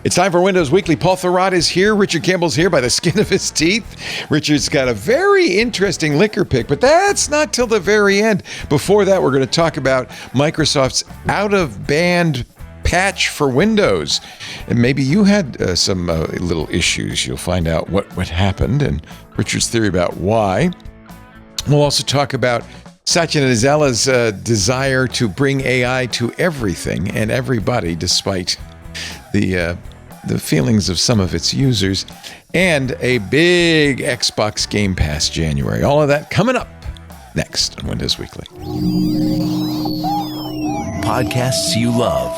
It's time for Windows Weekly. Paul Thurrott is here. Richard Campbell's here by the skin of his teeth. Richard's got a very interesting liquor pick, but that's not till the very end. Before that, we're going to talk about Microsoft's out-of-band patch for Windows. And maybe you had some little issues. You'll find out what happened and Richard's theory about why. We'll also talk about Satya Nadella's desire to bring AI to everything and everybody, despite the feelings of some of its users, and a big Xbox Game Pass January. All of that coming up next on Windows Weekly. Podcasts you love.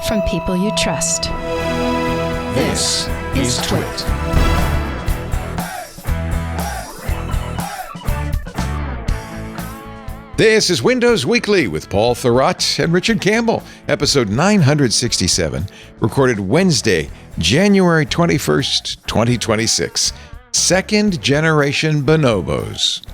From people you trust. This is Twit. This is Windows Weekly with Paul Thurrott and Richard Campbell, episode 967, recorded Wednesday, January 21st, 2026. 2nd-Generation Bonobos.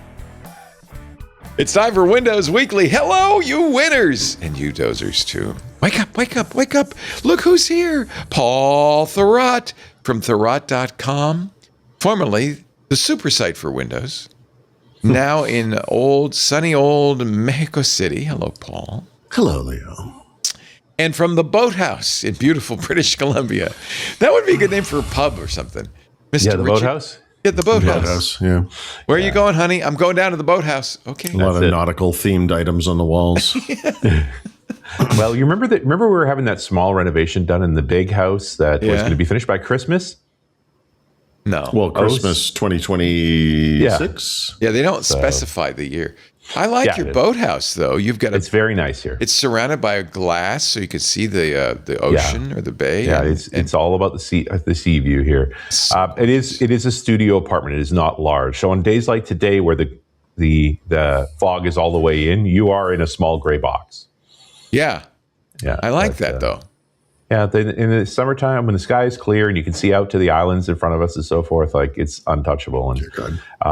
It's time for Windows Weekly. Hello, you winners! And you dozers, too. Wake up, wake up, wake up. Look who's here. Paul Thurrott from Thurrott.com, formerly the super site for Windows. Now in sunny old Mexico City. Hello, Paul. Hello, Leo. And from the Boathouse in beautiful British Columbia. That would be a good name for a pub or something. Mr. Yeah, the Richard. Boathouse? Yeah, the Boathouse. Boathouse, yeah. Where are you going, honey? I'm going down to the Boathouse. Okay. A lot of nautical themed items on the walls. Well, you remember we were having that small renovation done in the big house that was going to be finished by Christmas? No. Well, Christmas 2026. Yeah, they don't specify the year. I like your boathouse, though. It's very nice here. It's surrounded by a glass, so you can see the ocean or the bay. Yeah, it's all about the sea view here. It is a studio apartment. It is not large. So on days like today, where the fog is all the way in, you are in a small gray box. Yeah. I like that though. Yeah, in the summertime, when the sky is clear and you can see out to the islands in front of us and so forth, like it's untouchable. And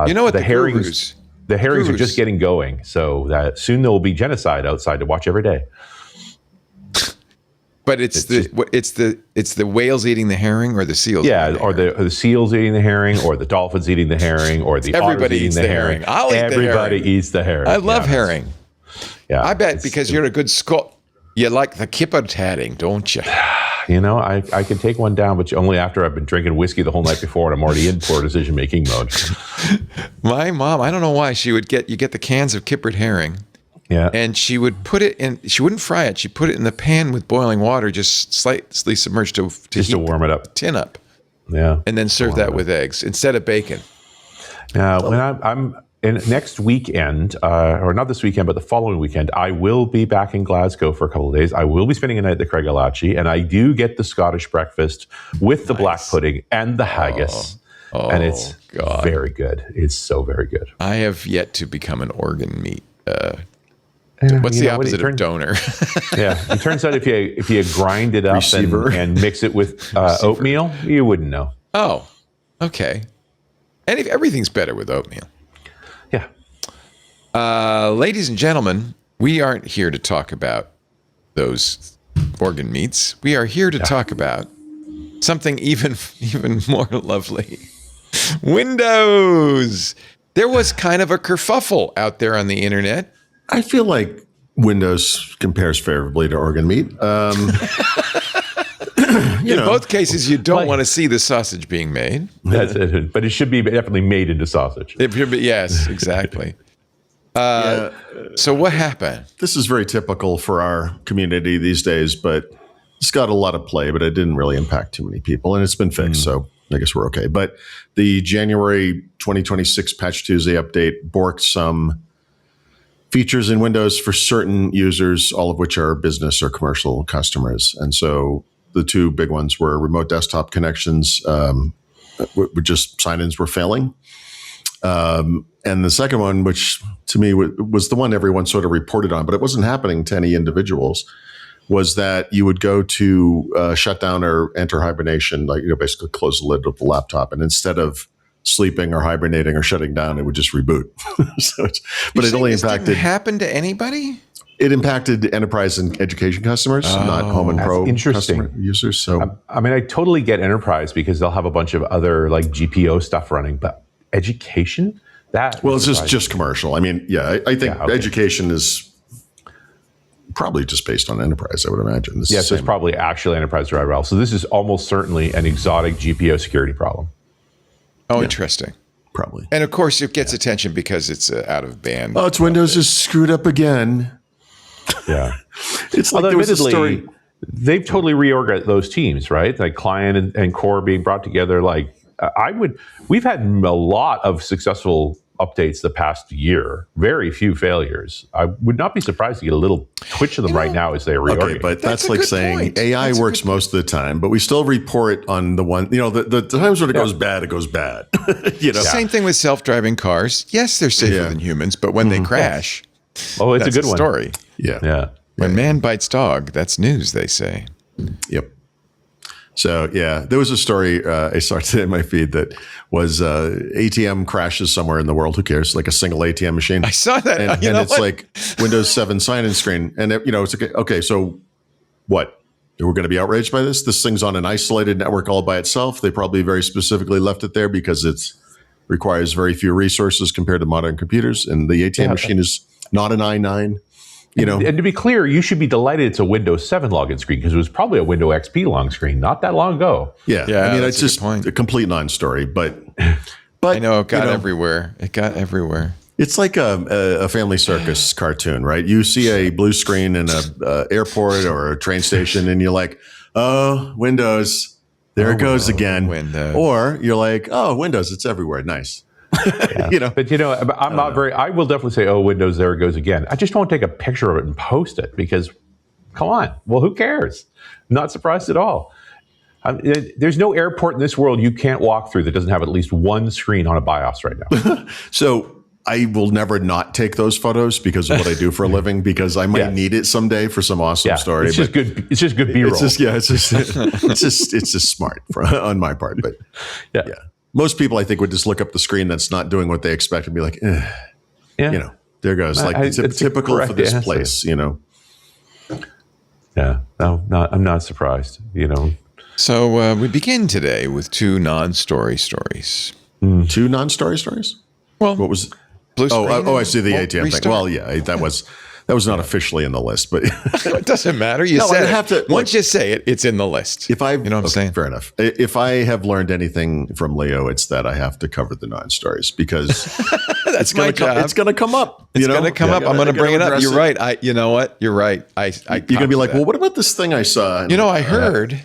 you know what? The herrings are just getting going, so that soon there will be genocide outside to watch every day. But it's the whales eating the herring or the seals. Yeah, or the seals eating the herring, or the dolphins eating the herring, or the everybody eating eats the herring. I'll eat Everybody eats the herring. I love herring. Yeah, I bet because you're a good Scot. You like the kipper tatting, don't you? You know, I can take one down, but only after I've been drinking whiskey the whole night before and I'm already in poor decision-making mode. My mom, I don't know why, you get the cans of kippered herring. Yeah. And she would put it in, she wouldn't fry it. She'd put it in the pan with boiling water, just slightly submerged to warm it up. Tin up. Yeah. And then serve that with eggs instead of bacon. When I'm next weekend, or not this weekend, but the following weekend, I will be back in Glasgow for a couple of days. I will be spending a night at the Craigielachi, and I do get the Scottish breakfast with the black pudding and the haggis. And it's very good. It's so very good. I have yet to become an organ meat. What's the opposite of donor? Yeah, it turns out if you grind it up and mix it with oatmeal, you wouldn't know. Oh, okay. And everything's better with oatmeal. Yeah. Ladies and gentlemen, we aren't here to talk about those organ meats. We are here to talk about something even more lovely. Windows. There was kind of a kerfuffle out there on the internet. I feel like Windows compares favorably to organ meat. In both cases, you don't want to see the sausage being made. That's it. But it should be definitely made into sausage. Yes, exactly. So what happened? This is very typical for our community these days, but it's got a lot of play, but it didn't really impact too many people, and it's been fixed, so I guess we're okay. But the January 2026 Patch Tuesday update borked some features in Windows for certain users, all of which are business or commercial customers. And so the two big ones were remote desktop connections, just sign-ins were failing. And the second one, which to me was the one everyone sort of reported on, but it wasn't happening to any individuals, was that you would go to shut down or enter hibernation, basically close the lid of the laptop. And instead of sleeping or hibernating or shutting down, it would just reboot. But it only impacted. Didn't happen to anybody? it impacted enterprise and education customers, not home and pro customer users. So I mean, I totally get enterprise because they'll have a bunch of other like GPO stuff running, but education, it's just commercial. I mean, I think education is probably just based on enterprise, I would imagine. So it's probably actually enterprise driver. So this is almost certainly an exotic GPO security problem. Oh, interesting. Probably. And of course, it gets attention because it's out of band. Oh, it's Windows is screwed up again. Yeah. It's like there was a story. They've totally reorganized those teams, right? Like client and core being brought together. Like we've had a lot of successful updates the past year, very few failures. I would not be surprised to get a little twitch of them right now as they reorganize. Okay, but that's like saying point. AI works most of the time, but we still report on the one, the times when it goes bad, it goes bad. Same thing with self-driving cars. Yes, they're safer than humans, but when they crash, it's a good one. Story. Yeah. When man bites dog, that's news, they say. Yep. So, there was a story I saw today in my feed that was ATM crashes somewhere in the world. Who cares? Like a single ATM machine. I saw that. And it's like Windows 7 sign-in screen. And, it's okay, so what? We're going to be outraged by this? This thing's on an isolated network all by itself. They probably very specifically left it there because it requires very few resources compared to modern computers. And the ATM machine is not an i9. And to be clear, you should be delighted it's a Windows 7 login screen because it was probably a Windows XP long screen not that long ago. Yeah. I mean, it's just a complete non-story, but I know it got everywhere. It got everywhere. It's like a Family Circus cartoon, right? You see a blue screen in a airport or a train station, and you're like, "Oh, Windows, there it goes again." Windows. Or you're like, "Oh, Windows, it's everywhere. Nice." But I'm not very. I will definitely say, "Oh, Windows, there it goes again." I just won't take a picture of it and post it because, come on. Well, who cares? Not surprised at all. There's no airport in this world you can't walk through that doesn't have at least one screen on a BIOS right now. So I will never not take those photos because of what I do for a living because I might need it someday for some awesome story. It's just good. It's just good B-roll. It's just smart on my part. But yeah. Most people, I think, would just look up the screen that's not doing what they expect and be like, there goes. Like it's typical for this place, Yeah, no, I'm not surprised, So we begin today with two non-story stories. Two non-story stories? Well, what was? Blue screen I see the ATM restart. thing. Well, yeah, that was not officially in the list, but it doesn't matter. You said it. Once you say it, it's in the list. You know what I'm saying? Fair enough. If I have learned anything from Leo, it's that I have to cover the non-stories because that's my job. It's going to come up. It's going to come up. I'm going to bring it up. You're right. You know what? You're right. You're going to be like, well, what about this thing I saw? I heard.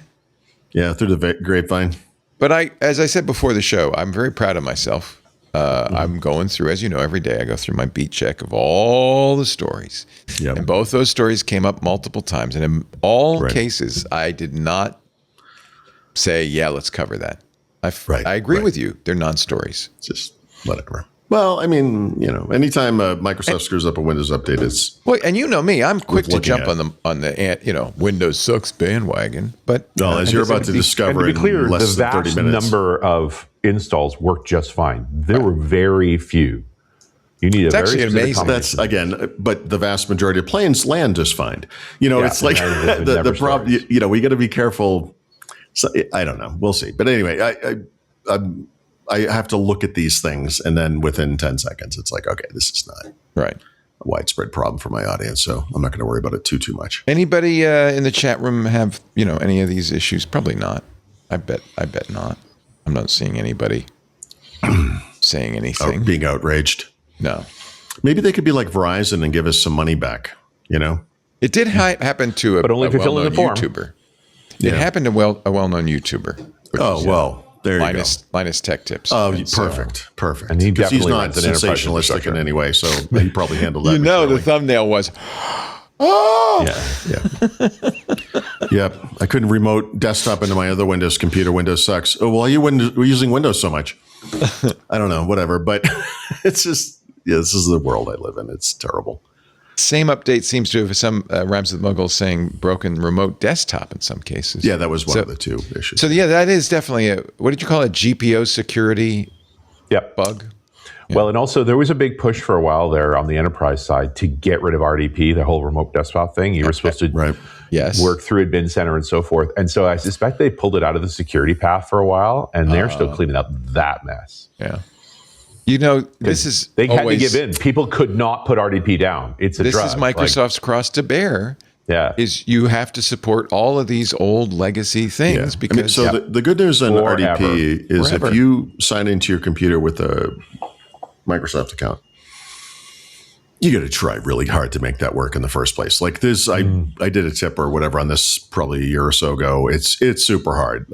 Through the grapevine. But as I said before the show, I'm very proud of myself. I'm going through, as you know, every day I go through my beat check of all the stories. Yep. And both those stories came up multiple times. And in all cases, I did not say, let's cover that. I agree with you. They're non-stories. Just whatever. Well, I mean, anytime Microsoft screws up a Windows update, it's and you know me, I'm quick to jump on the Windows sucks bandwagon. But as you're about to discover, and to be clear, in less the than 30 vast minutes, number of installs worked just fine. There were very few. You need it's actually amazing. That's but the vast majority of planes land just fine. It's like the problem. We got to be careful. So, I don't know. We'll see. But anyway, I have to look at these things, and then within 10 seconds, it's like, okay, this is not a widespread problem for my audience, so I'm not going to worry about it too much. Anybody in the chat room have any of these issues? Probably not. I bet not. I'm not seeing anybody saying anything. Being outraged. No. Maybe they could be like Verizon and give us some money back. It did happen to a well-known YouTuber. It happened to a well-known YouTuber. There you go. Linus Tech Tips. Oh, perfect. And because he's not sensationalistic in any way, so he probably handled that. The thumbnail was, Yep. I couldn't remote desktop into my other Windows computer. Windows sucks. Oh, well, we're using Windows so much. I don't know, whatever. But it's just, this is the world I live in. It's terrible. Same update seems to have some Rhymes with Muggles saying broken remote desktop in some cases. Yeah, that was one of the two issues. So that is definitely what did you call it? GPO security bug? Well, and also there was a big push for a while there on the enterprise side to get rid of RDP, the whole remote desktop thing. You were supposed to work through Admin Center and so forth. And so I suspect they pulled it out of the security path for a while, and they're still cleaning up that mess. Yeah. You know, this is they had to give in. People could not put RDP down. It's a drug. This is Microsoft's cross to bear. Yeah. Is you have to support all of these old legacy things because the good news on RDP is if you sign into your computer with a Microsoft account, you got to try really hard to make that work in the first place. Like this, I did a tip or whatever on this probably a year or so ago. It's super hard.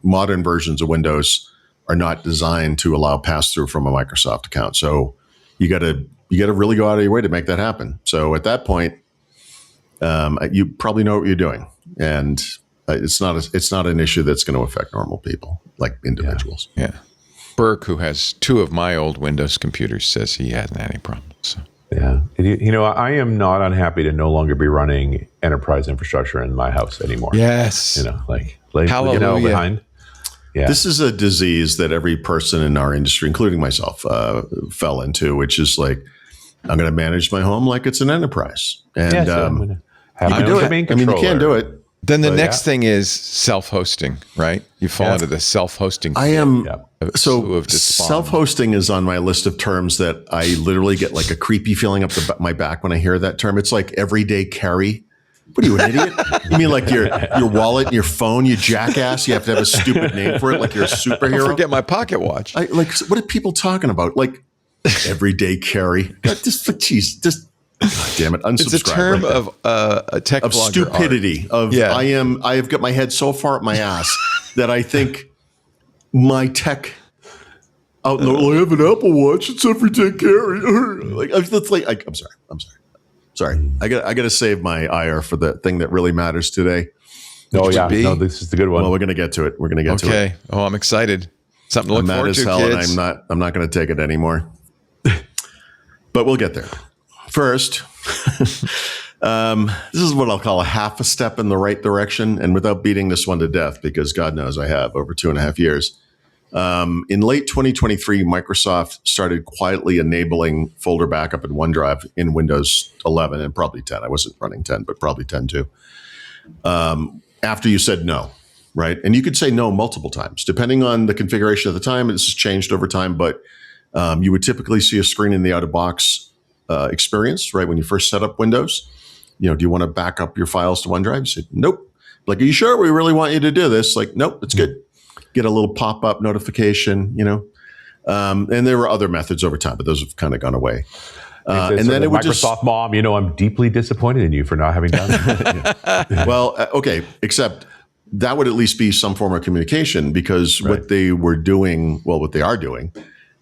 Modern versions of Windows are not designed to allow pass through from a Microsoft account. So you got to really go out of your way to make that happen. So at that point, you probably know what you're doing, and it's not an issue that's going to affect normal people like individuals. Yeah. Burke, who has 2 of my old Windows computers, says he hasn't had any problems. So. Yeah. You know, I am not unhappy to no longer be running enterprise infrastructure in my house anymore. Yes. You know, Hallelujah. behind. Yeah. This is a disease that every person in our industry, including myself, fell into, which is like, I'm going to manage my home like it's an enterprise. And you do it. I mean, you can do it. Then the next thing is self-hosting, right? You fall into the self-hosting. I am. So self-hosting is on my list of terms that I literally get like a creepy feeling up my back when I hear that term. It's like everyday carry. What are you, an idiot? You mean like your wallet and your phone, you jackass? You have to have a stupid name for it, like you're a superhero? Don't forget my pocket watch. What are people talking about? Like everyday carry? God damn it! Unsubscribe. It's a term of a tech of blogger stupidity. Art. I have got my head so far up my ass that I think my tech. I have an Apple Watch. It's everyday carry. I'm sorry. I got to save my ire for the thing that really matters today. No, this is the good one. Well, we're going to get to it. to it. Okay. Oh, I'm excited. Something to look forward to, kids. And I'm not going to take it anymore. But we'll get there. First, this is what I'll call a half a step in the right direction, and without beating this one to death, because God knows I have over 2.5 years. In late 2023, Microsoft started quietly enabling folder backup in OneDrive in Windows 11 and probably 10. I wasn't running 10, but probably 10 too. After you said no, right? And you could say no multiple times, depending on the configuration of the time. This has changed over time, but you would typically see a screen in the out-of-box experience, right? When you first set up Windows, do you want to back up your files to OneDrive? You said, nope. Like, are you sure we really want you to do this? Like, nope, it's good. Get a little pop-up notification, and there were other methods over time, but those have kind of gone away. And then it would Microsoft mom, I'm deeply disappointed in you for not having done that. Well, okay, except that would at least be some form of communication, because what they are doing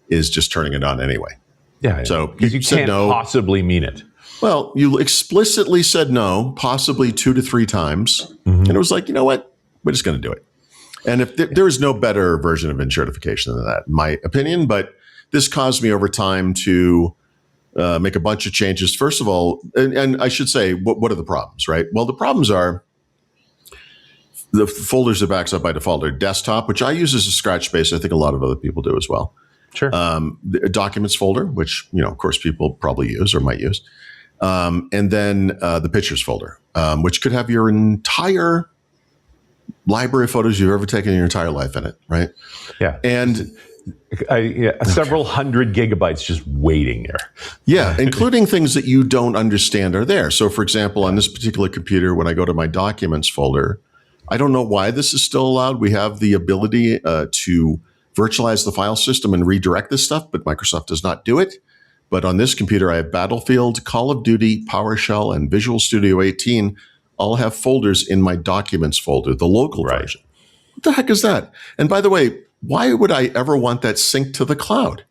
is just turning it on anyway. Yeah. So because you can't possibly mean it. Well, you explicitly said no, possibly 2 to 3 times. And it was like, you know what? We're just going to do it. And if there is no better version of enshirtification than that, in my opinion, but this caused me over time to make a bunch of changes. First of all, and I should say, what are the problems, right? Well, the problems are the folders that backs up by default are desktop, which I use as a scratch space. I think a lot of other people do as well. Sure. The documents folder, which, of course, people probably use or might use. And then the pictures folder, which could have your entire library of photos you've ever taken in your entire life in it, right? Yeah. And several hundred gigabytes just waiting there. Yeah, including things that you don't understand are there. So, for example, on this particular computer, when I go to my documents folder, I don't know why this is still allowed. We have the ability to virtualize the file system and redirect this stuff, but Microsoft does not do it. But on this computer, I have Battlefield, Call of Duty, PowerShell, and Visual Studio 18 all have folders in my documents folder, the local version. What the heck is that? And by the way, why would I ever want that synced to the cloud?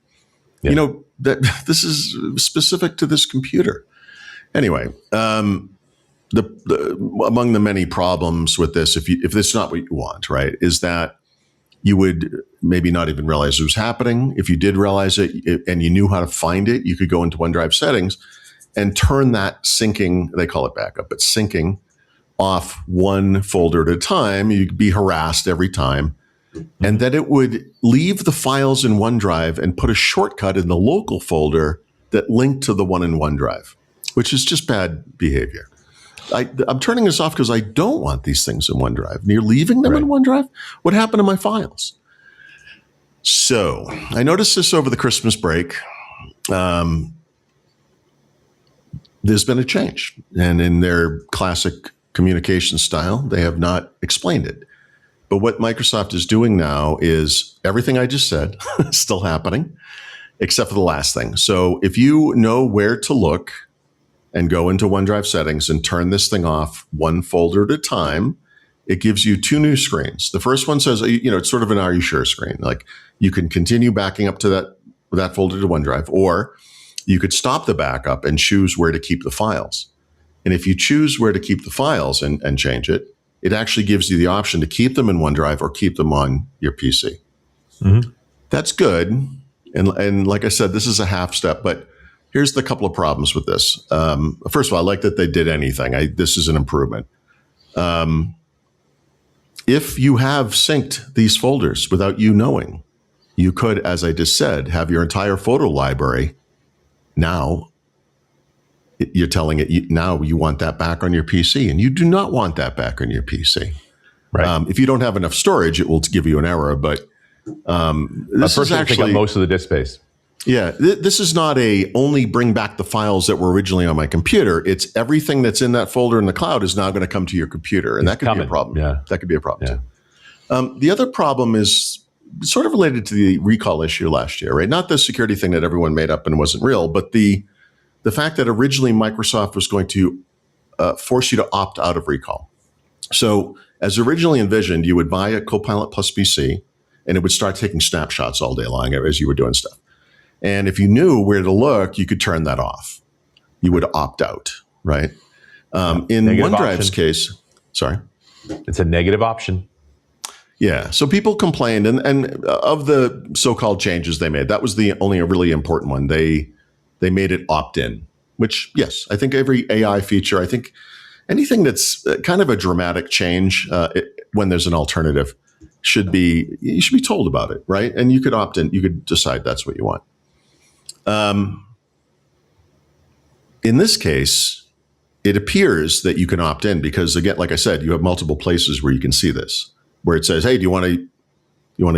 Yeah. That this is specific to this computer. Anyway, among the many problems with this, if this is not what you want, right, is that you would maybe not even realize it was happening. If you did realize it and you knew how to find it, you could go into OneDrive settings and turn that syncing, they call it backup, but syncing off one folder at a time. You'd be harassed every time and that it would leave the files in OneDrive and put a shortcut in the local folder that linked to the one in OneDrive, which is just bad behavior. I'm turning this off because I don't want these things in OneDrive. And you're leaving them in OneDrive? What happened to my files? So I noticed this over the Christmas break. There's been a change. And in their classic communication style, they have not explained it. But what Microsoft is doing now is everything I just said is still happening, except for the last thing. So if you know where to look and go into OneDrive settings and turn this thing off one folder at a time, it gives you two new screens. The first one says, it's sort of an "Are you sure?" screen. Like you can continue backing up to that folder to OneDrive, or you could stop the backup and choose where to keep the files. And if you choose where to keep the files and change it, it actually gives you the option to keep them in OneDrive or keep them on your PC. Mm-hmm. That's good. And like I said, this is a half step, but here's the couple of problems with this. First of all, I like that they did anything. This is an improvement. If you have synced these folders without you knowing, you could, as I just said, have your entire photo library. Now you're telling it now you want that back on your PC, and you do not want that back on your PC. Right. If you don't have enough storage, it will give you an error. But this is actually take up most of the disk space. Yeah, this is not a only bring back the files that were originally on my computer. It's everything that's in that folder in the cloud is now going to come to your computer, and that could be a problem. Yeah, that could be a problem too. The other problem is sort of related to the recall issue last year, right? Not the security thing that everyone made up and wasn't real, but the fact that originally Microsoft was going to force you to opt out of recall. So as originally envisioned, you would buy a Copilot Plus PC, and it would start taking snapshots all day long as you were doing stuff. And if you knew where to look, you could turn that off. You would opt out, right? In OneDrive's case, sorry. It's a negative option. Yeah. So people complained, and of the so-called changes they made, that was the only really important one. They made it opt-in, which, yes, I think every AI feature, I think anything that's kind of a dramatic change when there's an alternative you should be told about it, right? And you could opt in. You could decide that's what you want. In this case, it appears that you can opt in because, again, like I said, you have multiple places where you can see this, where it says, "Hey, do you want to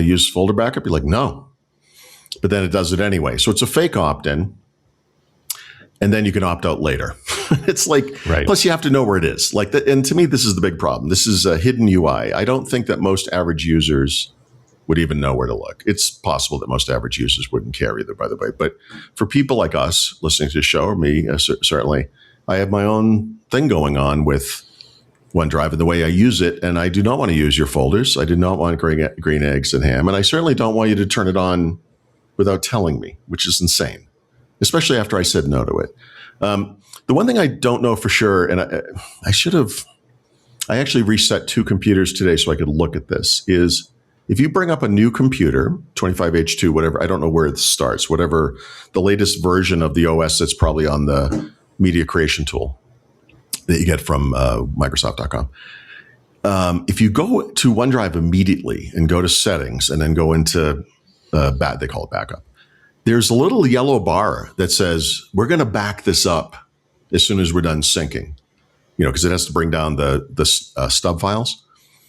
use folder backup?" You're like, "No," but then it does it anyway. So it's a fake opt-in, and then you can opt out later. It's like, plus you have to know where it is. Like, and to me, this is the big problem. This is a hidden UI. I don't think that most average users would even know where to look. It's possible that most average users wouldn't care either, by the way. But for people like us listening to the show, or me, certainly, I have my own thing going on with OneDrive and the way I use it. And I do not want to use your folders. I do not want green eggs and ham. And I certainly don't want you to turn it on without telling me, which is insane, especially after I said no to it. The one thing I don't know for sure, and I actually reset 2 computers today so I could look at this, is if you bring up a new computer, 25H2, whatever, I don't know where it starts, whatever the latest version of the OS that's probably on the media creation tool that you get from Microsoft.com. If you go to OneDrive immediately and go to settings and then go into they call it backup, there's a little yellow bar that says, we're going to back this up as soon as we're done syncing, because it has to bring down the stub files.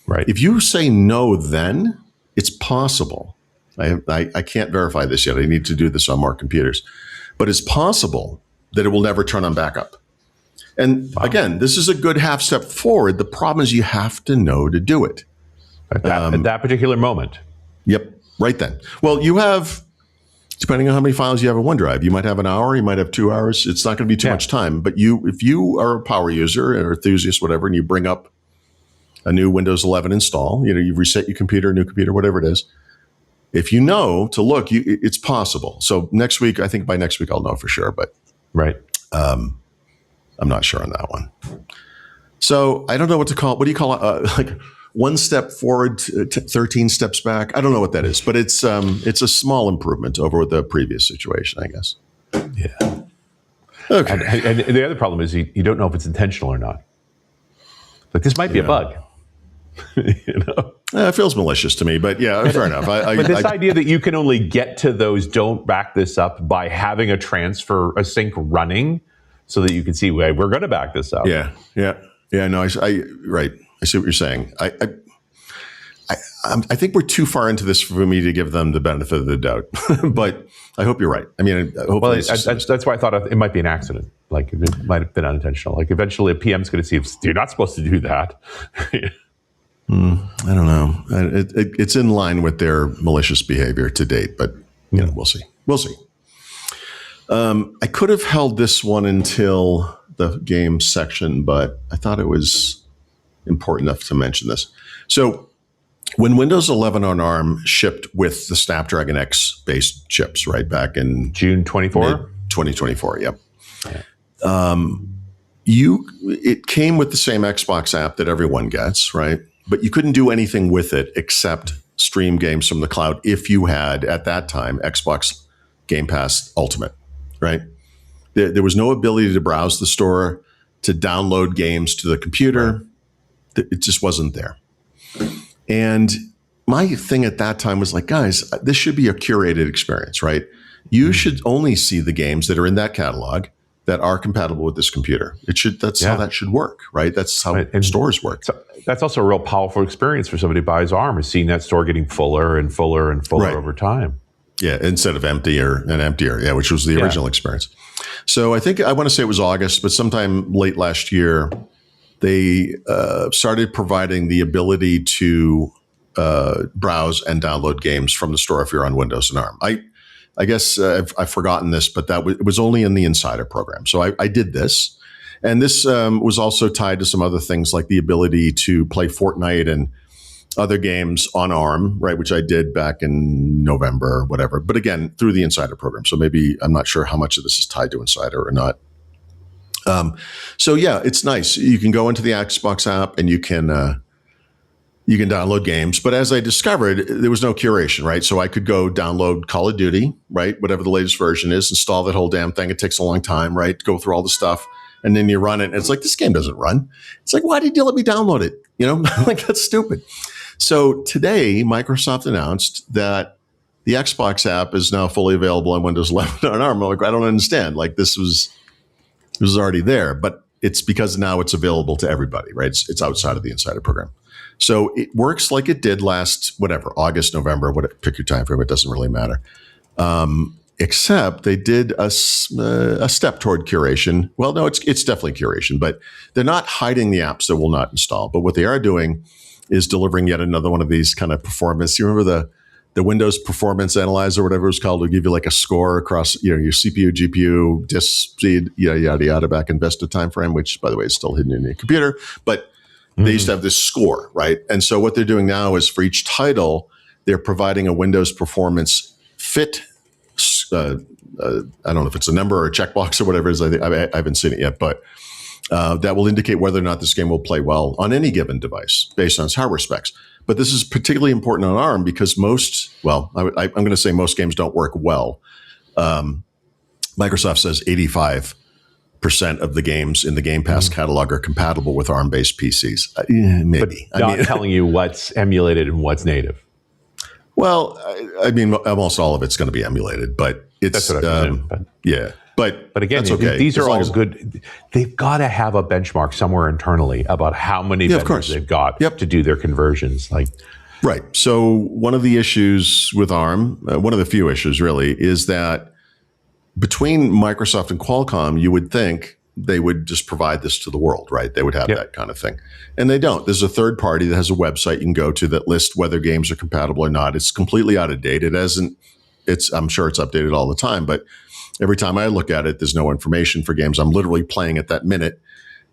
Right. If you say no, then it's possible. I can't verify this yet. I need to do this on more computers, but it's possible that it will never turn on backup. And again, this is a good half step forward. The problem is you have to know to do it. At that particular moment. Yep. Right then. Well, you have, depending on how many files you have in OneDrive, you might have an hour, you might have 2 hours. It's not going to be too much time. But if you are a power user or enthusiast, whatever, and you bring up a new Windows 11 install, you reset your computer, new computer, whatever it is. If you know to look, it's possible. So next week, I think by next week, I'll know for sure. But I'm not sure on that one. So I don't know what to call it. What do you call it? Like 1 step forward, 13 steps back. I don't know what that is, but it's a small improvement over the previous situation, I guess. Yeah. Okay. And the other problem is you don't know if it's intentional or not. Like this might be a bug. It feels malicious to me, but yeah, fair enough. But this idea that you can only get to those don't back this up by having a sync running so that you can see, we're going to back this up. Yeah. No, right. I see what you're saying. I think we're too far into this for me to give them the benefit of the doubt, but I hope you're right. I mean, that's why I thought it might be an accident. Like it might have been unintentional. Like eventually a PM's going to see if you're not supposed to do that. I don't know. It's in line with their malicious behavior to date, but we'll see. I could have held this one until the game section, but I thought it was important enough to mention this. So when Windows 11 on ARM shipped with the Snapdragon X based chips, right back in June 2024, yep. It came with the same Xbox app that everyone gets, right? But you couldn't do anything with it except stream games from the cloud if you had, at that time, Xbox Game Pass Ultimate, right? There was no ability to browse the store, to download games to the computer. It just wasn't there. And my thing at that time was like, guys, this should be a curated experience, right? You should only see the games that are in that catalog that are compatible with this computer. That's how that should work, right? That's how stores work. So that's also a real powerful experience for somebody who buys ARM, is seeing that store getting fuller and fuller and fuller over time. Yeah, instead of emptier, which was the original experience. So I want to say it was August, but sometime late last year, they started providing the ability to browse and download games from the store if you're on Windows and ARM. I guess I've forgotten this, but it was only in the Insider program. So I did this. And this was also tied to some other things like the ability to play Fortnite and other games on ARM, right, which I did back in November or whatever. But again, through the Insider program. So maybe I'm not sure how much of this is tied to Insider or not. So yeah, it's nice. You can go into the Xbox app and you can download games. But as I discovered, there was no curation, right? So I could go download Call of Duty, right? Whatever the latest version is, install that whole damn thing. It takes a long time, right? Go through all the stuff. And then you run it. And it's like, this game doesn't run. It's like, why did you let me download it? Like, that's stupid. So today, Microsoft announced that the Xbox app is now fully available on Windows 11 on ARM. I'm like, I don't understand. Like, this was already there. But it's because now it's available to everybody, right? It's outside of the Insider program. So it works like it did last, August, November, pick your time frame. It doesn't really matter. Except they did a step toward curation. Well, no, it's definitely curation, but they're not hiding the apps that will not install. But what they are doing is delivering yet another one of these kind of performance. You remember the Windows Performance Analyzer, whatever it's called, will give you like a score across your CPU, GPU, disk speed, yada yada, back in Vista timeframe, which by the way is still hidden in your computer. But they used to have this score, right? And so what they're doing now is for each title, they're providing a Windows Performance fit. I don't know if it's a number or a checkbox or whatever it is. I haven't seen it yet, but that will indicate whether or not this game will play well on any given device based on its hardware specs. But this is particularly important on ARM because I'm going to say most games don't work well. Microsoft says 85% of the games in the Game Pass catalog are compatible with ARM-based PCs. Maybe. But not telling you what's emulated and what's native. Well, I mean, almost all of it's going to be emulated, but it's that's what I presume, yeah. But again, that's okay. These are all good. They've got to have a benchmark somewhere internally about how many vendors they've got to do their conversions. Right. So one of the issues with ARM, one of the few issues really, is that between Microsoft and Qualcomm, you would think they would just provide this to the world, right? They would have that kind of thing. And they don't. There's a third party that has a website you can go to that lists whether games are compatible or not. It's completely out of date. I'm sure it's updated all the time, but every time I look at it, there's no information for games I'm literally playing at that minute.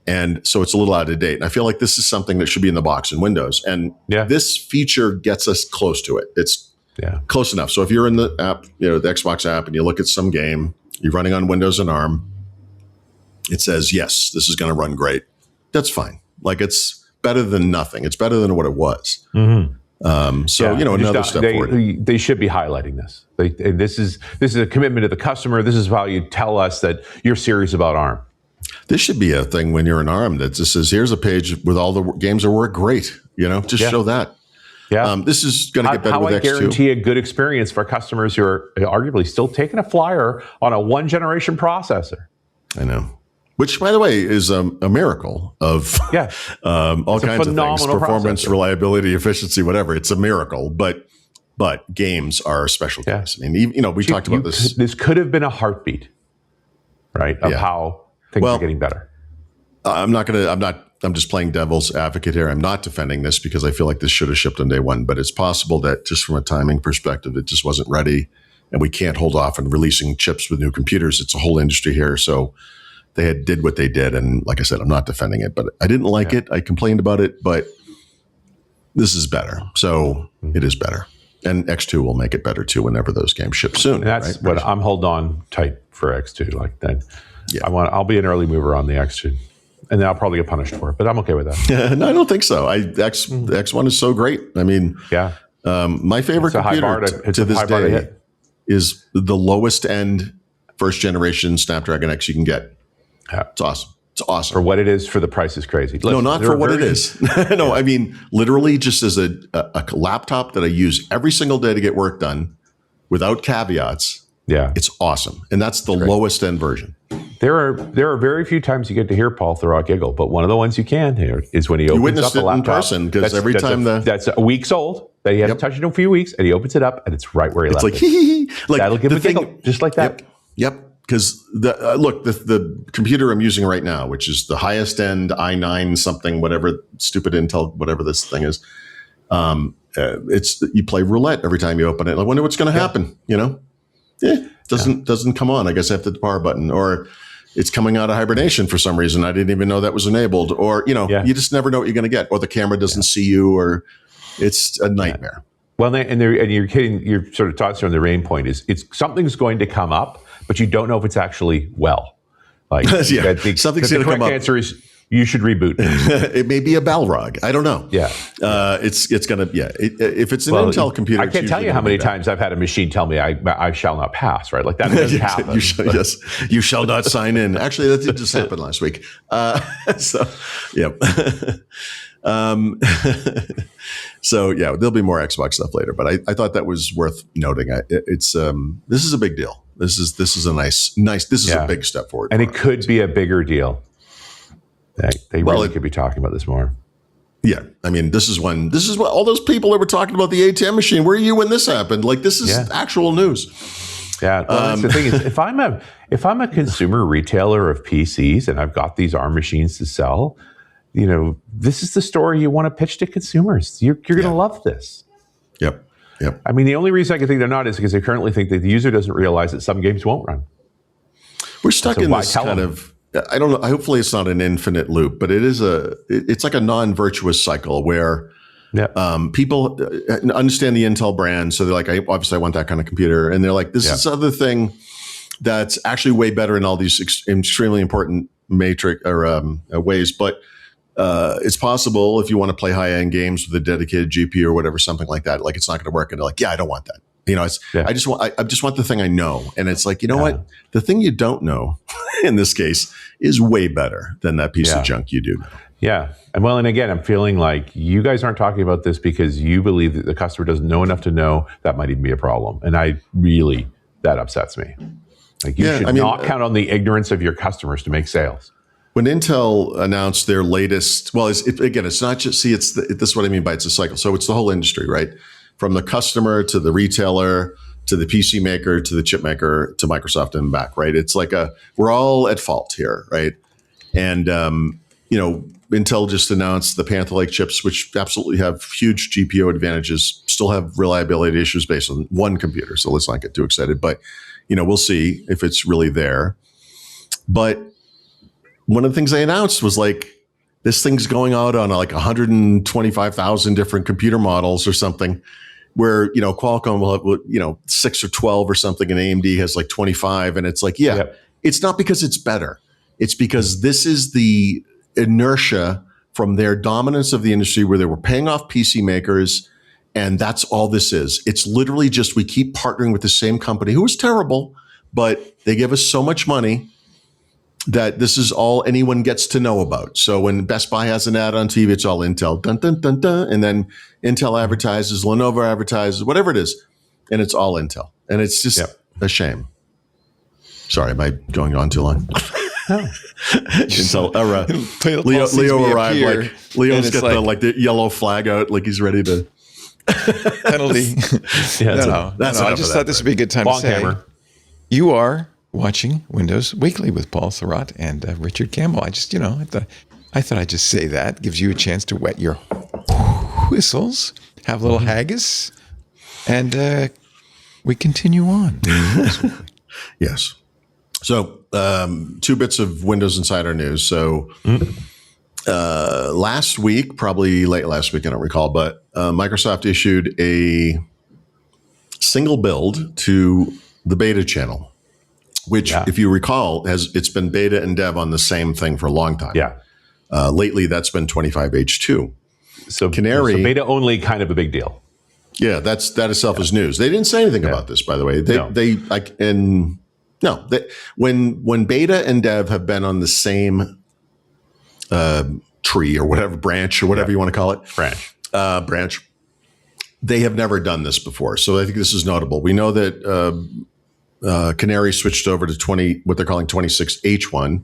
And so it's a little out of date. And I feel like this is something that should be in the box in Windows. And this feature gets us close to it. It's close enough. So if you're in the app, the Xbox app, and you look at some game, you're running on Windows and ARM, it says, yes, this is going to run great. That's fine. Like, it's better than nothing. It's better than what it was. Mm-hmm. Another step forward. They should be highlighting this. This is a commitment to the customer. This is how you tell us that you're serious about ARM. This should be a thing when you're in ARM that just says, here's a page with all the games that work great. Show that. Yeah. This is going to get better how with I X2. guarantee a good experience for customers who are arguably still taking a flyer on a 1st-generation processor. I know. Which, by the way, is a miracle of all kinds of things. Performance, reliability, efficiency, whatever. It's a miracle. But games are a special case. I mean, we talked about this. This could have been a heartbeat, right, of how things are getting better. I'm just playing devil's advocate here. I'm not defending this because I feel like this should have shipped on day one, but it's possible that just from a timing perspective, it just wasn't ready and we can't hold off on releasing chips with new computers. It's a whole industry here. So they did what they did. And like I said, I'm not defending it, but I didn't like it. I complained about it, but this is better. So it is better. And X2 will make it better too whenever those games ship soon. And that's what I'm holding on tight for X2. Like that. Yeah. I'll be an early mover on the X2. And then I'll probably get punished for it, but I'm okay with that. No, I don't think so. The X1 is so great. I mean, my favorite computer to this day is the lowest end 1st-generation Snapdragon X you can get. Yeah. It's awesome. It's awesome. For what it is, for the price is crazy. Listen, no, not for what it is. No, I mean, literally just as a laptop that I use every single day to get work done without caveats. Yeah. It's awesome. And that's the lowest end version. There are very few times you get to hear Paul Thurrott giggle, but one of the ones you can hear is when he opens up the laptop. In person, because every time that's a week's old, that he hasn't touched it in a few weeks, and he opens it up, and it's right where he left it. Like that'll give him a giggle, just like that. Yep. Because the computer I'm using right now, which is the highest end i9 something, whatever stupid Intel, whatever this thing is, you play roulette every time you open it. I wonder what's going to happen. Doesn't come on. I guess I have to hit the power button, or it's coming out of hibernation for some reason. I didn't even know that was enabled, or you just never know what you're going to get, or the camera doesn't see you, or it's a nightmare. Well, and you're kidding. You're sort of touching on the main point is something's going to come up, but you don't know if it's actually Like something's going to come up. The correct answer is you should reboot. It may be a Balrog. I don't know. Yeah. It's going to, if it's an Intel computer. I can't tell you how many times I've had a machine tell me I shall not pass, right? Like that doesn't happen. You shall not sign in. Actually, that did just happen last week. So there'll be more Xbox stuff later, but I thought that was worth noting. This is a big deal. This is a nice, this is a big step forward. And it could be a bigger deal. They really could be talking about this more. Yeah. I mean, this is what all those people that were talking about the ATM machine. Where are you when this happened? Like, this is actual news. Yeah. Well, that's the thing is, if I'm a consumer retailer of PCs and I've got these ARM machines to sell, this is the story you want to pitch to consumers. You're going to love this. Yep. I mean, the only reason I can think they're not is because they currently think that the user doesn't realize that some games won't run. We're stuck in this kind of, I don't know. Hopefully it's not an infinite loop, but it's like a non-virtuous cycle where people understand the Intel brand. So they're like, obviously I want that kind of computer. And they're like, this other thing that's actually way better in all these extremely important matrix or ways. But it's possible if you want to play high-end games with a dedicated GPU or whatever, something like that, like it's not going to work. And they're like, I don't want that. I just want the thing I know. And it's like, what? The thing you don't know in this case is way better than that piece of junk you do know. Yeah. And again, I'm feeling like you guys aren't talking about this because you believe that the customer doesn't know enough to know that might even be a problem. And that upsets me. Like you should not count on the ignorance of your customers to make sales. When Intel announced their latest, it's not just, this is what I mean by it's a cycle. So it's the whole industry, right? From the customer to the retailer to the PC maker to the chip maker to Microsoft and back, right? It's like we're all at fault here, right? And, Intel just announced the Panther Lake chips, which absolutely have huge GPU advantages, still have reliability issues based on one computer. So let's not get too excited, but, we'll see if it's really there. But one of the things they announced was like, this thing's going out on like 125,000 different computer models or something, where, Qualcomm will have, 6 or 12 or something, and AMD has like 25. And it's like, it's not because it's better. It's because this is the inertia from their dominance of the industry where they were paying off PC makers. And that's all this is. It's literally just, we keep partnering with the same company who is terrible, but they give us so much money that this is all anyone gets to know about. So when Best Buy has an ad on TV, it's all Intel, dun, dun, dun, dun, and then Intel advertises, Lenovo advertises, whatever it is, and it's all Intel. And it's just a shame. Sorry, am I going on too long? So Leo arrived. Like Leo's got the yellow flag out, like he's ready to penalty. No. I just thought this would be a good time to say you are watching Windows Weekly with Paul Thurrott and Richard Campbell. I just, I thought I'd just say that. Gives you a chance to wet your whistles, have a little haggis, and we continue on. Yes. So 2 bits of Windows Insider news. So last week, probably late last week, I don't recall, but Microsoft issued a single build to the beta channel, which, if you recall, it's been beta and dev on the same thing for a long time. Yeah. Lately, that's been 25H2. So Canary, so beta only, kind of a big deal. Yeah, that itself is news. They didn't say anything about this, by the way. When beta and dev have been on the same tree or whatever, branch or whatever you want to call it, branch, they have never done this before. So I think this is notable. We know that Canary switched over to what they're calling 26H1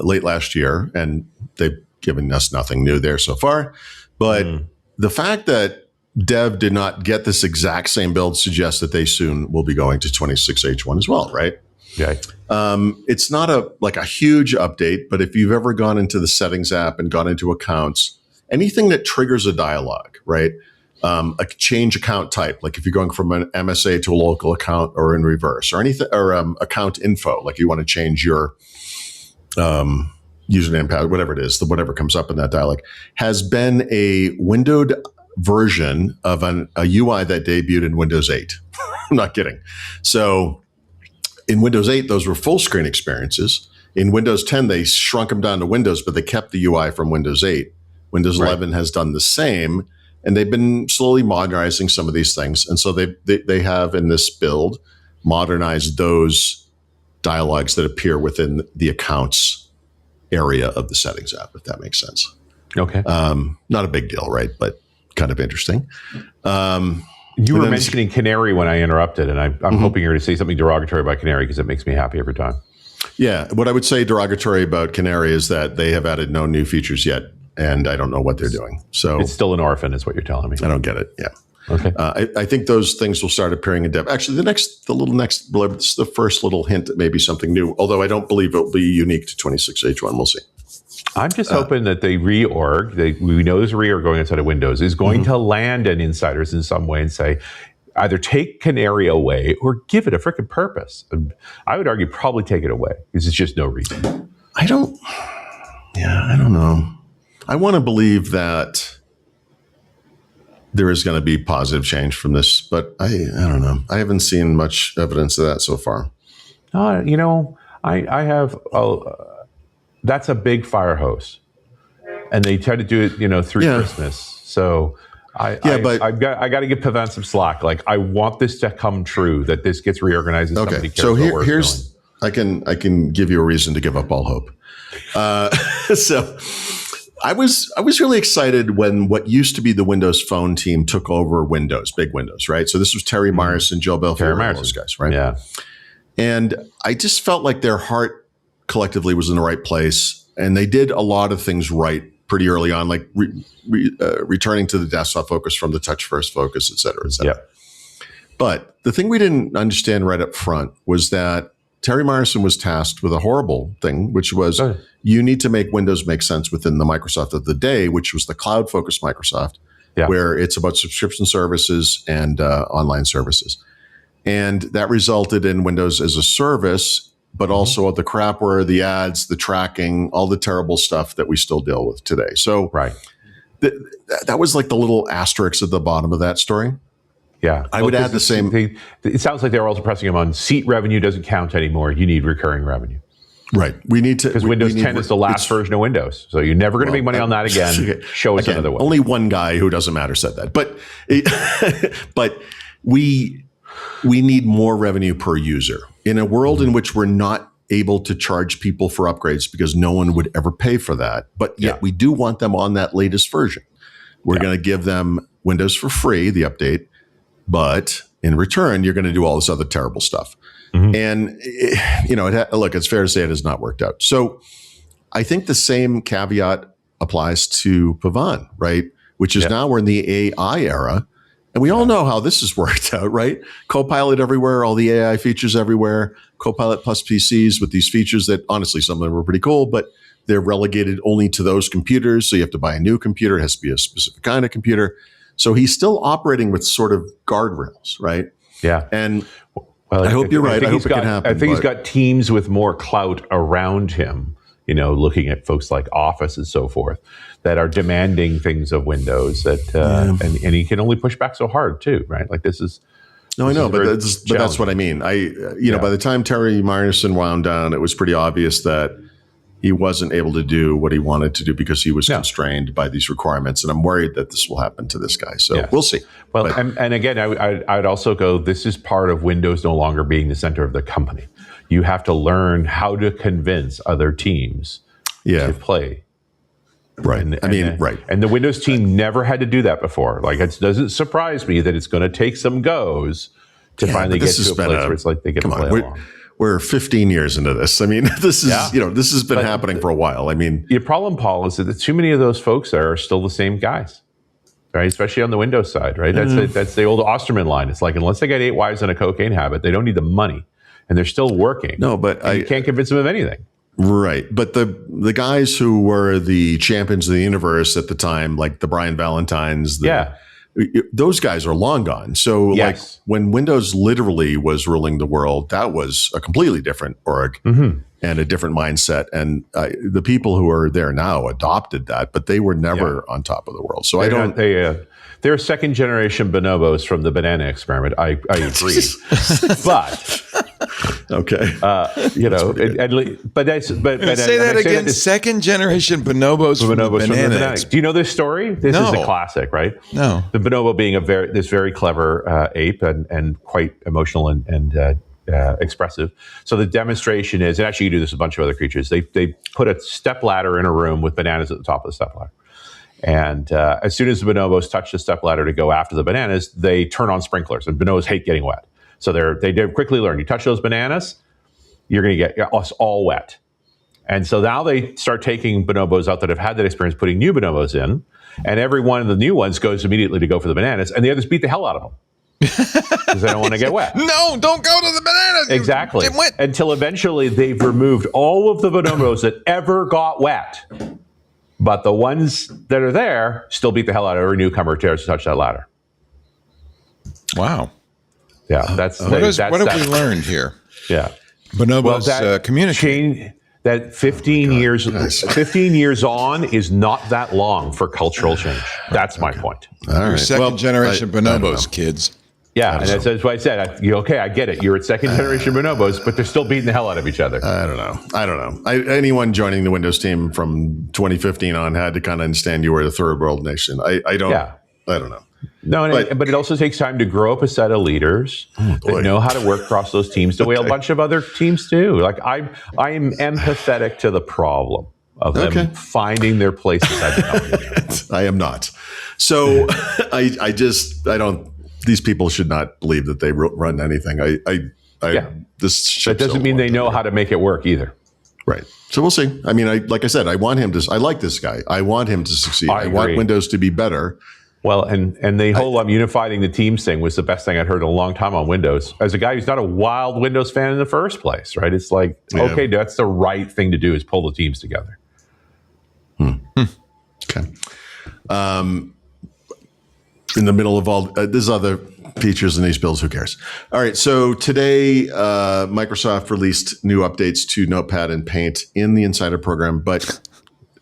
late last year, and they've given us nothing new there so far. But the fact that dev did not get this exact same build suggests that they soon will be going to 26H1 as well, right? Yeah. It's not a huge update, but if you've ever gone into the settings app and gone into accounts, anything that triggers a dialog, right? A change account type, like if you're going from an MSA to a local account or in reverse, or anything, or account info, like you want to change your username, password, whatever it is, whatever comes up in that dialog, has been a windowed version of a UI that debuted in Windows 8. I'm not kidding. So in Windows 8, those were full screen experiences. In Windows 10, they shrunk them down to Windows, but they kept the UI from Windows 8. Windows 11 has done the same, and they've been slowly modernizing some of these things. And so they have in this build modernized those dialogues that appear within the accounts area of the settings app, if that makes sense. Okay. Not a big deal, right? But kind of interesting. You were mentioning Canary when I interrupted, and I'm hoping you're going to say something derogatory about Canary because it makes me happy every time. Yeah. What I would say derogatory about Canary is that they have added no new features yet, and I don't know what they're doing. So it's still an orphan, is what you're telling me. I don't get it. Yeah. Okay. I think those things will start appearing in dev. Actually, the next blurb, it's the first little hint that maybe something new, although I don't believe it will be unique to 26H1. We'll see. I'm just hoping that they reorg. We know there's a reorg going inside of Windows is going to land on insiders in some way and say, either take Canary away or give it a freaking purpose. And I would argue probably take it away because it's just no reason. I don't know. I want to believe that there is going to be positive change from this, but I don't know. I haven't seen much evidence of that so far. I have. That's a big fire hose, and they try to do it, through Christmas. So I got to give Pavan some slack. Like I want this to come true, that this gets reorganized. And somebody cares so about where here's going. I can give you a reason to give up all hope. So I was really excited when what used to be the Windows Phone team took over Windows, big Windows, right? So this was Terry Myerson, Joe Belfiore, all those guys, right? Yeah. And I just felt like their heart collectively was in the right place, and they did a lot of things right pretty early on, like returning to the desktop focus from the touch first focus, et cetera, et cetera. Yep. But the thing we didn't understand right up front was that Terry Myerson was tasked with a horrible thing, which was you need to make Windows make sense within the Microsoft of the day, which was the cloud-focused Microsoft, where it's about subscription services and online services. And that resulted in Windows as a service, but also the crapware, the ads, the tracking, all the terrible stuff that we still deal with today. So that was like the little asterisk at the bottom of that story. Yeah. I would add the same. It sounds like they were also pressing them on seat revenue doesn't count anymore. You need recurring revenue. Right. We need to. Because Windows 10 is the last version of Windows. So you're never going to make money on that again. Show us another way. Only one guy who doesn't matter said that. But we need more revenue per user. In a world in which we're not able to charge people for upgrades because no one would ever pay for that. But yet we do want them on that latest version. We're going to give them Windows for free, the update, but in return, you're going to do all this other terrible stuff. And, look, it's fair to say it has not worked out. So I think the same caveat applies to Pavan, right? Which is now we're in the AI era. And we all know how this has worked out, right? Copilot everywhere, all the AI features everywhere, Copilot plus PCs with these features that honestly, some of them were pretty cool, but they're relegated only to those computers. So you have to buy a new computer. It has to be a specific kind of computer. So he's still operating with sort of guardrails, right? Yeah. And I hope you're right. I hope it can happen. I think he's got teams with more clout around him, looking at folks like Office and so forth, that are demanding things of Windows and he can only push back so hard too, right? Like this is. No, I know, but that's what I mean. By the time Terry Myerson wound down, it was pretty obvious that he wasn't able to do what he wanted to do because he was constrained by these requirements. And I'm worried that this will happen to this guy. So we'll see. Well, and again, I'd also go, this is part of Windows no longer being the center of the company. You have to learn how to convince other teams to play. Right. Right. And the Windows team never had to do that before. Like, it doesn't surprise me that it's going to take some goes to finally get to a place where it's like they get to play along. We're 15 years into this. I mean, this is, this has been happening for a while. I mean, the problem, Paul, is that too many of those folks are still the same guys, right? Especially on the Windows side, right? That's the old Osterman line. It's like, unless they got 8 wives and a cocaine habit, they don't need the money, and they're still working. No, but you can't convince them of anything. Right. But the guys who were the champions of the universe at the time, like the Brian Valentines, those guys are long gone. So like when Windows literally was ruling the world, that was a completely different org and a different mindset. And the people who are there now adopted that, but they were never on top of the world. So they're second generation bonobos from the banana experiment. I agree. But okay, say that again. Second generation bonobos from the banana. Do you know this story? This is a classic, right? No. The bonobo being this very clever ape and quite emotional and expressive. So the demonstration is, and actually you do this with a bunch of other creatures. They put a step ladder in a room with bananas at the top of the step ladder. And as soon as the bonobos touch the step ladder to go after the bananas, they turn on sprinklers, and bonobos hate getting wet. So they quickly learn, you touch those bananas, you're going to get us all wet. And so now they start taking bonobos out that have had that experience, putting new bonobos in, and every one of the new ones goes immediately to go for the bananas, and the others beat the hell out of them because they don't want to get wet. No, don't go to the bananas. Exactly. Until eventually they've removed all of the bonobos that ever got wet. But the ones that are there still beat the hell out of every newcomer who dares to touch that ladder. Wow. Yeah, what have we learned here? Yeah, bonobos communicate. That 15 years on is not that long for cultural change. That's my point. All right. Second generation bonobos, kids. Yeah, and that's why I said, I get it. You're at second generation bonobos, but they're still beating the hell out of each other. I don't know. Anyone joining the Windows team from 2015 on had to kind of understand you were a third world nation. I don't know. No, but it also takes time to grow up a set of leaders that know how to work across those teams the way a bunch of other teams do. Like I am empathetic to the problem of them finding their place inside the company. I am not. So I don't. These people should not believe that they run anything. This that doesn't mean they know how to make it work either. Right. So we'll see. I mean, like I said, I want him to. I like this guy. I want him to succeed. I want Windows to be better. Well, and the whole unifying the teams thing was the best thing I'd heard in a long time on Windows. As a guy who's not a wild Windows fan in the first place, right? It's like, okay, that's the right thing to do is pull the teams together. Okay. In the middle of all, there's other features in these builds. Who cares? All right. So today, Microsoft released new updates to Notepad and Paint in the Insider program, but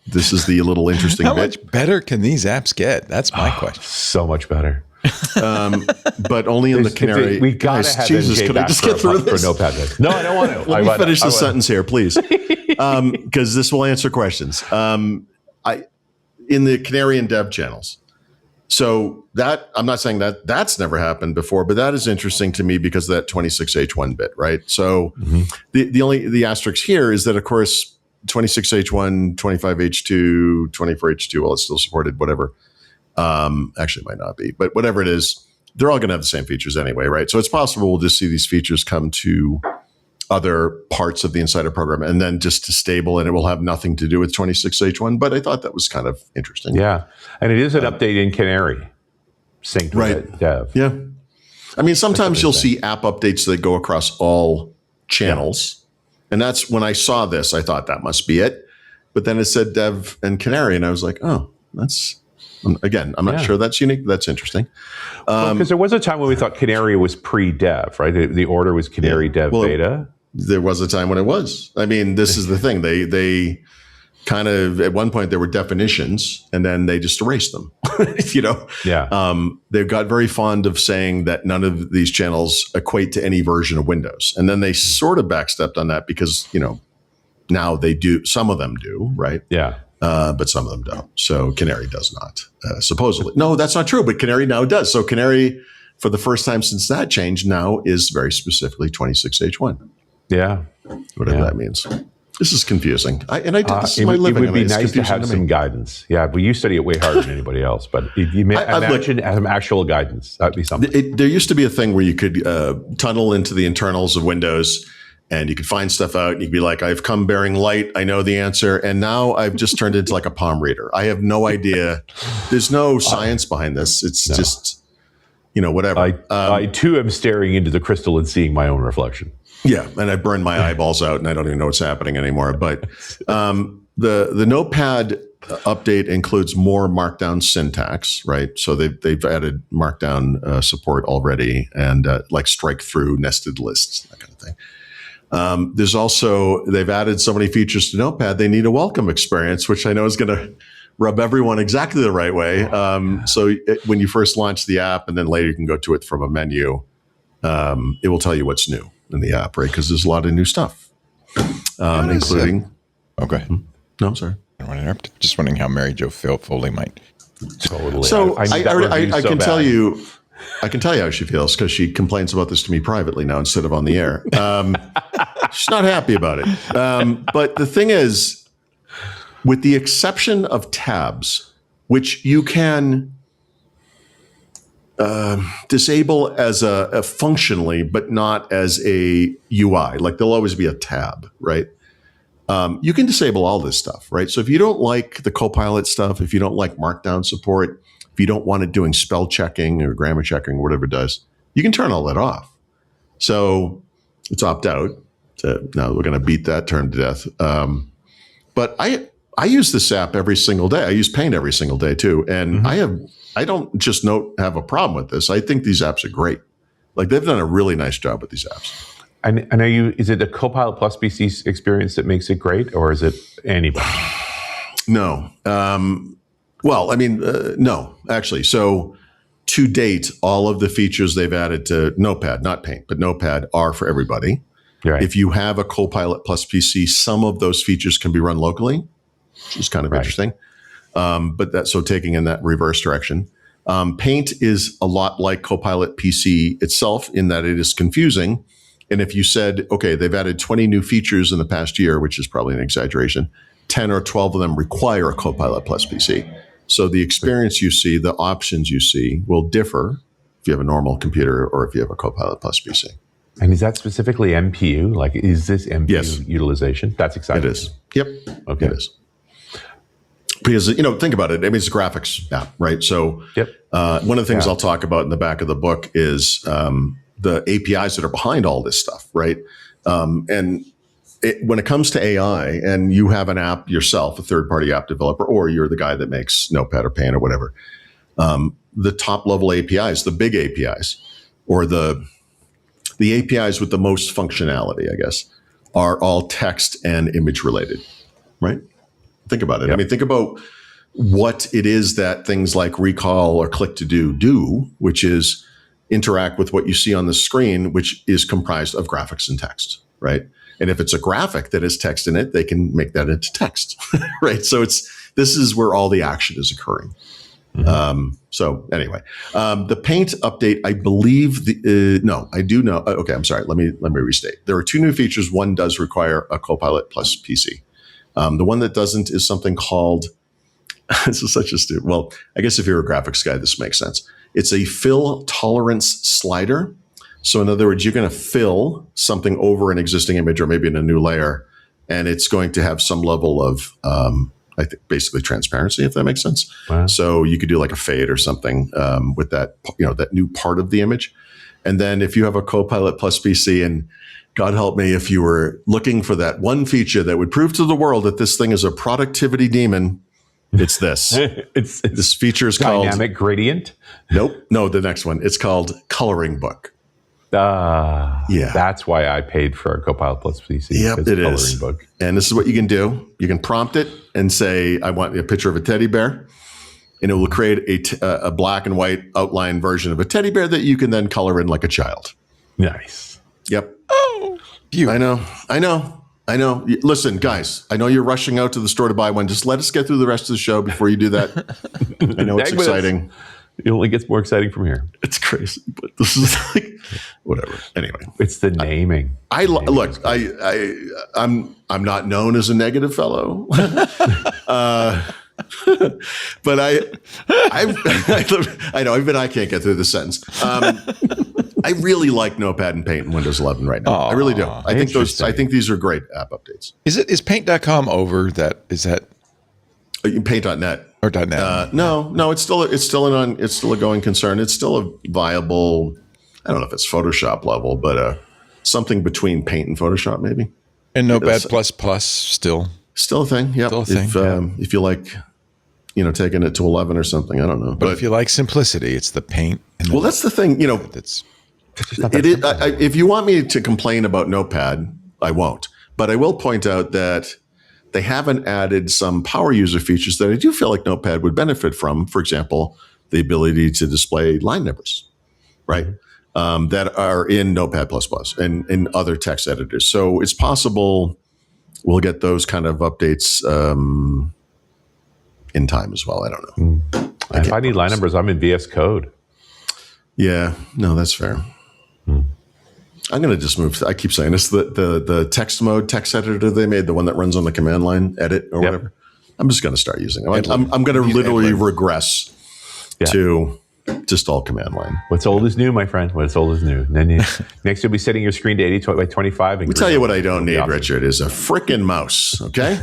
this is the little interesting How bit. much better can these apps get? That's my question. So much better. But only in the Canary. We got to have Jesus, could I just get through this? For Notepad. No, I don't want to. Let me finish the sentence here, please, because this will answer questions. In the Canary and Dev channels, So that, I'm not saying that that's never happened before, but that is interesting to me because of that 26H1 bit, right? So the asterisk here is that, of course, 26H1, 25H2, 24H2, well, it's still supported, whatever. Actually, it might not be, but whatever it is, they're all going to have the same features anyway, right? So it's possible we'll just see these features come to other parts of the Insider program and then just to stable, and it will have nothing to do with 26H1. But I thought that was kind of interesting. Yeah. And it is an update in Canary, synced with dev. Yeah. I mean, sometimes you'll see app updates that go across all channels. Yeah. And that's when I saw this, I thought that must be it. But then it said dev and Canary, and I was like, oh, that's, again, I'm not sure that's unique, but that's interesting. Because there was a time when we thought Canary was pre-dev, right? The order was Canary dev beta. There was a time when it was. I mean, this is the thing. They kind of, at one point, there were definitions, and then they just erased them, you know? Yeah. They got very fond of saying that none of these channels equate to any version of Windows. And then they sort of backstepped on that because, you know, now they do, some of them do, right? Yeah. But some of them don't. So Canary does not, supposedly. No, that's not true, but Canary now does. So Canary, for the first time since that change, now is very specifically 26H1. Yeah. Whatever that means. This is confusing. This is my living. It would be nice to have some guidance. Yeah, but you study it way harder than anybody else. But if you imagine some actual guidance, that'd be something. There used to be a thing where you could tunnel into the internals of Windows, and you could find stuff out. And you'd be like, I've come bearing light. I know the answer. And now I've just turned into like a palm reader. I have no idea. There's no science behind this. It's just, you know, whatever. I too am staring into the crystal and seeing my own reflection. Yeah, and I burned my eyeballs out, and I don't even know what's happening anymore. But the Notepad update includes more Markdown syntax, right? So they've added Markdown support already, and like strike through, nested lists, that kind of thing. There's also, they've added so many features to Notepad. They need a welcome experience, which I know is going to rub everyone exactly the right way. So when you first launch the app, and then later you can go to it from a menu, it will tell you what's new in the app, right? Because there's a lot of new stuff, including. Okay. No, I'm sorry. I don't want to interrupt. Just wondering how Mary Jo Foley might. Totally. So I can tell you, I can tell you how she feels because she complains about this to me privately now instead of on the air. She's not happy about it. But the thing is, with the exception of tabs, which you can disable as a functionally, but not as a UI. Like there'll always be a tab, right? You can disable all this stuff, right? So if you don't like the Copilot stuff, if you don't like Markdown support, if you don't want it doing spell checking or grammar checking or whatever it does, you can turn all that off. So it's opt out. Now we're going to beat that term to death. But I use this app every single day. I use Paint every single day too. And I don't just have a problem with this. I think these apps are great. Like they've done a really nice job with these apps. And is it the Copilot Plus PC experience that makes it great, or is it anybody? No. Well, I mean, no, actually. So to date, all of the features they've added to Notepad, not Paint, but Notepad are for everybody. Right. If you have a Copilot Plus PC, some of those features can be run locally, which is kind of interesting. But that's so taking in that reverse direction. Paint is a lot like Copilot PC itself in that it is confusing. And if you said, okay, they've added 20 new features in the past year, which is probably an exaggeration, 10 or 12 of them require a Copilot Plus PC. So the experience you see, the options you see will differ if you have a normal computer or if you have a Copilot Plus PC. And is that specifically MPU? Like, is this MPU utilization? That's exciting. It is. Yep. Okay. It is. Because, you know, think about it. I mean, it's a graphics app, right? So one of the things I'll talk about in the back of the book is the APIs that are behind all this stuff, right? And when it comes to AI and you have an app yourself, a third-party app developer, or you're the guy that makes Notepad or Paint or whatever, the top-level APIs, the big APIs, or the APIs with the most functionality, I guess, are all text and image related, right? Think about it. Yep. I mean, think about what it is that things like recall or click to do, which is interact with what you see on the screen, which is comprised of graphics and text, right? And if it's a graphic that has text in it, they can make that into text, right? So this is where all the action is occurring. So anyway, the Paint update, I believe no, I do know. Okay, I'm sorry. Let me restate. There are two new features. One does require a Copilot plus PC. The one that doesn't is something called, this is such a stupid, well, I guess if you're a graphics guy, this makes sense. It's a fill tolerance slider. So in other words, you're going to fill something over an existing image or maybe in a new layer, and it's going to have some level of, I think, basically transparency, if that makes sense. Wow. So you could do like a fade or something with that, that new part of the image. And then if you have a Copilot plus PC, and God help me if you were looking for that one feature that would prove to the world that this thing is a productivity demon, it's this. it's this feature is called dynamic gradient. Nope. No, the next one. It's called coloring book. Yeah. That's why I paid for a Copilot Plus PC. Yep, it is. Book. And this is what you can do. You can prompt it and say, I want a picture of a teddy bear. And it will create a black and white outline version of a teddy bear that you can then color in like a child. Nice. Yep. Oh, I know. Listen, guys, I know you're rushing out to the store to buy one. Just let us get through the rest of the show before you do that. I know it's exciting. It only gets more exciting from here. It's crazy, but this is like whatever. Anyway, it's the naming. I'm not known as a negative fellow, but I know even I can't get through the sentence. I really like Notepad and Paint in Windows 11 right now. I really do. I think these are great app updates. Is paint.com over that? Is that Paint.net or .net? No, it's still a going concern. It's still a viable. I don't know if it's Photoshop level, but something between Paint and Photoshop maybe. And Notepad plus still a thing. Yeah, if you like, taking it to 11 or something, I don't know. But if you like simplicity, it's the Paint. Well, that's the thing. That's it is. If you want me to complain about Notepad, I won't. But I will point out that they haven't added some power user features that I do feel like Notepad would benefit from. For example, the ability to display line numbers, right? That are in Notepad++ and in other text editors. So it's possible we'll get those kind of updates in time as well. I don't know. If I need line numbers, I'm in VS Code. Yeah, no, that's fair. I'm going to just move. I keep saying this, the text mode text editor they made, the one that runs on the command line edit or whatever. I'm just going to start using it. I'm going to literally regress to just all command line. What's old is new, my friend. What's old is new. And then next you'll be setting your screen to 80 by 25. Let me tell you what I don't need, Richard, is a frickin' mouse. Okay,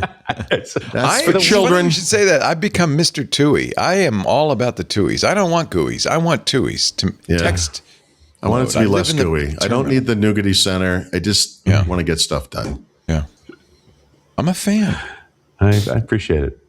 that's for children. You should say that. I've become Mr. TUI. I am all about the TUIs. I don't want GUIs. I want TUIs to text. I want it to be less GUI. I don't need the nougaty center. I just want to get stuff done. Yeah, I'm a fan. I appreciate it.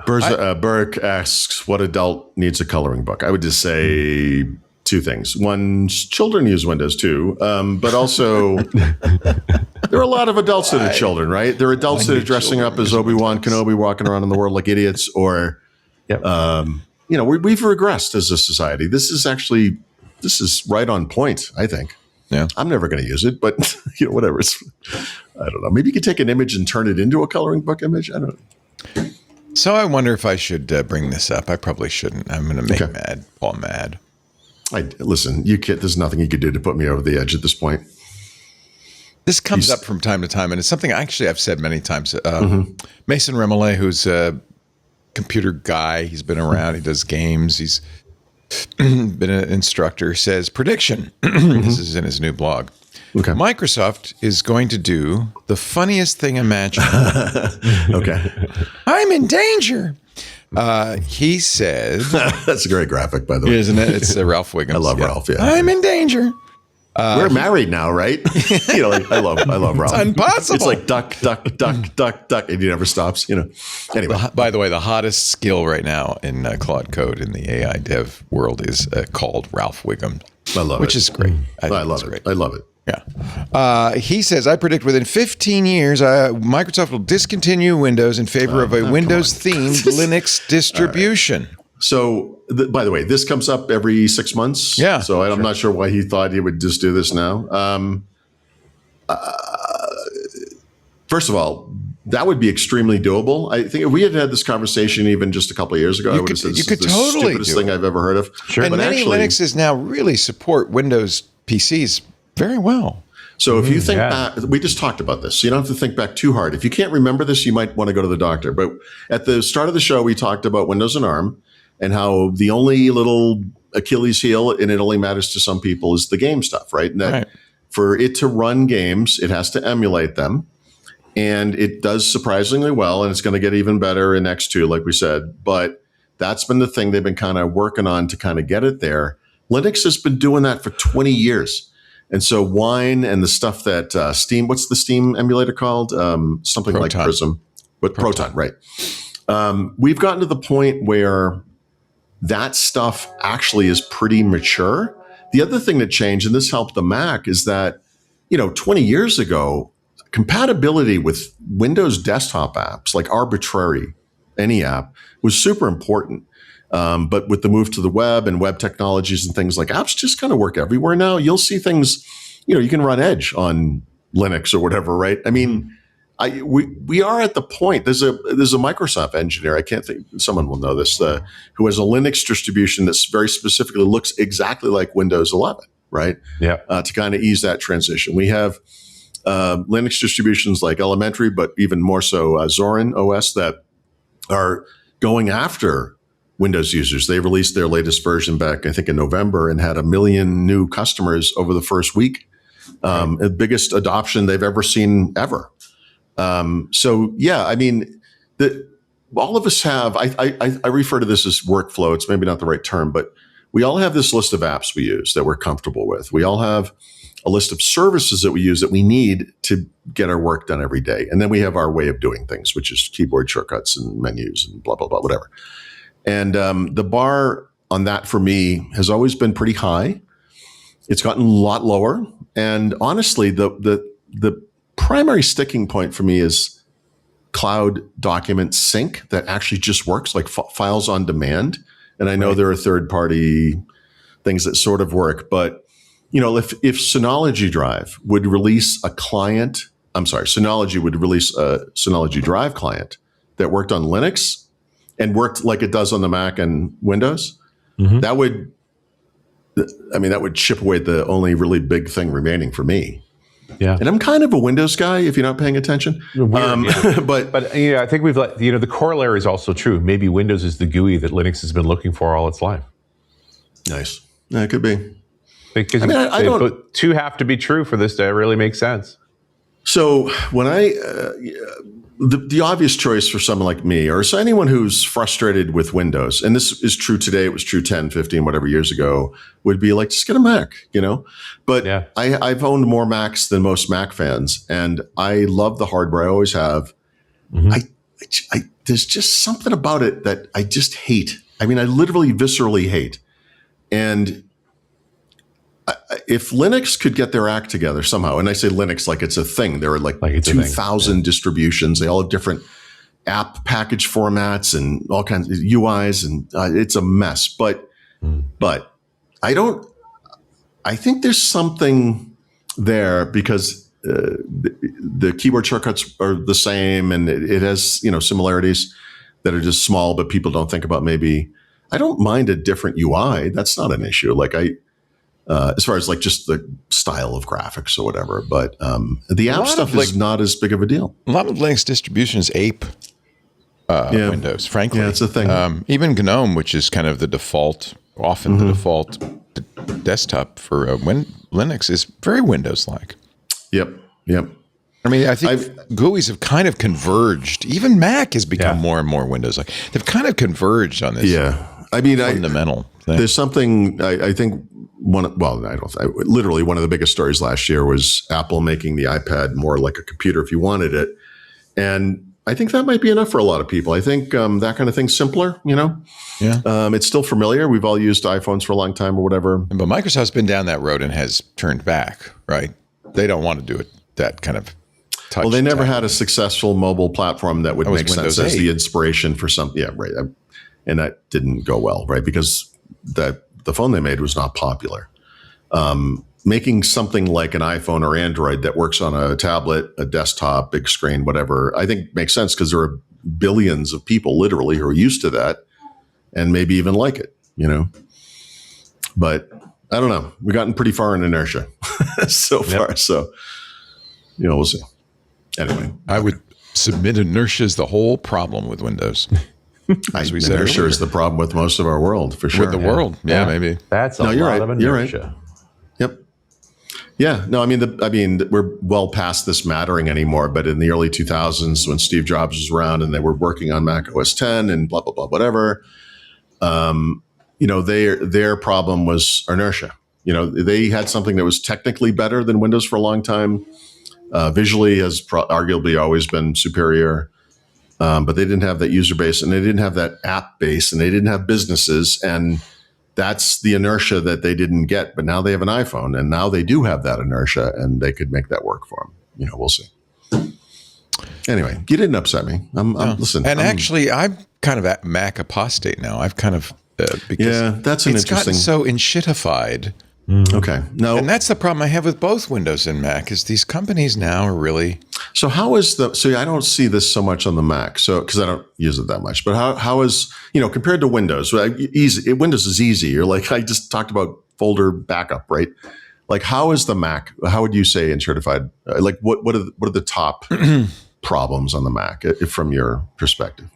Burke asks, what adult needs a coloring book? I would just say two things. One, children use Windows too, but also there are a lot of adults that are children, right? There are adults that are dressing up as Obi-Wan Kenobi, walking around in the world like idiots, or, we've regressed as a society. This is right on point, I think. Yeah. I'm never going to use it, but whatever. I don't know. Maybe you could take an image and turn it into a coloring book image. I don't know. So I wonder if I should bring this up. I probably shouldn't. I'm going to make Paul mad. Listen, there's nothing you could do to put me over the edge at this point. This comes up from time to time, and it's something actually I've said many times. Mason Remollet, who's a computer guy, he's been around, he does games, he's been an instructor, says, prediction, this is in his new blog, Microsoft is going to do the funniest thing imaginable. I'm in danger. He said, that's a great graphic, by the way, isn't it? It's Ralph Wiggins. I love Ralph. Yeah, I'm in danger. We're married now, right? I love Ralph. It's impossible. It's like duck, and he never stops. Anyway, by the way, the hottest skill right now in Claude Code in the AI dev world is called Ralph Wiggins. I love it, which is great. I love it. I love it. Yeah. He says, I predict within 15 years, Microsoft will discontinue Windows in favor of a Windows-themed Linux distribution. Right. So, by the way, this comes up every 6 months. Yeah. So I'm not sure why he thought he would just do this now. First of all, that would be extremely doable. I think if we had had this conversation even just a couple of years ago, I would have said this is the stupidest thing I've ever heard of. Sure. And many Linuxes now really support Windows PCs very well. So if you think back, we just talked about this. So you don't have to think back too hard. If you can't remember this, you might want to go to the doctor. But at the start of the show, we talked about Windows and ARM and how the only little Achilles heel, and it only matters to some people, is the game stuff, right? And that for it to run games, it has to emulate them. And it does surprisingly well, and it's going to get even better in X2, like we said. But that's been the thing they've been kind of working on to kind of get it there. Linux has been doing that for 20 years. And so Wine and the stuff that Steam, what's the Steam emulator called? Something Proton. Like Prism. But Proton, right. We've gotten to the point where that stuff actually is pretty mature. The other thing that changed, and this helped the Mac, is that, 20 years ago, compatibility with Windows desktop apps, like arbitrary, any app, was super important. But with the move to the web and web technologies and things like apps just kind of work everywhere now. You'll see things, you can run Edge on Linux or whatever, right? I mean, we are at the point. There's a Microsoft engineer, I can't think, someone will know this, who has a Linux distribution that very specifically looks exactly like Windows 11, right? Yeah. To kind of ease that transition. We have Linux distributions like Elementary, but even more so Zorin OS that are going after Windows users. They released their latest version back, I think, in November and had 1 million new customers over the first week. The biggest adoption they've ever seen ever. So, yeah, I mean, all of us have, I refer to this as workflow. It's maybe not the right term, but we all have this list of apps we use that we're comfortable with. We all have a list of services that we use that we need to get our work done every day. And then we have our way of doing things, which is keyboard shortcuts and menus and blah, blah, blah, whatever. And the bar on that for me has always been pretty high. It's gotten a lot lower. And honestly, the primary sticking point for me is cloud document sync that actually just works, like files on demand. And I know there are third-party things that sort of work, but if Synology Drive would release Synology would release a Synology Drive client that worked on Linux and worked like it does on the Mac and Windows, that would chip away at the only really big thing remaining for me. Yeah. And I'm kind of a Windows guy, if you're not paying attention. But I think we've the corollary is also true. Maybe Windows is the GUI that Linux has been looking for all its life. Nice. Yeah, it could be. Because I don't, two have to be true for this to really make sense. So when the obvious choice for someone like me, or so anyone who's frustrated with Windows, and this is true today, it was true 10, 15, whatever years ago, would be like, just get a Mac, But I've owned more Macs than most Mac fans, and I love the hardware. I always have. There's just something about it that I just hate. I mean, I literally viscerally hate. And if Linux could get their act together somehow, and I say Linux like it's a thing, there are like 2,000 distributions. They all have different app package formats and all kinds of UIs, and it's a mess. But I think there's something there because the keyboard shortcuts are the same, and it has similarities that are just small, but people don't think about. Maybe I don't mind a different UI. That's not an issue. Like as far as like just the style of graphics or whatever, but the app stuff is not as big of a deal. A lot of Linux distributions ape Windows, frankly. Yeah, it's a thing. Even GNOME, which is kind of the default, often the default desktop for Linux, is very Windows-like. Yep. I mean, I think GUIs have kind of converged. Even Mac has become more and more Windows-like. They've kind of converged on this. Yeah, I mean, fundamental thing. There's something I think. Literally one of the biggest stories last year was Apple making the iPad more like a computer if you wanted it. And I think that might be enough for a lot of people. I think that kind of thing's simpler, Yeah. It's still familiar. We've all used iPhones for a long time or whatever. But Microsoft's been down that road and has turned back, right? They don't want to do it that kind of touch. Well, they never had a successful mobile platform that would make sense as the inspiration for some. Yeah, right. And that didn't go well, right? Because the phone they made was not popular. making something like an iPhone or Android that works on a tablet, a desktop, big screen, whatever, I think makes sense because there are billions of people literally who are used to that and maybe even like it, But I don't know. We've gotten pretty far in inertia so far. So, we'll see. Anyway. I would submit inertia is the whole problem with Windows. As we said inertia earlier. is the problem with most of our world, for sure. With the world. Yeah, maybe. That's a lot of inertia. Yep. Yeah. No, I mean, we're well past this mattering anymore. But in the early 2000s, when Steve Jobs was around and they were working on Mac OS 10 and blah, blah, blah, whatever, their problem was inertia. They had something that was technically better than Windows for a long time. Visually has arguably always been superior. But they didn't have that user base and they didn't have that app base and they didn't have businesses. And that's the inertia that they didn't get. But now they have an iPhone and now they do have that inertia and they could make that work for them. We'll see. Anyway, you didn't upset me. Listen. And actually, I'm kind of at Mac apostate now. I've kind of, because that's an it's interesting. gotten so enshittified. Okay. No. And that's the problem I have with both Windows and Mac is these companies now are really. So how is so I don't see this so much on the Mac. So, cause I don't use it that much, but how is, compared to Windows, easy, Windows is easy. You're like, I just talked about folder backup, right? Like how is the Mac, how would you say in certified, like what are the top problems on the Mac from your perspective?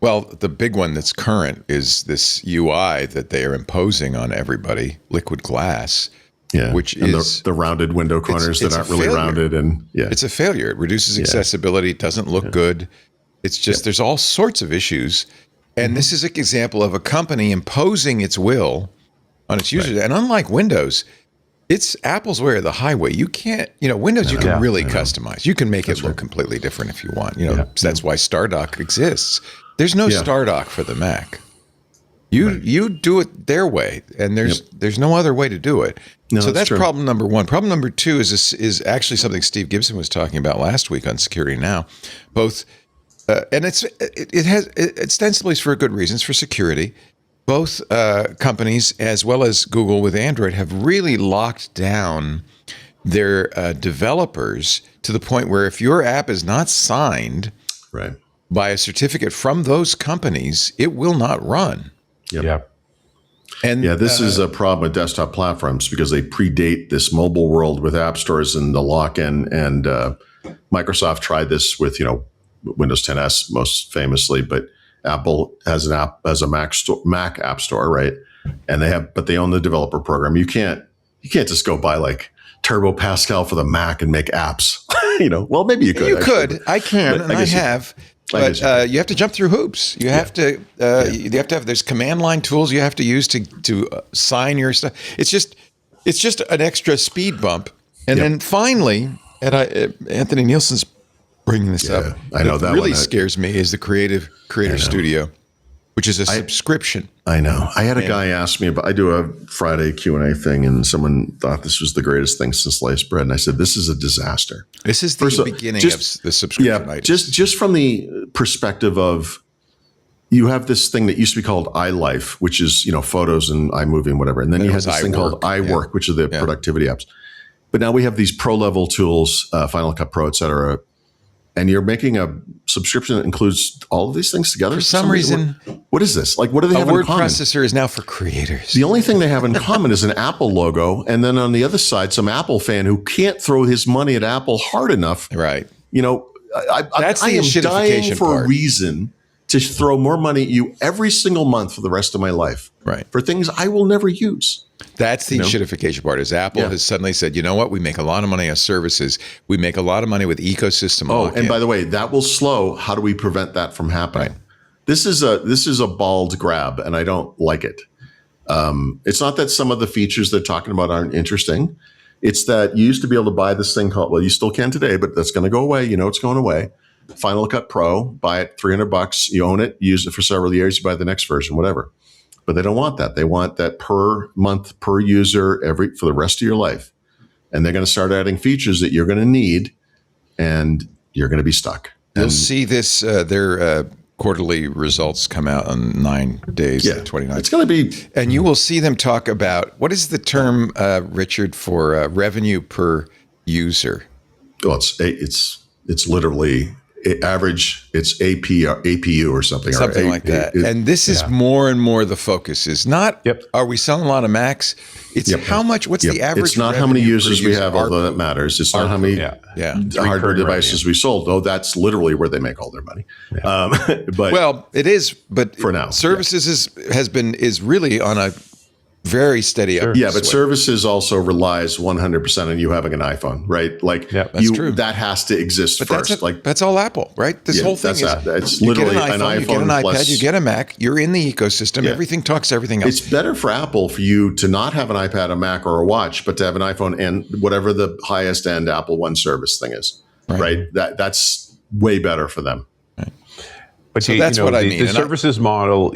Well, the big one that's current is this UI that they are imposing on everybody, liquid glass, which is the rounded window corners that aren't really rounded. And it's a failure. It reduces accessibility. It doesn't look good. It's just, there's all sorts of issues. And this is an example of a company imposing its will on its users. And unlike Windows, it's Apple's way or the highway. You can't, Windows, you can really customize. You can make it look completely different if you want. That's why StarDock exists. There's no StarDock for the Mac. You do it their way, and there's no other way to do it. No, so that's true. problem number one. Problem number two is actually something Steve Gibson was talking about last week on Security Now. Both, and it has ostensibly for good reasons for security. Both companies, as well as Google with Android, have really locked down their developers to the point where if your app is not signed by a certificate from those companies, it will not run. Yep. And this is a problem with desktop platforms because they predate this mobile world with app stores and the lock-in. And Microsoft tried this with Windows 10s most famously, but Apple has a Mac app store, right? And they own the developer program. You can't just go buy like Turbo Pascal for the Mac and make apps. Well, maybe you could. You could. I can, and I have. But you have to jump through hoops. You have to. You have to have. There's command line tools you have to use to sign your stuff. It's just an extra speed bump. And then finally, Anthony Nielsen's bringing this up. I know that really one scares me is the Creator Studio, which is a subscription. I know. I had a guy ask me about. I do a Friday Q&A thing, and someone thought this was the greatest thing since sliced bread, and I said, "This is a disaster." This is the beginning of the subscription. Yeah, just from the perspective of, you have this thing that used to be called iLife, which is photos and iMovie and whatever, and then you had this thing called iWork, which are the productivity apps. But now we have these pro level tools, Final Cut Pro, et cetera. And you're making a subscription that includes all of these things together? For some reason. What is this? Like, what do they have in common? A word processor is now for creators. The only thing they have in common is an Apple logo. And then on the other side, some Apple fan who can't throw his money at Apple hard enough. Right. That's I am dying for a reason to throw more money at you every single month for the rest of my life. Right. For things I will never use. That's the shittification part, is Apple has suddenly said, you know what, we make a lot of money on services. We make a lot of money with ecosystem. And by the way, that will slow. How do we prevent that from happening? Right. This is a bald grab, and I don't like it. It's not that some of the features they're talking about aren't interesting. It's that you used to be able to buy this thing called, well, you still can today, but that's going to go away. It's going away. Final Cut Pro, buy it $300. You own it, use it for several years. You buy the next version, whatever. But they don't want that. They want that per month, per user, for the rest of your life. And they're going to start adding features that you're going to need, and you're going to be stuck. You'll see this. They're quarterly results come out on 9 days, the 29th. It's going to be, and you will see them talk about, what is the term, Richard, for revenue per user? well, it's literally average. It's APU or something. Something like that. And this is more and more the focus is not, are we selling a lot of Macs? It's how much, what's the average? It's not how many users we have, although that matters. It's not how many hardware devices we sold, though that's literally where they make all their money. But well, it is, but for now, services is really on a very steady up. Yeah, but services also relies 100% on you having an iPhone, right? Like that's true. That has to exist but first. That's all Apple, right? This whole thing is it's literally an iPhone. You get an iPad, you get a Mac, you're in the ecosystem. Everything talks to everything else. It's better for Apple for you to not have an iPad, a Mac, or a watch, but to have an iPhone and whatever the highest end Apple One service thing is, right? That's way better for them. Right. But so that's what I mean. The services model,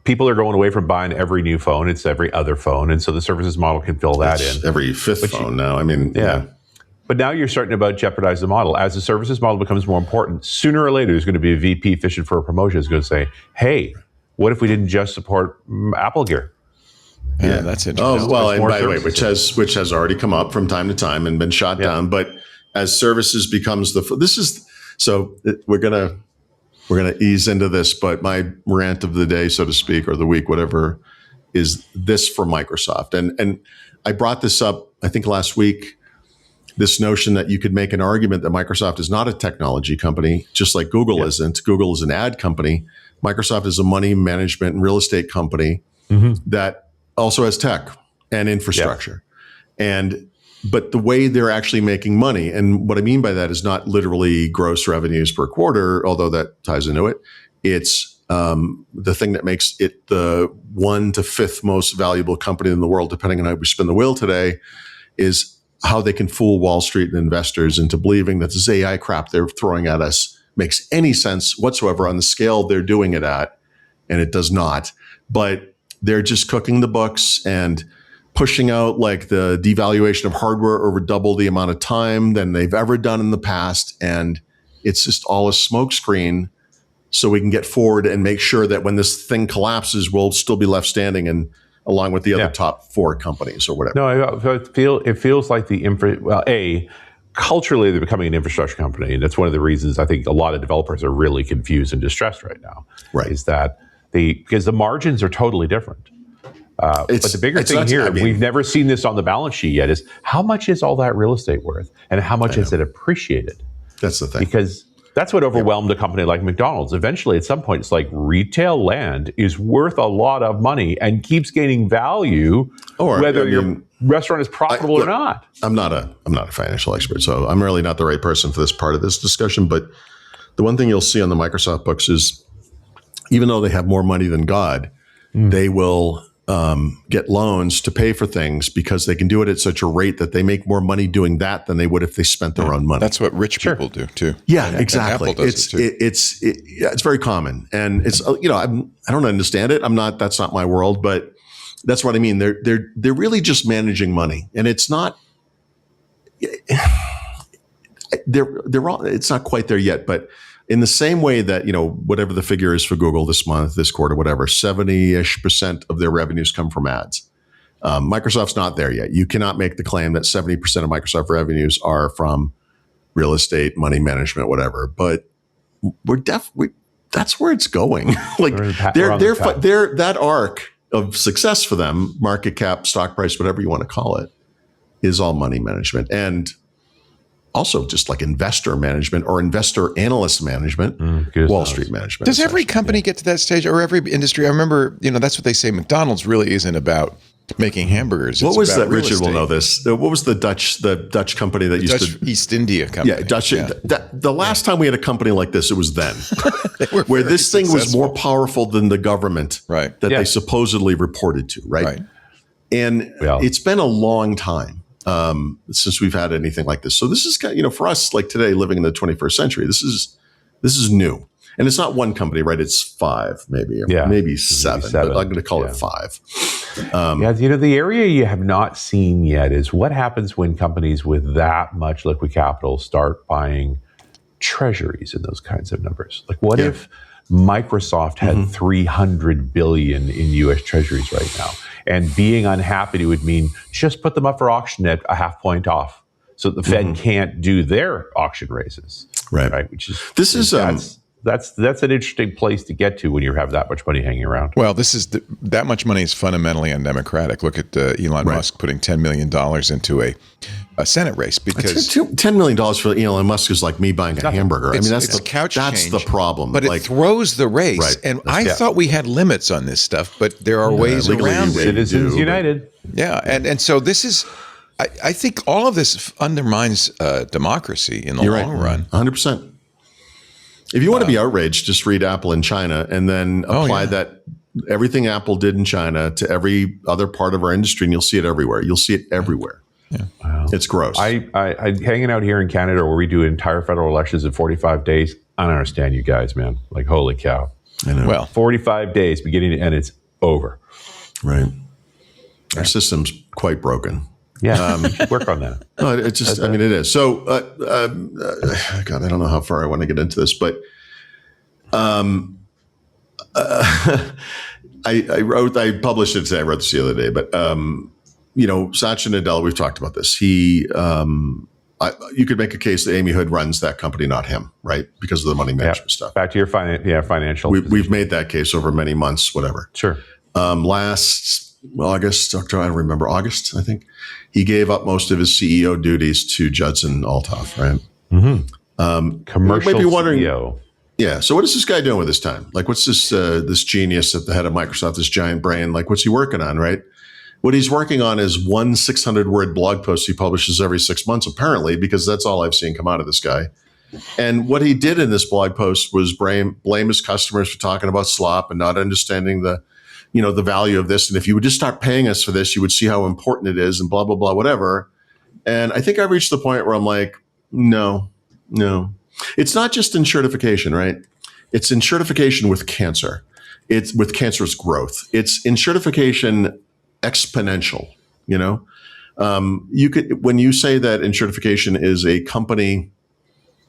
people are going away from buying every new phone. It's every other phone. And so the services model can fill that in. Every fifth phone now. I mean, But now you're starting to about jeopardize the model. As the services model becomes more important, sooner or later, there's going to be a VP fishing for a promotion who's going to say, hey, what if we didn't just support Apple gear? Yeah, that's interesting. Oh, well, and by the way, which has already come up from time to time and been shot down. But as services becomes we're going to ease into this, but my rant of the day, so to speak, or the week, whatever, is this for Microsoft. And I brought this up, I think last week, this notion that you could make an argument that Microsoft is not a technology company, just like Google isn't. Google is an ad company. Microsoft is a money management and real estate company that also has tech and infrastructure. But the way they're actually making money, and what I mean by that is not literally gross revenues per quarter, although that ties into it. It's the thing that makes it the 1 to 5th most valuable company in the world, depending on how we spin the wheel today, is how they can fool Wall Street and investors into believing that this AI crap they're throwing at us makes any sense whatsoever on the scale they're doing it at, and it does not. But they're just cooking the books and pushing out like the devaluation of hardware over double the amount of time than they've ever done in the past. And it's just all a smokescreen so we can get forward and make sure that when this thing collapses, we'll still be left standing and along with the other top 4 companies or whatever. No, it feels like culturally they're becoming an infrastructure company. And that's one of the reasons I think a lot of developers are really confused and distressed right now. Right. Is that because the margins are totally different. But the bigger thing here, we've never seen this on the balance sheet yet, is how much is all that real estate worth and how much is it appreciated? That's the thing. Because that's what overwhelmed a company like McDonald's. Eventually, at some point, it's like retail land is worth a lot of money and keeps gaining value, whether your restaurant is profitable or not. I'm not a financial expert, so I'm really not the right person for this part of this discussion. But the one thing you'll see on the Microsoft books is, even though they have more money than God, they will get loans to pay for things because they can do it at such a rate that they make more money doing that than they would if they spent their own money. That's what rich people do too. Yeah, exactly. It's very common, and it's I don't understand it. That's not my world, but that's what I mean. They're really just managing money, and it's not. It's not quite there yet, but. In the same way that, whatever the figure is for Google this month, this quarter, whatever, 70-ish% of their revenues come from ads. Microsoft's not there yet. You cannot make the claim that 70% of Microsoft revenues are from real estate, money management, whatever. But that's where it's going. Like that arc of success for them, market cap, stock price, whatever you want to call it, is all money management. And also just like investor management or investor analyst management, Wall Street management. Does every company get to that stage, or every industry? I remember, that's what they say. McDonald's really isn't about making hamburgers. What was that? Richard will know this. What was the Dutch company that used to East India company? Yeah, Dutch. Yeah. The last time we had a company like this, it was then, where this thing was more powerful than the government that they supposedly reported to. Right. And it's been a long time. Since we've had anything like this. So this is kind of, for us, like today, living in the 21st century, this is new. And it's not one company, right? It's 5, maybe, maybe 7, but I'm going to call it 5. The area you have not seen yet is what happens when companies with that much liquid capital start buying treasuries in those kinds of numbers. Like what if Microsoft had 300 billion in U.S. Treasuries right now. And being unhappy would mean just put them up for auction at a half point off, so the Fed can't do their auction raises. Right. Which is that's an interesting place to get to when you have that much money hanging around. Well, that much money is fundamentally undemocratic. Look at Elon Musk putting $10 million into a Senate race because $10 million for Elon Musk is like me buying a hamburger. I mean, that's change, the problem. But it throws the race. Right. And I thought we had limits on this stuff, but there are ways around it. Citizens United. Yeah, and so this is. I think all of this undermines democracy in the long run. 100%. If you want to be outraged, just read Apple in China and then apply that everything Apple did in China to every other part of our industry, and you'll see it everywhere. You'll see it everywhere. Yeah. Wow. It's gross. I hanging out here in Canada where we do entire federal elections in 45 days. I don't understand you guys, man. Like, holy cow. I know. Well, 45 days beginning to end, it's over. Right. Our system's quite broken. Yeah, work on that. No, it's just, it is. So, God, I don't know how far I want to get into this, but I published it today. I wrote this the other day, but, Satya Nadella, we've talked about this. You could make a case that Amy Hood runs that company, not him, right? Because of the money management stuff. Back to your financial. We've made that case over many months, whatever. Sure. August, October, I don't remember, August, I think. He gave up most of his CEO duties to Judson Althoff, right? Mm-hmm. Commercial maybe wondering, CEO. Yeah. So what is this guy doing with his time? Like, what's this genius at the head of Microsoft, this giant brain? Like, what's he working on, right? What he's working on is one 600-word blog post he publishes every 6 months, apparently, because that's all I've seen come out of this guy. And what he did in this blog post was blame his customers for talking about slop and not understanding the value of this. And if you would just start paying us for this, you would see how important it is and blah, blah, blah, whatever. And I think I reached the point where I'm like, no. It's not just insurtification, right? It's insurtification with cancer. It's with cancerous growth. It's insurtification exponential, when you say that insurtification is a company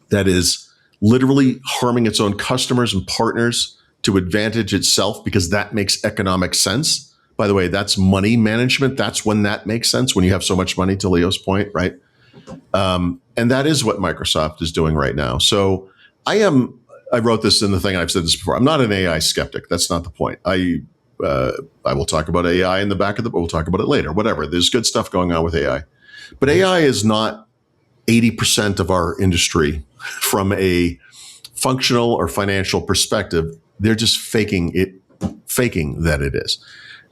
that is literally harming its own customers and partners to advantage itself because that makes economic sense. By the way, that's money management. That's when that makes sense, when you have so much money, to Leo's point, right? And that is what Microsoft is doing right now. So I wrote this in the thing, and I've said this before, I'm not an AI skeptic. That's not the point. I will talk about AI in the back of the book. We'll talk about it later, whatever. There's good stuff going on with AI. But AI is not 80% of our industry from a functional or financial perspective. They're just faking that it is.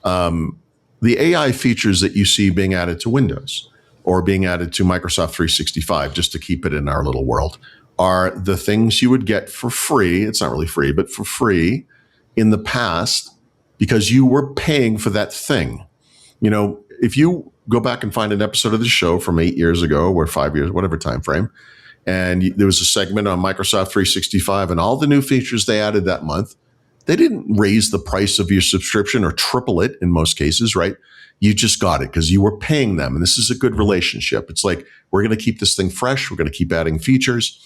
The AI features that you see being added to Windows or being added to Microsoft 365, just to keep it in our little world, are the things you would get for free. It's not really free, but for free in the past because you were paying for that thing. If you go back and find an episode of the show from 8 years ago or 5 years, whatever time frame, and there was a segment on Microsoft 365 and all the new features they added that month. They didn't raise the price of your subscription or triple it in most cases, right? You just got it because you were paying them. And this is a good relationship. It's like, we're going to keep this thing fresh. We're going to keep adding features.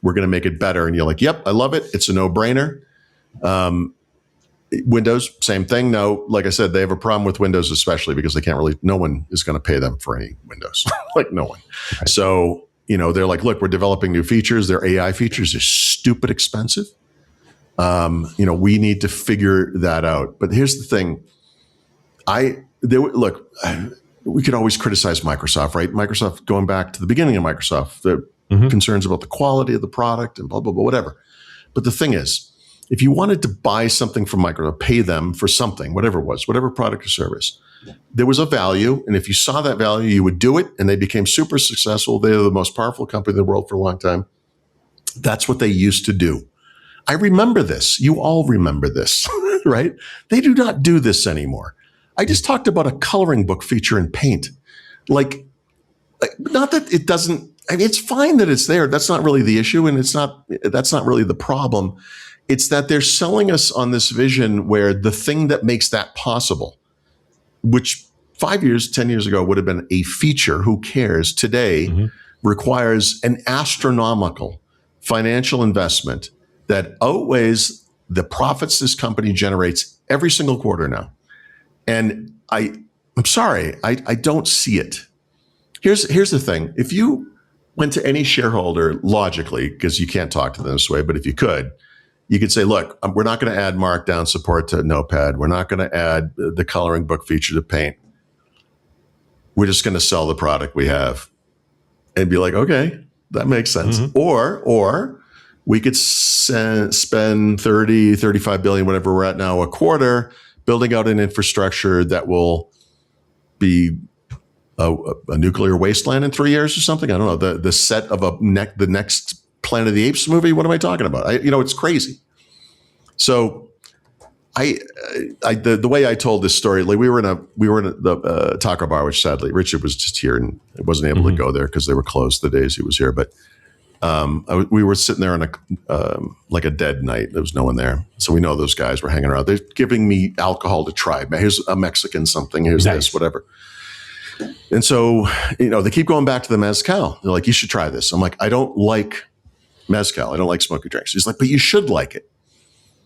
We're going to make it better. And you're like, yep, I love it. It's a no-brainer. Windows, same thing. No, like I said, they have a problem with Windows, especially because no one is going to pay them for any Windows. Like no one. Right. So, they're like, look, we're developing new features. Their AI features are stupid expensive. We need to figure that out. But here's the thing. We could always criticize Microsoft, right? Microsoft, going back to the beginning of Microsoft, the concerns about the quality of the product and blah, blah, blah, whatever. But the thing is, if you wanted to buy something from Microsoft, pay them for something, whatever it was, whatever product or service, there was a value. And if you saw that value, you would do it. And they became super successful. They're the most powerful company in the world for a long time. That's what they used to do. I remember this. You all remember this, right? They do not do this anymore. I just talked about a coloring book feature in Paint. Like not that it doesn't, it's fine that it's there. That's not really the issue. And that's not really the problem. It's that they're selling us on this vision where the thing that makes that possible, which 5 years, 10 years ago would have been a feature, who cares, today requires an astronomical financial investment that outweighs the profits this company generates every single quarter now. And I'm sorry, I don't see it. Here's the thing. If you went to any shareholder logically, because you can't talk to them this way, but if you could say, look, we're not going to add markdown support to Notepad. We're not going to add the coloring book feature to Paint. We're just going to sell the product we have. And be like, okay, that makes sense. Mm-hmm. Or we could spend 30, 35 billion, whatever we're at now, a quarter, building out an infrastructure that will be a nuclear wasteland in 3 years or something. I don't know. The set of the next Planet of the Apes movie. What am I talking about? It's crazy. So the way I told this story, like we were in the taco bar, which sadly Richard was just here and wasn't able to go there because they were closed the days he was here. But we were sitting there on like a dead night. There was no one there, so we know those guys were hanging around. They're giving me alcohol to try. Here's a Mexican something. Here's nice. This, whatever. And so they keep going back to the mezcal. They're like, you should try this. I'm like, I don't like mezcal. I don't like smoky drinks. He's like, but you should like it.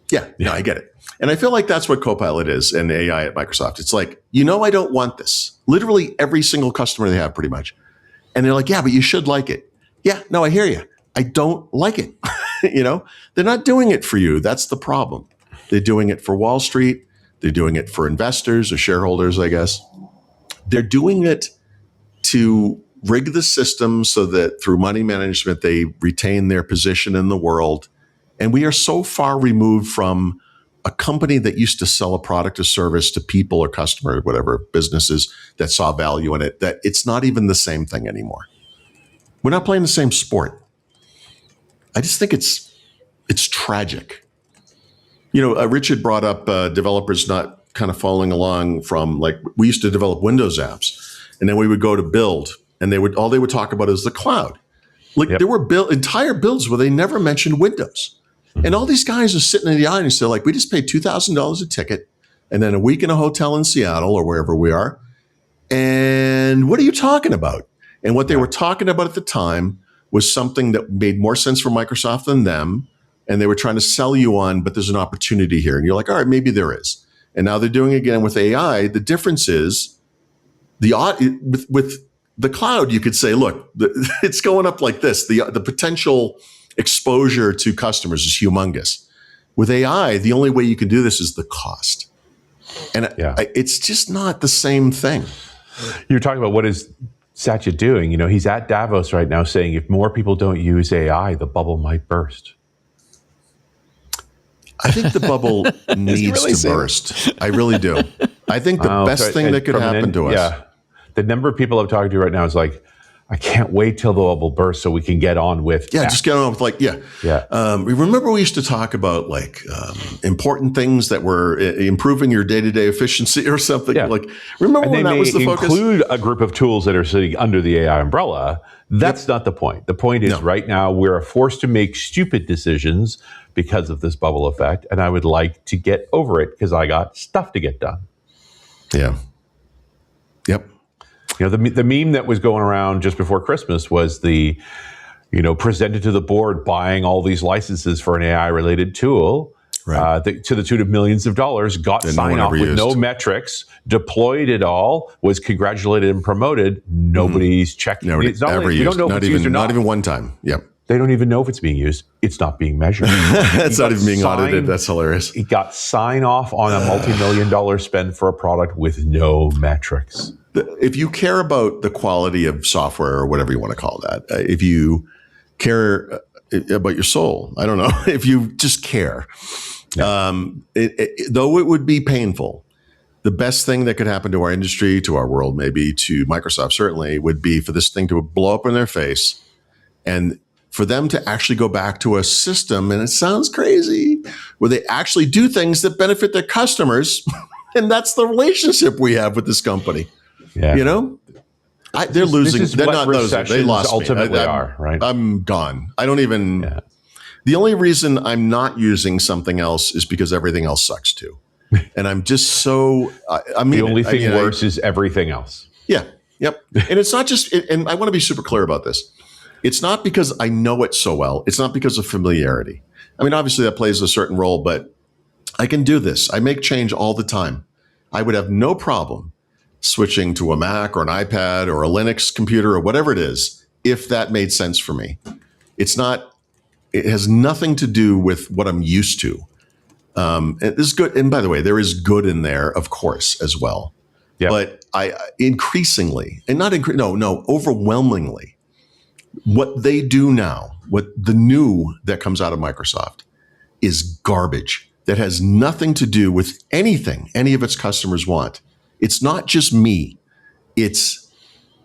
Yeah, no, I get it. And I feel like that's what Copilot is and AI at Microsoft. It's like, I don't want this. Literally every single customer they have pretty much. And they're like, yeah, but you should like it. Yeah, no, I hear you. I don't like it. They're not doing it for you. That's the problem. They're doing it for Wall Street. They're doing it for investors or shareholders, I guess. They're doing it to rig the system so that through money management, they retain their position in the world. And we are so far removed from a company that used to sell a product or service to people or customers, whatever, businesses that saw value in it, that it's not even the same thing anymore. We're not playing the same sport. I just think it's tragic. Richard brought up developers not kind of following along from, like, we used to develop Windows apps, and then we would go to build, and they would talk about is the cloud. Like there were entire builds where they never mentioned Windows. And all these guys are sitting in the audience. They're like, we just paid $2,000 a ticket and then a week in a hotel in Seattle or wherever we are. And what are you talking about? And what they were talking about at the time was something that made more sense for Microsoft than them. And they were trying to sell you on, but there's an opportunity here. And you're like, all right, maybe there is. And now they're doing it again with AI. The difference is with the cloud, you could say, look, it's going up like this. The potential exposure to customers is humongous. With AI, the only way you can do this is the cost. And it's just not the same thing. You're talking about what is Satya doing? He's at Davos right now saying if more people don't use AI, the bubble might burst. I think the bubble needs to burst. I really do. I think the best thing that could happen to us. Yeah. The number of people I'm talking to right now is like, I can't wait till the bubble bursts so we can get on with just get on with remember we used to talk about important things that were improving your day-to-day efficiency or something. Like, remember when that was the focus? Include a group of tools that are sitting under the AI umbrella. That's not the point. The point is right now we're forced to make stupid decisions because of this bubble effect, and I would like to get over it because I got stuff to get done. Yeah. Yep. The meme that was going around just before Christmas was the, presented to the board buying all these licenses for an AI-related tool to the tune of millions of dollars, got sign off with no metrics, deployed it all, was congratulated and promoted. Nobody's checking. It's not we don't know if it's used or not. Not even one time. Yep. They don't even know if it's being used. It's not being measured. It's not even being audited. That's hilarious. He got sign off on a multi-million-dollar spend for a product with no metrics. If you care about the quality of software or whatever you want to call that, if you care about your soul, I don't know, if you just care, though it would be painful, the best thing that could happen to our industry, to our world, maybe to Microsoft certainly, would be for this thing to blow up in their face and for them to actually go back to a system, and it sounds crazy, where they actually do things that benefit their customers. And that's the relationship we have with this company. Yeah. They're losing. They're not losing. They lost ultimately are, right? I'm gone. I don't even. Yeah. The only reason I'm not using something else is because everything else sucks too. And I'm just so. The only thing worse is everything else. Yeah. Yep. And it's not just. And I want to be super clear about this. It's not because I know it so well. It's not because of familiarity. I mean, obviously that plays a certain role, but I can do this. I make change all the time. I would have no problem switching to a Mac or an iPad or a Linux computer or whatever it is, if that made sense for me. It has nothing to do with what I'm used to. And this is good. And by the way, there is good in there, of course, as well. Yep. But overwhelmingly, what they do now, what the new that comes out of Microsoft is garbage that has nothing to do with anything any of its customers want. It's not just me. It's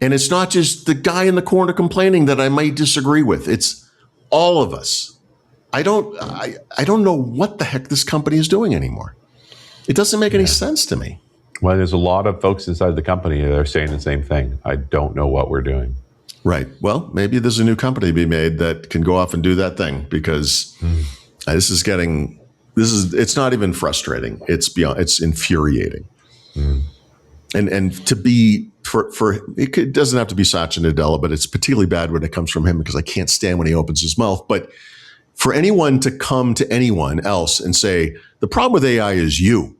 not just the guy in the corner complaining that I might disagree with. It's all of us. I don't know what the heck this company is doing anymore. It doesn't make any sense to me. Well, there's a lot of folks inside the company that are saying the same thing. I don't know what we're doing. Right. Well, maybe there's a new company to be made that can go off and do that thing, because it's not even frustrating. It's infuriating. And to be it doesn't have to be Satya Nadella, but it's particularly bad when it comes from him, because I can't stand when he opens his mouth. But for anyone to come to anyone else and say, the problem with AI is you're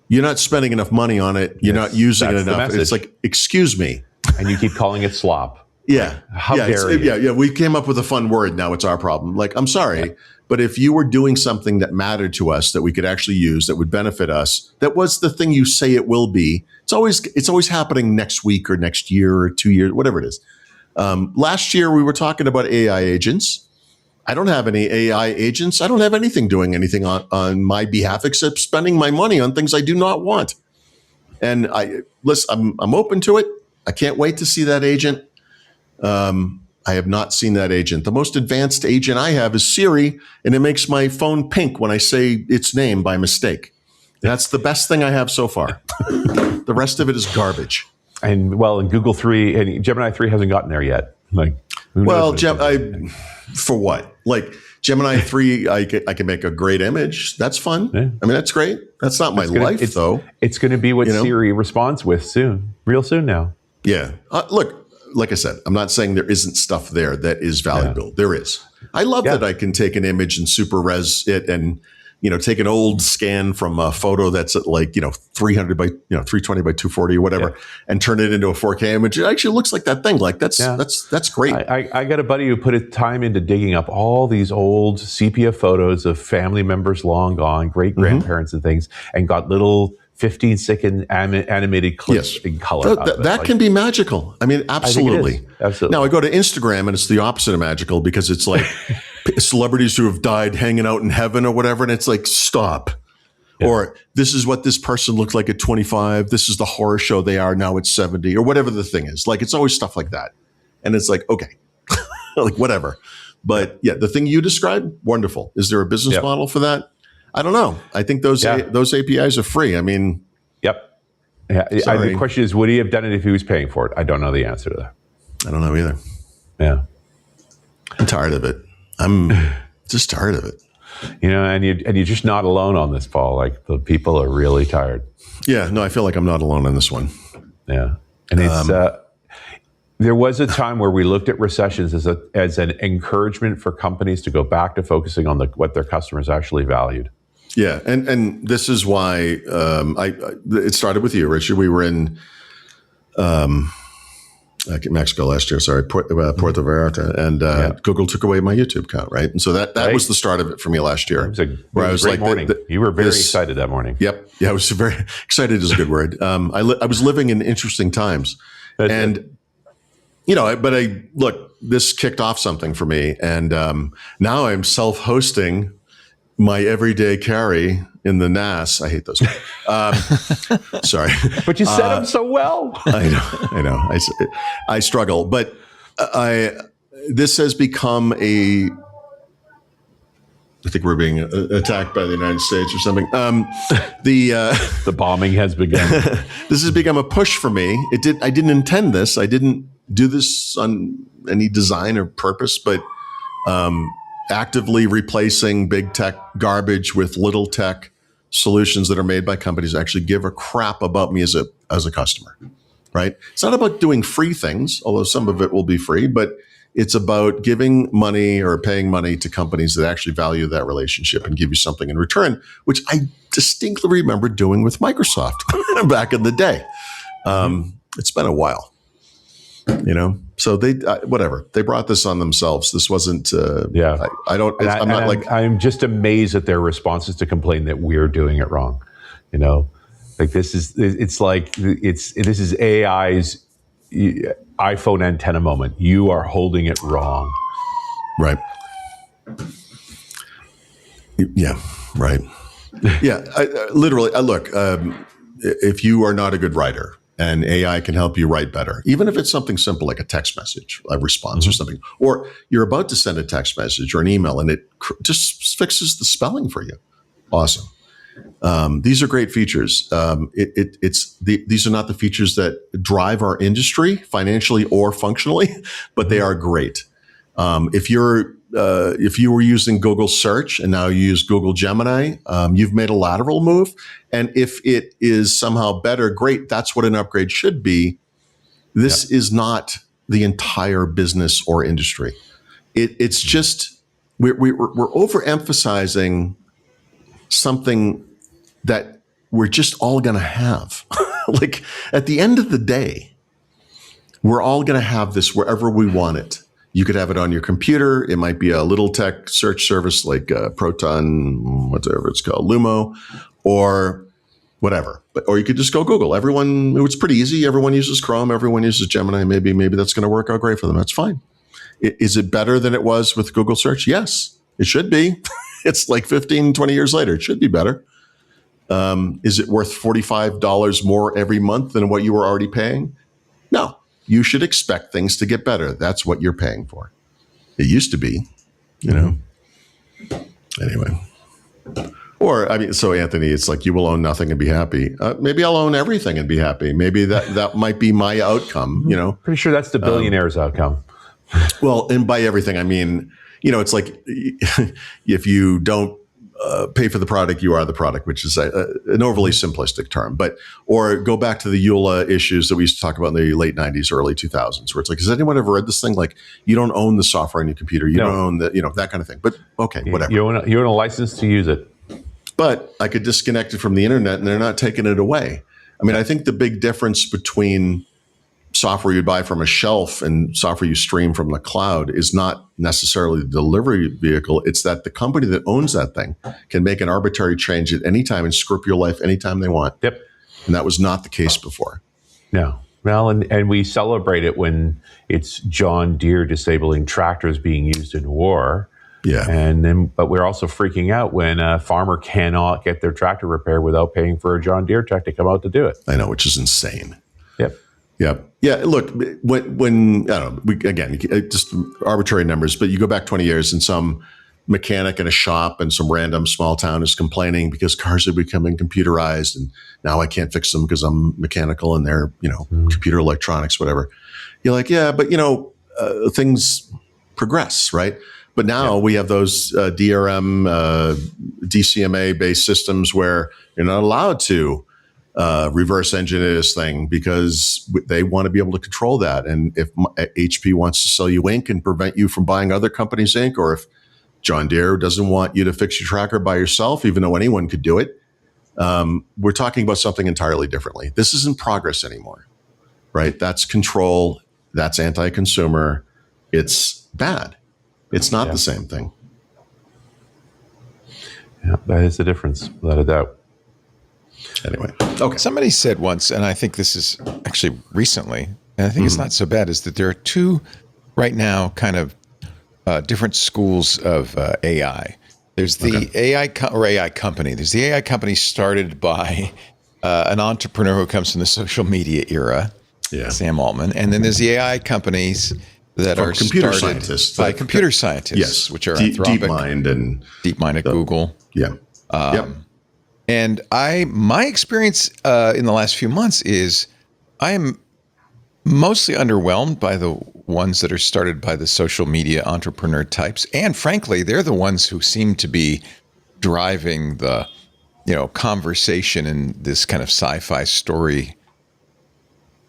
not spending enough money on it. You're not using it enough. It's like, excuse me. And you keep calling it slop. Yeah. How dare you? Yeah. We came up with a fun word. Now it's our problem. Like, I'm sorry, but if you were doing something that mattered to us, that we could actually use, that would benefit us, that was the thing you say it will be. It's always happening next week or next year or 2 years, whatever it is. Last year we were talking about AI agents. I don't have any AI agents. I don't have anything doing anything on my behalf except spending my money on things I do not want. And I'm open to it. I can't wait to see that agent. I have not seen that agent. The most advanced agent I have is Siri, and it makes my phone pink when I say its name by mistake. That's the best thing I have so far. The rest of it is garbage. And Google 3 and Gemini 3 hasn't gotten there yet. For what? Like Gemini 3, I can make a great image. That's fun. Yeah. I mean, that's great. That's not my life, though. It's going to be what Siri responds with real soon now. Yeah. Look, like I said, I'm not saying there isn't stuff there that is valuable. Yeah. There is. I love that I can take an image and super res it and, take an old scan from a photo that's at 300 by, 320 by 240 or whatever, and turn it into a 4K image. It actually looks like that thing. Like that's great. I got a buddy who put time into digging up all these old sepia photos of family members long gone, great grandparents and things, and got little 15-second animated clips in color. That can be magical. I mean, absolutely. Absolutely. Now I go to Instagram and it's the opposite of magical, because it's like celebrities who have died hanging out in heaven or whatever. And it's like, stop. Yeah. Or this is what this person looked like at 25. This is the horror show they are now at 70, or whatever the thing is. Like, it's always stuff like that. And it's like, okay, like whatever. But yeah, the thing you described, wonderful. Is there a business model for that? I don't know. I think those APIs are free. I mean, the question is, would he have done it if he was paying for it? I don't know the answer to that. I don't know either. Yeah, I'm tired of it. I'm just tired of it. And you're just not alone on this, Paul. Like, the people are really tired. Yeah, no, I feel like I'm not alone on this one. Yeah, and it's there was a time where we looked at recessions as an encouragement for companies to go back to focusing on what their customers actually valued. Yeah, and this is why it started with you, Richard. We were in Mexico last year. Sorry, Puerto Vallarta, and Google took away my YouTube account, right? And so that was the start of it for me last year. It was a great morning. You were very excited that morning. Yep. Yeah, I was very excited. Is a good word. I was living in interesting times, this kicked off something for me, and now I'm self-hosting my everyday carry in the NAS. I hate those. Sorry, but you set them so well. I know. I struggle, but this has become I think we're being attacked by the United States or something. The bombing has begun. This has become a push for me. I didn't intend this. I didn't do this on any design or purpose, but actively replacing big tech garbage with little tech solutions that are made by companies that actually give a crap about me as a customer, right? It's not about doing free things, although some of it will be free, but It's about giving money or paying money to companies that actually value that relationship and give you something in return, which I distinctly remember doing with Microsoft back in the day. It's been a while, So they whatever, they brought this on themselves. This wasn't. I don't. I'm just amazed at their responses to complain that we're doing it wrong. Like this is. This is AI's iPhone antenna moment. You are holding it wrong. Right. Yeah. Right. Yeah. Literally. Look. If you are not a good writer, and AI can help you write better, even if it's something simple like a text message, a response or something, or you're about to send a text message or an email and it just fixes the spelling for you. Awesome. These are great features. These are not the features that drive our industry financially or functionally, but they are great. If you were using Google Search and now you use Google Gemini, you've made a lateral move. And if it is somehow better, great. That's what an upgrade should be. This is not the entire business or industry. It's just we're overemphasizing something that we're just all going to have. Like at the end of the day, we're all going to have this wherever we want it. You could have it on your computer. It might be a little tech search service like Proton, whatever it's called, Lumo, or whatever. Or you could just go Google. It's pretty easy. Everyone uses Chrome. Everyone uses Gemini. Maybe that's going to work out great for them. That's fine. Is it better than it was with Google search? Yes, it should be. It's like 15, 20 years later. It should be better. Is it worth $45 more every month than what you were already paying? No. You should expect things to get better. That's what you're paying for. It used to be, Anyway. Or, so Anthony, it's like you will own nothing and be happy. Maybe I'll own everything and be happy. Maybe that might be my outcome, Pretty sure that's the billionaire's outcome. Well, and by everything, I mean, it's like if you don't pay for the product, you are the product, which is an overly simplistic term. Or go back to the EULA issues that we used to talk about in the late 90s, early 2000s, where it's like, has anyone ever read this thing? Like, you don't own the software on your computer. You don't own that kind of thing. But okay, whatever. You own a license to use it. But I could disconnect it from the internet and they're not taking it away. I mean, I think the big difference between software you buy from a shelf and software you stream from the cloud is not necessarily the delivery vehicle. It's that the company that owns that thing can make an arbitrary change at any time and script your life anytime they want. Yep. And that was not the case before. No. Well, and we celebrate it when it's John Deere disabling tractors being used in war. Yeah. But we're also freaking out when a farmer cannot get their tractor repaired without paying for a John Deere tech to come out to do it. I know, which is insane. Yep. Yep. Yeah. Look, when I don't know, again, just arbitrary numbers, but you go back 20 years and some mechanic in a shop in some random small town is complaining because cars are becoming computerized and now I can't fix them because I'm mechanical and they're, computer electronics, whatever. You're like, yeah, but things progress, right? But now we have those DRM, DCMA based systems where you're not allowed to reverse engineer this thing because they want to be able to control that. And if HP wants to sell you ink and prevent you from buying other companies' ink, or if John Deere doesn't want you to fix your tracker by yourself, even though anyone could do it, we're talking about something entirely differently. This isn't progress anymore, right? That's control. That's anti-consumer. It's bad. It's not the same thing. Yeah, that is the difference, without a doubt. Anyway, okay. Somebody said once, and I think this is actually recently, and I think it's not so bad, is that there are two right now kind of different schools of AI. There's the AI company. There's the AI company started by an entrepreneur who comes from the social media era, Sam Altman. And then there's the AI companies that are computer started scientists, by computer scientists, which are Anthropic, DeepMind and Google. Yeah. And my experience in the last few months is I am mostly underwhelmed by the ones that are started by the social media entrepreneur types. And frankly, they're the ones who seem to be driving the, conversation in this kind of sci-fi story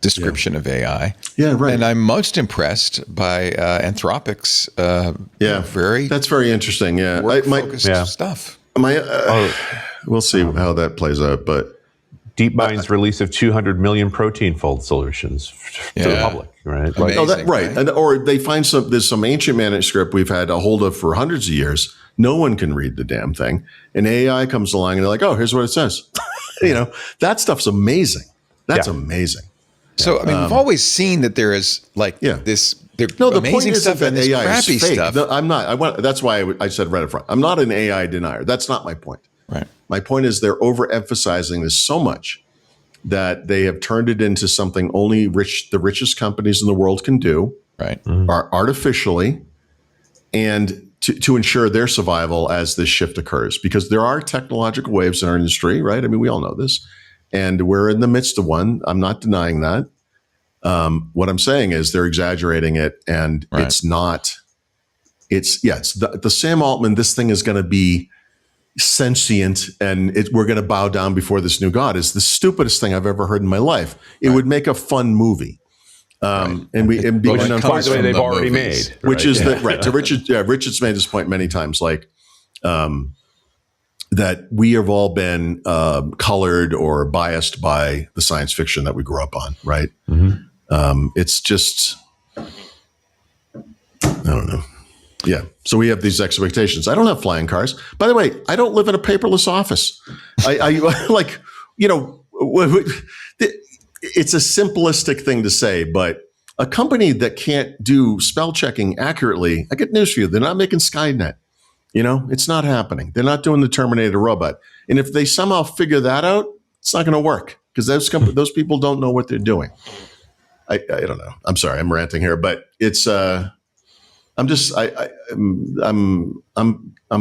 description of AI. Yeah, right. And I'm most impressed by Anthropic's that's very interesting. Yeah, work-focused stuff. We'll see how that plays out, but DeepMind's release of 200 million protein fold solutions to the public, right? Amazing, right. And, or they find there's some ancient manuscript we've had a hold of for hundreds of years. No one can read the damn thing. And AI comes along and they're like, oh, here's what it says. That stuff's amazing. That's amazing. So, I mean, we've always seen that there is this. No, the point is stuff that and this AI crappy is fake. stuff. No, I'm not. That's why I said right up front. I'm not an AI denier. That's not my point. Right. My point is they're overemphasizing this so much that they have turned it into something only the richest companies in the world can do, right? Are artificially, and to ensure their survival as this shift occurs. Because there are technological waves in our industry, right? I mean, we all know this, and we're in the midst of one. I'm not denying that. What I'm saying is they're exaggerating it, and it's not. It's the Sam Altman. This thing is going to be sentient, and we're going to bow down before this new god is the stupidest thing I've ever heard in my life. It would make a fun movie. And by the way, they've already made, which is to Richard. Yeah, Richard's made this point many times, like that we have all been colored or biased by the science fiction that we grew up on, right? Mm-hmm. It's just, I don't know. Yeah. So we have these expectations. I don't have flying cars. By the way, I don't live in a paperless office. I like, it's a simplistic thing to say, but a company that can't do spell checking accurately, I get news for you. They're not making Skynet. It's not happening. They're not doing the Terminator robot. And if they somehow figure that out, it's not going to work because those people don't know what they're doing. I don't know. I'm sorry. I'm ranting here, but it's, I'm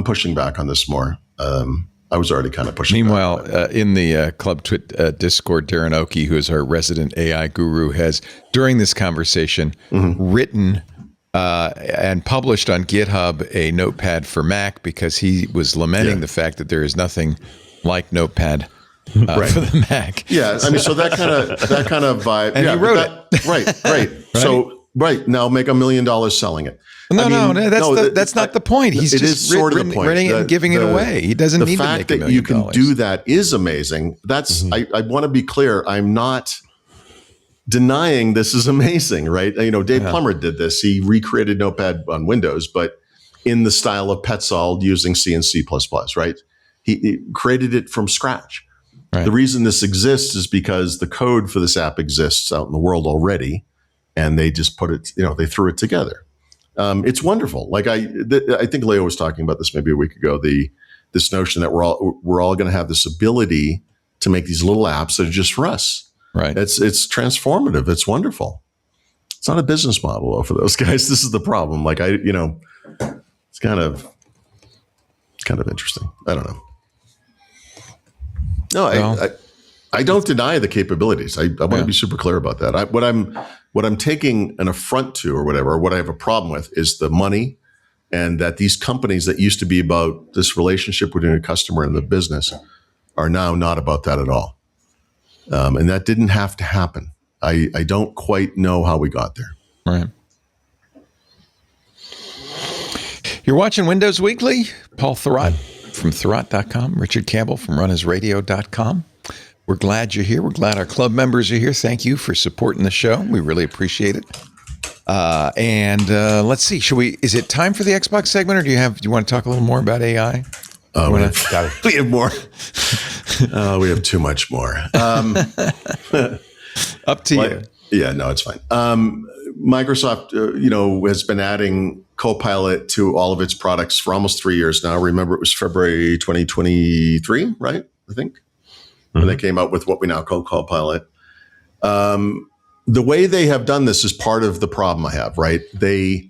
pushing back on this more. I was already kind of pushing. Meanwhile, in the Club Twit Discord, Darren Oki, who is our resident AI guru, has during this conversation written and published on GitHub a Notepad for Mac because he was lamenting the fact that there is nothing like Notepad for the Mac. Yeah, I mean, so that kind of vibe. And he wrote it. Right. So now make $1 million selling it. That's not the point. He's just writing it and giving it away. He doesn't need to make $1 million. The fact that you can do that is amazing. That's I want to be clear. I'm not denying this is amazing, right? Dave Plummer did this. He recreated Notepad on Windows, but in the style of Petzold using C and C++, right? He created it from scratch. Right. The reason this exists is because the code for this app exists out in the world already, and they just put it, they threw it together. It's wonderful. Like I think Leo was talking about this maybe a week ago. This notion that we're all going to have this ability to make these little apps that are just for us. Right. It's transformative. It's wonderful. It's not a business model though for those guys. This is the problem. Like it's kind of interesting. I don't know. No, I don't deny the capabilities. I want to be super clear about that. What I'm taking an affront to or whatever, or what I have a problem with is the money, and that these companies that used to be about this relationship between a customer and the business are now not about that at all. And that didn't have to happen. I don't quite know how we got there. Right. You're watching Windows Weekly. Paul Thurrott from Thurrott.com, Richard Campbell from RunAsRadio.com. We're glad you're here. We're glad our club members are here. Thank you for supporting the show. We really appreciate it. And let's see. Is it time for the Xbox segment, or do you want to talk a little more about AI? We have more. We have too much more. Up to you. Yeah, no, it's fine. Microsoft, has been adding Copilot to all of its products for almost 3 years now. Remember, it was February 2023, right? I think. When they came out with what we now call Copilot. The way they have done this is part of the problem I have, right? They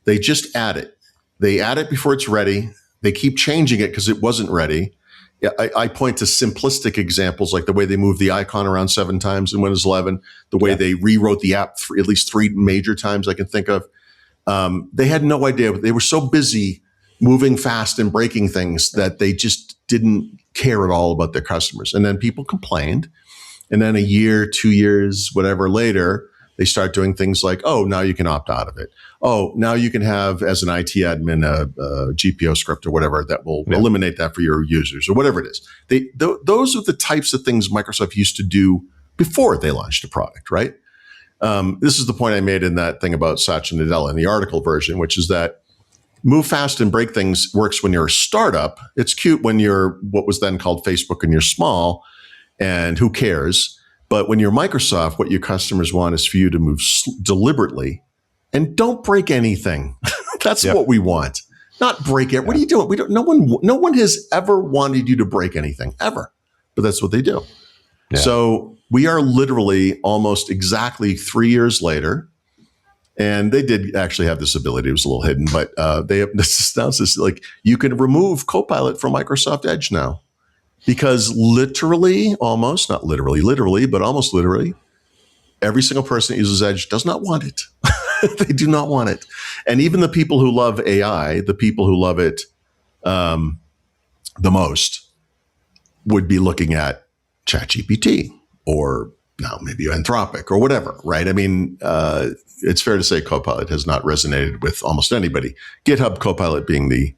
just add it. They add it before it's ready. They keep changing it because it wasn't ready. I point to simplistic examples like the way they moved the icon around 7 times in Windows 11, the way they rewrote the app at least 3 major times I can think of. They had no idea. They were so busy moving fast and breaking things that they just didn't care at all about their customers. And then people complained. And then a year, 2 years, whatever later, they start doing things like, oh, now you can opt out of it. Oh, now you can have, as an IT admin, a GPO script or whatever that will eliminate that for your users or whatever it is. Those are the types of things Microsoft used to do before they launched a product, right? This is the point I made in that thing about Satya Nadella in the article version, which is that move fast and break things works when you're a startup. It's cute when you're what was then called Facebook and you're small, and who cares? But when you're Microsoft, what your customers want is for you to move deliberately and don't break anything. That's what we want. Not break it. What are you doing? No one has ever wanted you to break anything ever, but that's what they do. Yeah. So we are literally almost exactly 3 years later. And they did actually have this ability. It was a little hidden, but they have announced this, like, you can remove Copilot from Microsoft Edge now. Because literally, almost, not literally, but almost literally, every single person that uses Edge does not want it. They do not want it. And even the people who love AI, the people who love it the most, would be looking at ChatGPT or now maybe Anthropic or whatever, right? I mean, it's fair to say Copilot has not resonated with almost anybody. GitHub Copilot being the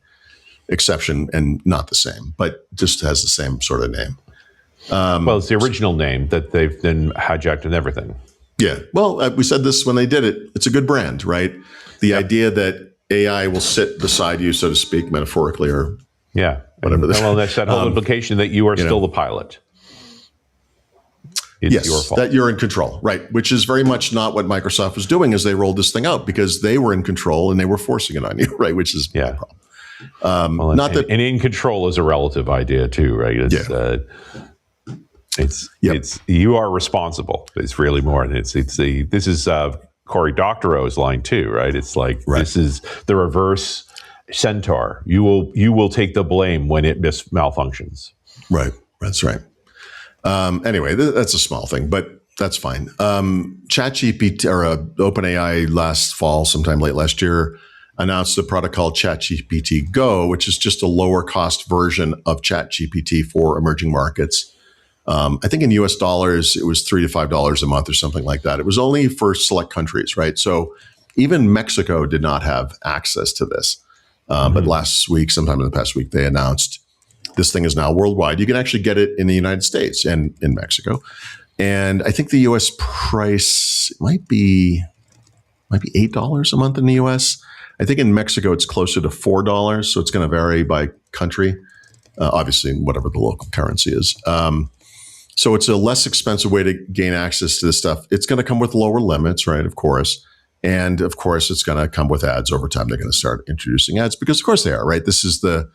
exception and not the same, but just has the same sort of name. Well, it's the original name that they've then hijacked and everything. Yeah. Well, we said this when they did it. It's a good brand, right? The idea that AI will sit beside you, so to speak, metaphorically, or whatever. Well, that's that whole implication that you are still the pilot. It's your fault. That you're in control, right? Which is very much not what Microsoft was doing as they rolled this thing out, because they were in control and they were forcing it on you, right? Which is the problem. Well, and in control is a relative idea too, right? It's you are responsible. It's really more, and this is Cory Doctorow's line too, right? It's like this is the reverse centaur. You will take the blame when it malfunctions. Right. That's right. Anyway, that's a small thing, but that's fine. ChatGPT or OpenAI last fall, sometime late last year, announced a product called ChatGPT Go, which is just a lower cost version of ChatGPT for emerging markets. I think in US dollars, it was $3 to $5 a month or something like that. It was only for select countries, right? So even Mexico did not have access to this. But last week, sometime in the past week, they announced this thing is now worldwide. You can actually get it in the United States and in Mexico. And I think the US price might be $8 a month in the US. I think in Mexico, it's closer to $4. So it's going to vary by country, obviously, whatever the local currency is. So it's a less expensive way to gain access to this stuff. It's going to come with lower limits, right? Of course. And of course, it's going to come with ads over time. They're going to start introducing ads because of course they are, right? This is the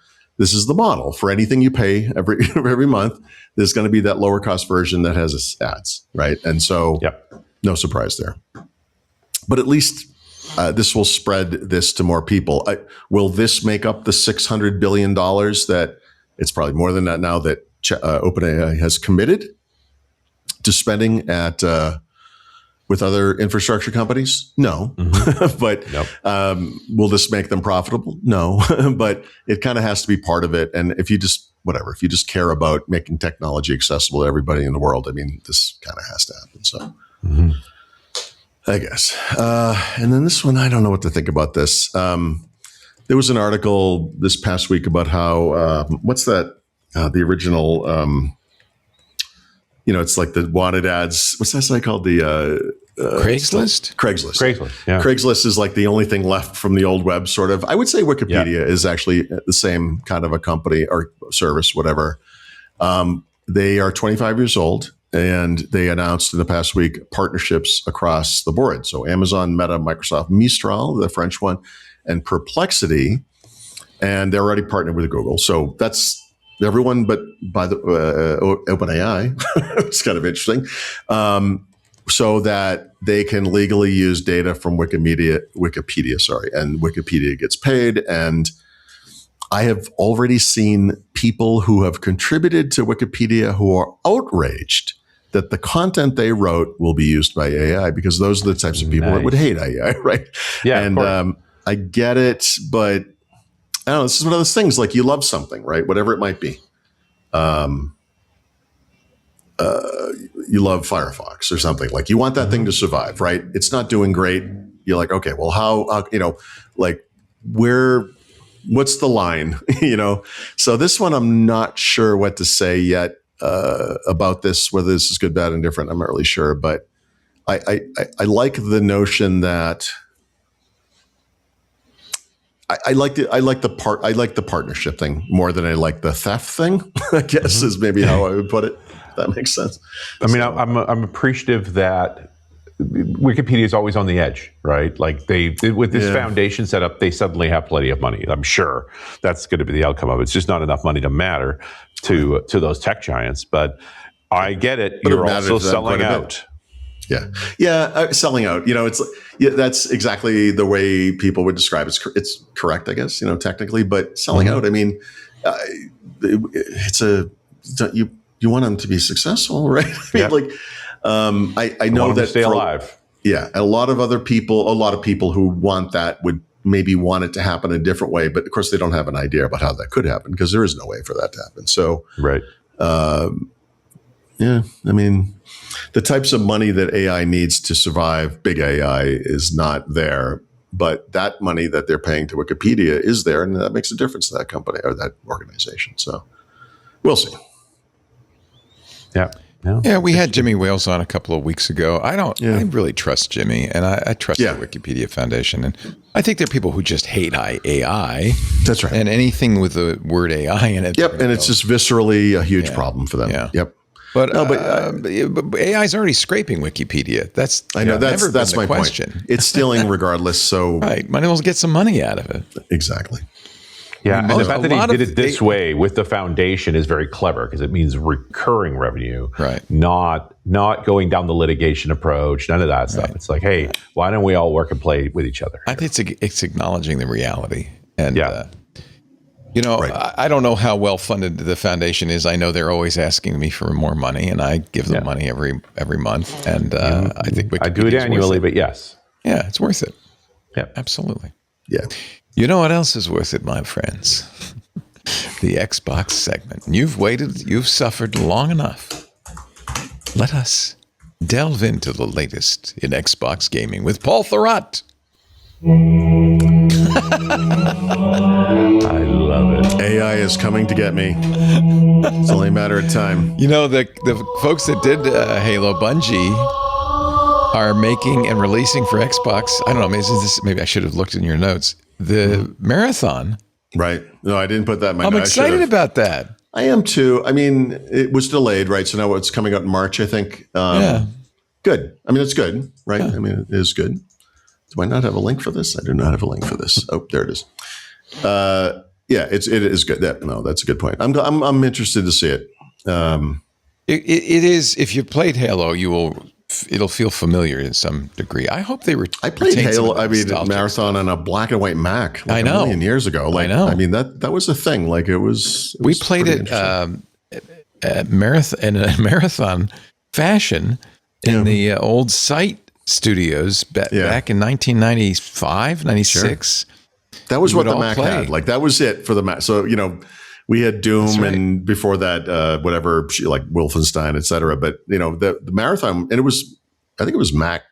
model for anything you pay every month. There's going to be that lower cost version that has ads, right? And so no surprise there. But at least this will spread this to more people. Will this make up the $600 billion that it's probably more than that now that OpenAI has committed to spending with other infrastructure companies? No. But will this make them profitable? No. But it kind of has to be part of it. And if you just care about making technology accessible to everybody in the world, I mean, this kind of has to happen. So I guess. And then this one, I don't know what to think about this. There was an article this past week about how, what's that? The original, it's like the wanted ads. What's that site called? The Craigslist? Craigslist. Yeah. Craigslist is like the only thing left from the old web, sort of. I would say Wikipedia is actually the same kind of a company or service, whatever. They are 25 years old, and they announced in the past week partnerships across the board. So Amazon, Meta, Microsoft, Mistral, the French one, and Perplexity. And they're already partnered with Google. So that's everyone but by the OpenAI. It's kind of interesting. So that they can legally use data from Wikipedia, and Wikipedia gets paid. And I have already seen people who have contributed to Wikipedia who are outraged that the content they wrote will be used by AI, because those are the types of people that would hate AI, right? Yeah, and I get it, but I don't know, this is one of those things, like you love something, right? Whatever it might be. you love Firefox or something. Like you want that thing to survive, right? It's not doing great. You're like, okay, well, how like what's the line, So this one, I'm not sure what to say yet about this, whether this is good, bad, and different. I'm not really sure, but I like the notion that I like the partnership thing more than I like the theft thing, I guess is maybe how I would put it. If that makes sense. I mean, I'm appreciative that Wikipedia is always on the edge, right? Like with this foundation set up, they suddenly have plenty of money. I'm sure that's going to be the outcome of it. It's just not enough money to matter to those tech giants. But I get it. But you're also selling out. Selling out. That's exactly the way people would describe it. It's correct, I guess. Technically, but selling out. I mean, you want them to be successful, right? I mean, I know that stay alive. Yeah, a lot of people who want that would maybe want it to happen a different way, but of course they don't have an idea about how that could happen because there is no way for that to happen. So, right. I mean, the types of money that AI needs to survive big AI is not there, but that money that they're paying to Wikipedia is there, and that makes a difference to that company or that organization. So, we'll see. Yeah. Yeah, we had Jimmy Wales on a couple of weeks ago. I really trust Jimmy, and I trust the Wikipedia Foundation. And I think there are people who just hate AI. That's right. And anything with the word AI in it. Yep, and it's just viscerally a huge problem for them. Yeah. Yep. But AI is already scraping Wikipedia. That's my question. Point. It's stealing regardless. So right, might as well get some money out of it. Exactly. Yeah, and the fact that he did it this way with the foundation is very clever because it means recurring revenue, right? Not going down the litigation approach, none of that stuff. It's like, hey, why don't we all work and play with each other? I think it's acknowledging the reality, and I don't know how well funded the foundation is. I know they're always asking me for more money, and I give them money every month, and I think I do it annually, but yes, it's worth it. Yeah, absolutely. Yeah. You know what else is worth it, my friends? The Xbox segment. You've suffered long enough. Let us delve into the latest in Xbox gaming with Paul Thurrott. I love it. AI is coming to get me. It's only a matter of time. The folks that did Halo, Bungie, are making and releasing for Xbox. I don't know. Maybe I should have looked in your notes. The marathon. Right. No, I didn't put that in my notes. I'm excited about that. I am too. I mean, it was delayed, right? So now it's coming out in March, I think. Good. I mean, it's good, right? Yeah. I mean, it is good. Do I not have a link for this? I do not have a link for this. Oh, there it is. It is good. That's a good point. I'm interested to see it. It is. If you played Halo, it'll feel familiar in some degree. I hope they I played Halo. I mean, Marathon on a black and white Mac. I know. A million years ago. I know. I mean, that was a thing. Like it was. We played it at marathon fashion in the old Sight studios back in 1995, 96. Sure. That was what the Mac had. Like that was it for the Mac. So we had Doom and before that, whatever, like Wolfenstein, et cetera. But, the Marathon, and I think it was Mac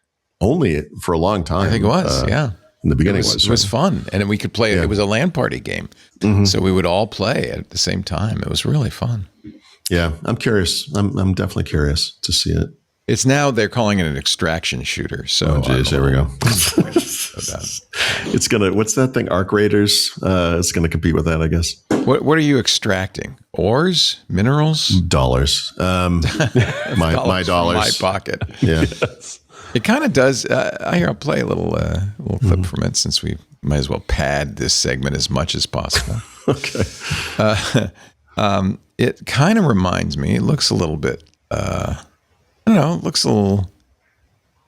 only for a long time. I think it was, In the beginning, it was fun. And we could play, it was a LAN party game. Mm-hmm. So we would all play at the same time. It was really fun. Yeah, I'm curious. I'm definitely curious to see it. It's now, they're calling it an extraction shooter. So there we go. It's what's that thing? Arc Raiders. It's going to compete with that, I guess. What are you extracting? Ores? Minerals? Dollars. My dollars. From my pocket. Yeah. Yes. It kind of does. I'll play a little clip from it since we might as well pad this segment as much as possible. Okay. It kind of reminds me, it looks a little bit, it looks a little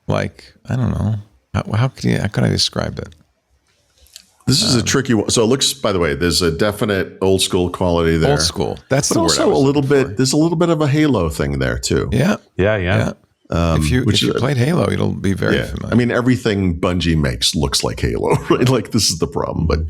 like, I don't know. How can I describe it? This is a tricky one. So it looks, by the way, there's a definite old school quality there. Old school. That's the word. Also there's a little bit of a Halo thing there too. Yeah. If you played Halo, it'll be very familiar. I mean, everything Bungie makes looks like Halo, right? Like this is the problem. But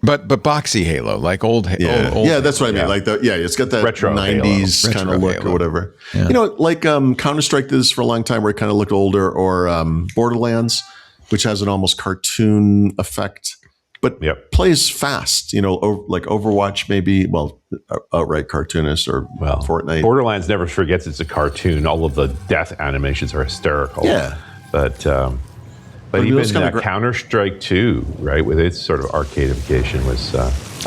But boxy Halo, like old. Yeah, old that's what I mean. Like it's got that Retro 90s kind of look Halo. or whatever. Yeah. Like Counter-Strike did this for a long time where it kind of looked older, or Borderlands, which has an almost cartoon effect, but plays fast. Like Overwatch, maybe. Well, outright cartoonist, or Fortnite. Borderlands never forgets it's a cartoon. All of the death animations are hysterical. Yeah, but even Counter-Strike 2, right, with its sort of arcadification was.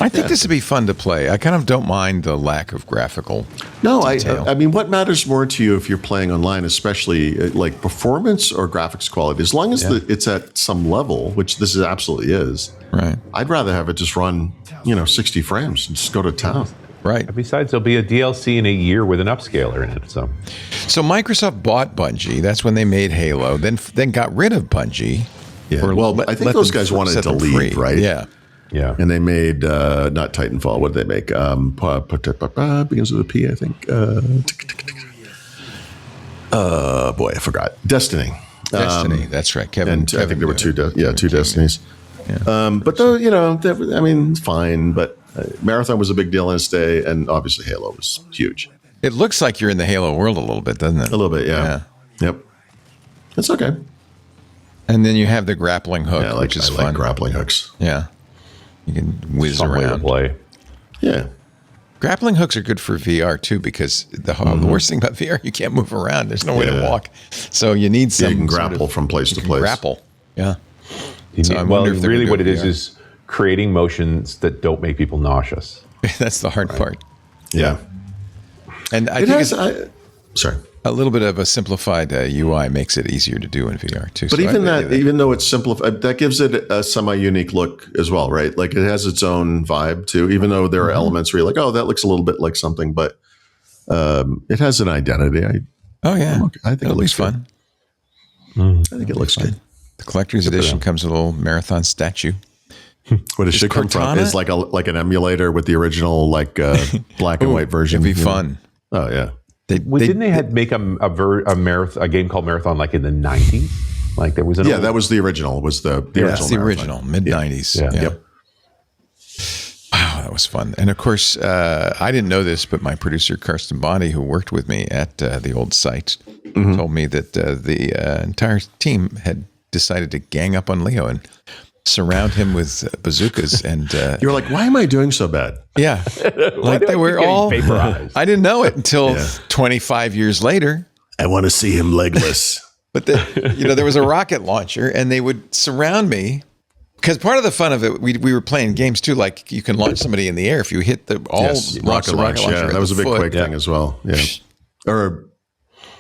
I think this would be fun to play. I kind of don't mind the lack of graphical. No, detail. I mean, what matters more to you if you're playing online, especially like performance or graphics quality? As long as it's at some level, which this absolutely is. Right. I'd rather have it just run, 60 frames and just go to town. Right. Besides, there'll be a DLC in a year with an upscaler in it. So Microsoft bought Bungie. That's when they made Halo. Then got rid of Bungie. Yeah. I think those guys wanted to leave, right? Yeah. Yeah. And they made not Titanfall. What did they make? Begins with a P, I think. Boy, I forgot. Destiny. That's right. Kevin. I think there were two Destinies. Yeah. But though, it's fine. But Marathon was a big deal in its day, and obviously Halo was huge. It looks like you're in the Halo world a little bit, doesn't it? A little bit, yeah. Yep. It's okay. And then you have the grappling hook, which is fun. Like grappling hooks. Yeah. You can whiz some way to around. play. Yeah. Grappling hooks are good for VR too, because the worst thing about VR, you can't move around. There's no way to walk. So you need some. You can grapple from place to place. Grapple. Yeah. Really what it is creating motions that don't make people nauseous. That's the hard part. Yeah. And I think sorry. A little bit of a simplified UI makes it easier to do in VR too. But even though it's simplified, that gives it a semi-unique look as well, right? Like it has its own vibe too, even though there are elements where you're like, oh, that looks a little bit like something, but it has an identity. I think it looks fun. I think it looks good. The collector's edition comes with a little Marathon statue. What it should come from is like an emulator with the original black and white version. It'd be fun. Oh yeah. Didn't they make a game called Marathon like in the 90s? Like there was that was the original. Was the original? That's the original mid-90s. Yeah. Yep. Wow, that was fun. And of course, I didn't know this, but my producer Karsten Bondi, who worked with me at the old site, told me that the entire team had decided to gang up on Leo and surround him with bazookas. And you're like, why am I doing so bad? Yeah, like they were all vaporized. I didn't know it until 25 years later. I want to see him legless. But there was a rocket launcher, and they would surround me. Because part of the fun of it, we were playing games too. Like you can launch somebody in the air if you hit the rocket launch. Yeah, that was a big Quake thing as well. Yeah, or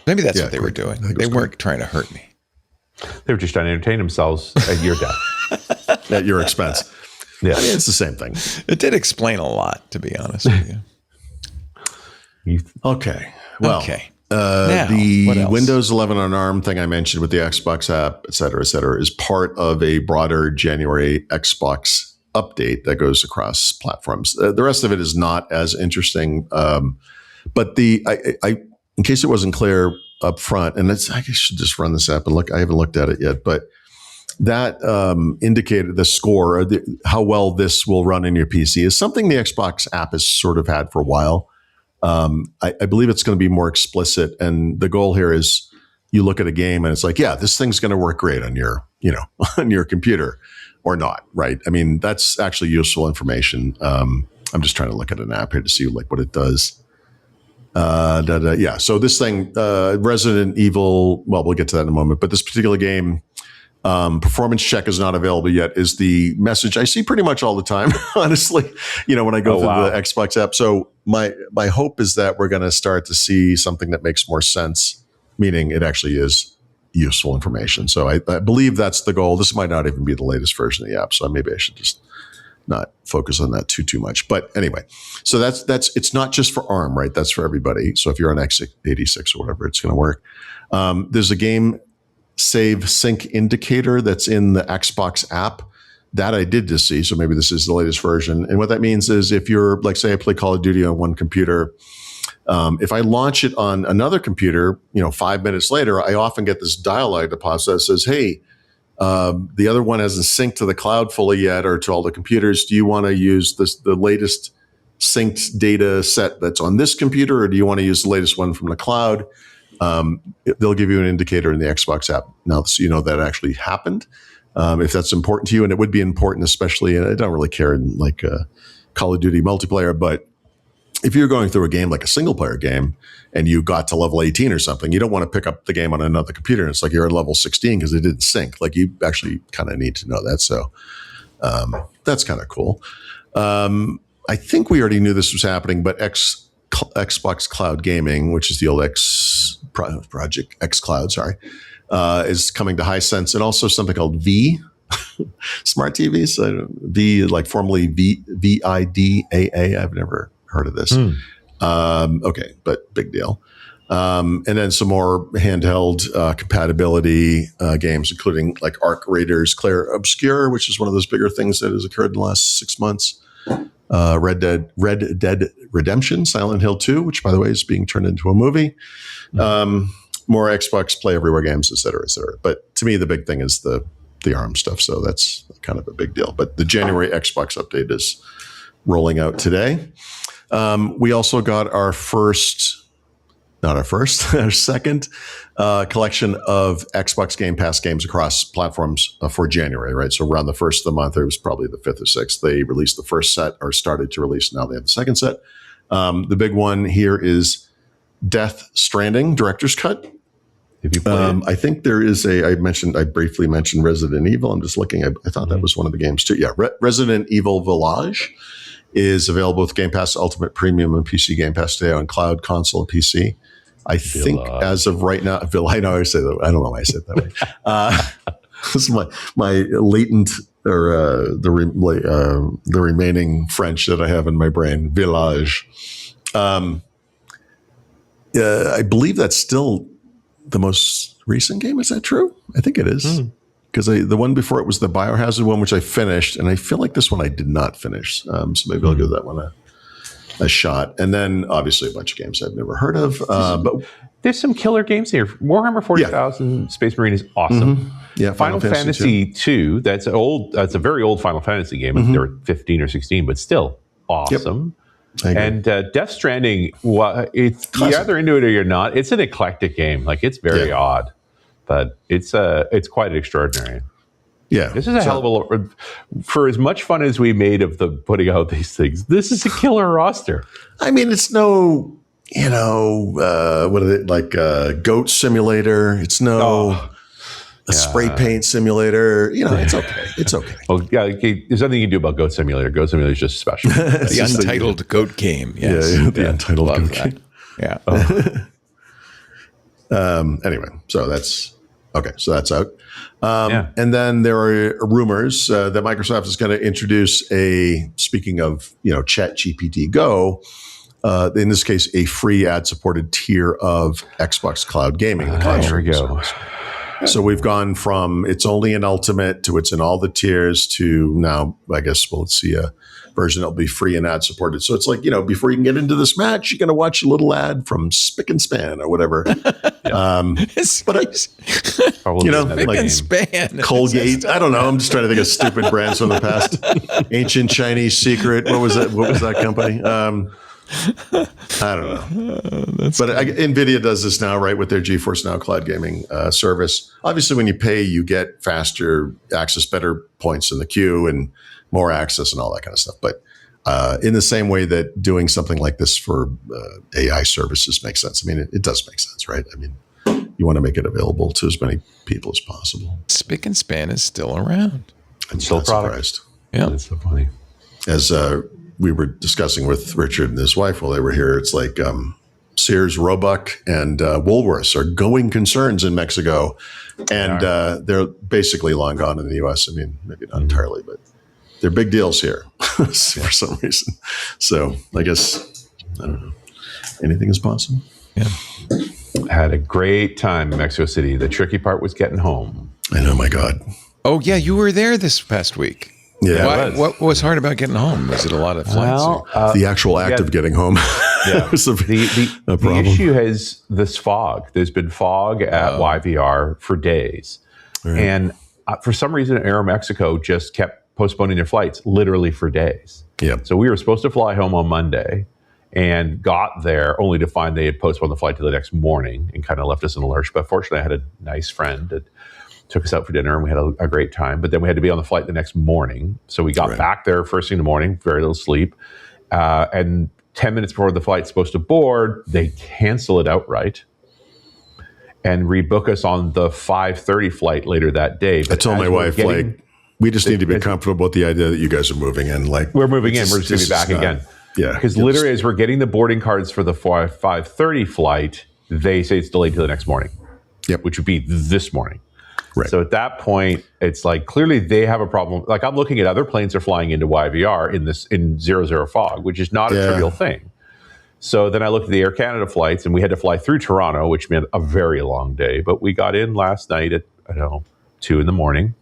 maybe that's what they were doing. They weren't trying to hurt me. They were just trying to entertain themselves at your death, at your expense. Yeah, I mean, it's the same thing. It did explain a lot, to be honest with you. Okay. Well, Now, the Windows 11 on ARM thing I mentioned with the Xbox app, et cetera, is part of a broader January Xbox update that goes across platforms. The rest of it is not as interesting. But in case it wasn't clear up front, and I should just run this app and look. I haven't looked at it yet, but that indicated the score, how well this will run in your PC, is something the Xbox app has sort of had for a while. I believe it's going to be more explicit, and the goal here is you look at a game and it's like, yeah, this thing's going to work great on your, on your computer or not, right? I mean, that's actually useful information. I'm just trying to look at an app here to see what it does. Yeah. So this thing, Resident Evil, well, we'll get to that in a moment, but this particular game, performance check is not available yet, is the message I see pretty much all the time, honestly, when I go through the Xbox app. So my hope is that we're going to start to see something that makes more sense, meaning it actually is useful information. So I believe that's the goal. This might not even be the latest version of the app. So maybe I should just not focus on that too much. But anyway, so that's it's not just for ARM, right? That's for everybody. So if you're on x86 or whatever, it's going to work. There's a game save sync indicator that's in the Xbox app that I did just see. So maybe this is the latest version. And what that means is if you're like, say I play Call of Duty on one computer, if I launch it on another computer, 5 minutes later, I often get this dialogue that pops that says, hey, The other one hasn't synced to the cloud fully yet or to all the computers. Do you want to use the latest synced data set that's on this computer, or do you want to use the latest one from the cloud? They'll give you an indicator in the Xbox app now, so you know that actually happened. If that's important to you, and it would be important, especially, and I don't really care in like Call of Duty multiplayer, but if you're going through a game like a single player game and you got to level 18 or something, you don't want to pick up the game on another computer. And it's like you're at level 16 because it didn't sync. Like you actually kind of need to know that. So that's kind of cool. I think we already knew this was happening, but Xbox Cloud Gaming, which is the old Project xCloud, is coming to Hisense, and also something called V Smart TVs. V, like formerly VIDAA. I've never heard of this. Okay, but big deal. And then some more handheld compatibility games, including like Arc Raiders Clair Obscure, which is one of those bigger things that has occurred in the last 6 months. Red Dead Redemption, Silent Hill 2, which by the way is being turned into a movie. More Xbox Play Everywhere games, et cetera, et cetera. But to me, the big thing is the ARM stuff. So that's kind of a big deal. But the January Xbox update is rolling out today. We also got our second collection of Xbox Game Pass games across platforms for January, right? So around the first of the month, it was probably the 5th or 6th. They released the first set, or started to release. Now they have the second set. The big one here is Death Stranding Director's Cut. Have you played I think there is I briefly mentioned Resident Evil. I'm just looking. I thought that was one of the games too. Yeah, Resident Evil Village is available with Game Pass Ultimate Premium and PC Game Pass today on cloud, console, and PC. I think as of right now, I know I say that. I don't know why I said it that way. This is my latent or the remaining French that I have in my brain. Village. I believe that's still the most recent game. Is that true? I think it is. Because the one before it was the Biohazard one, which I finished, and I feel like this one I did not finish. So maybe I'll give that one a shot. And then obviously a bunch of games I've never heard of. But there's some killer games here. Warhammer 40,000 Space Marine is awesome. Yeah, Final Fantasy 2. That's a very old Final Fantasy game. They were 15 or 16, but still awesome. And Death Stranding, you're either into it or you're not. It's an eclectic game. Like, it's very odd, but it's quite extraordinary. Yeah, this is a hell of a lot. For as much fun as we made of the putting out these things, this is a killer roster. I mean, it's no, what is it, like Goat Simulator? It's no spray paint simulator. It's okay. It's okay. Well, yeah, there's nothing you can do about Goat Simulator. Goat Simulator is just special. The Untitled Goat Game. Yes. Yeah, the Untitled Goat Game. Yeah. Anyway, so that's okay. So that's out. And then there are rumors that Microsoft is going to introduce speaking of, ChatGPT Go, in this case, a free ad-supported tier of Xbox Cloud Gaming. There we go. So we've gone from it's only an Ultimate to it's in all the tiers to now, I guess we'll see a version that'll be free and ad-supported. So it's like, before you can get into this match, you're going to watch a little ad from Spick and Span or whatever. Spick and Span. Colgate. I don't know. I'm just trying to think of stupid brands from the past. Ancient Chinese Secret. What was that company? I don't know. But NVIDIA does this now, right, with their GeForce Now Cloud Gaming service. Obviously, when you pay, you get faster access, better points in the queue, and more access and all that kind of stuff. But in the same way that doing something like this for AI services makes sense. I mean, it does make sense, right? I mean, you want to make it available to as many people as possible. Spick and Span is still around. I'm still surprised. Yeah. That's so funny. As we were discussing with Richard and his wife while they were here, it's like Sears, Roebuck, and Woolworths are going concerns in Mexico, and they're basically long gone in the U.S. I mean, maybe not entirely, but they're big deals here for some reason. So I guess, I don't know, anything is possible. Yeah. Had a great time in Mexico City. The tricky part was getting home. I know, my God. Oh, yeah, you were there this past week. Yeah. What was hard about getting home? Was it a lot of flights? The actual act of getting home. Yeah. Was the issue is this fog. There's been fog at YVR for days. Right. And for some reason, Aeromexico just kept postponing their flights literally for days. Yep. So we were supposed to fly home on Monday and got there only to find they had postponed the flight to the next morning and kind of left us in the lurch. But fortunately, I had a nice friend that took us out for dinner and we had a great time. But then we had to be on the flight the next morning. So we got back there first thing in the morning, very little sleep. And 10 minutes before the flight's supposed to board, they cancel it outright and rebook us on the 5:30 flight later that day. I told my wife, we just need to be comfortable with the idea that you guys are moving in. We're moving in. We're just going to be back again. Yeah. Because literally as we're getting the boarding cards for the 5:30 flight, they say it's delayed to the next morning. Yep. Which would be this morning. Right. So at that point, it's clearly they have a problem. I'm looking at other planes are flying into YVR in 00 fog, which is not a trivial thing. So then I looked at the Air Canada flights, and we had to fly through Toronto, which meant a very long day. But we got in last night at 2 a.m.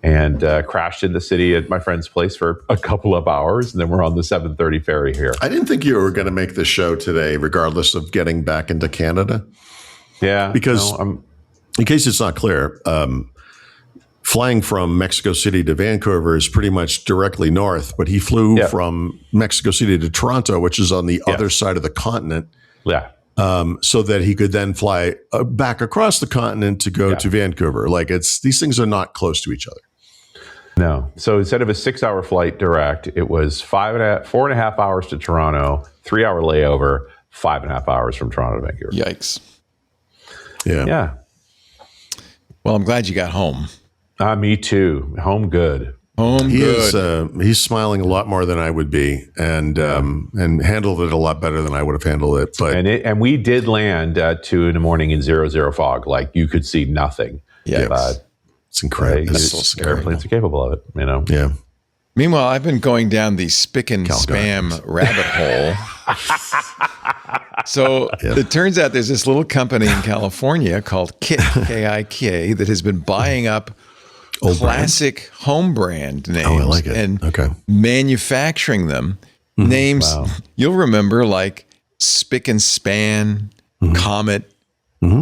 and crashed in the city at my friend's place for a couple of hours, and then we're on the 7:30 ferry here. I didn't think you were going to make the show today, regardless of getting back into Canada. Yeah, because in case it's not clear, flying from Mexico City to Vancouver is pretty much directly north, but he flew from Mexico City to Toronto, which is on the other side of the continent. Yeah. So that he could then fly back across the continent to go to Vancouver. These things are not close to each other. No. So instead of a 6-hour flight direct, it was 4.5 hours to Toronto, 3-hour layover, 5.5 hours from Toronto to Vancouver. Yikes. Yeah. Well, I'm glad you got home. Me too. Home good. He's smiling a lot more than I would be, and handled it a lot better than I would have handled it. But and we did land at 2 a.m. in 00 fog. You could see nothing. Yeah, it's incredible. That's so scary. Airplanes are capable of it. Yeah. Meanwhile, I've been going down the spick and spam rabbit hole. So it turns out there's this little company in California called Kit, K-I-K, that has been buying up classic home brand names I like it. and manufacturing them. Names you'll remember, like Spick and Span, Comet,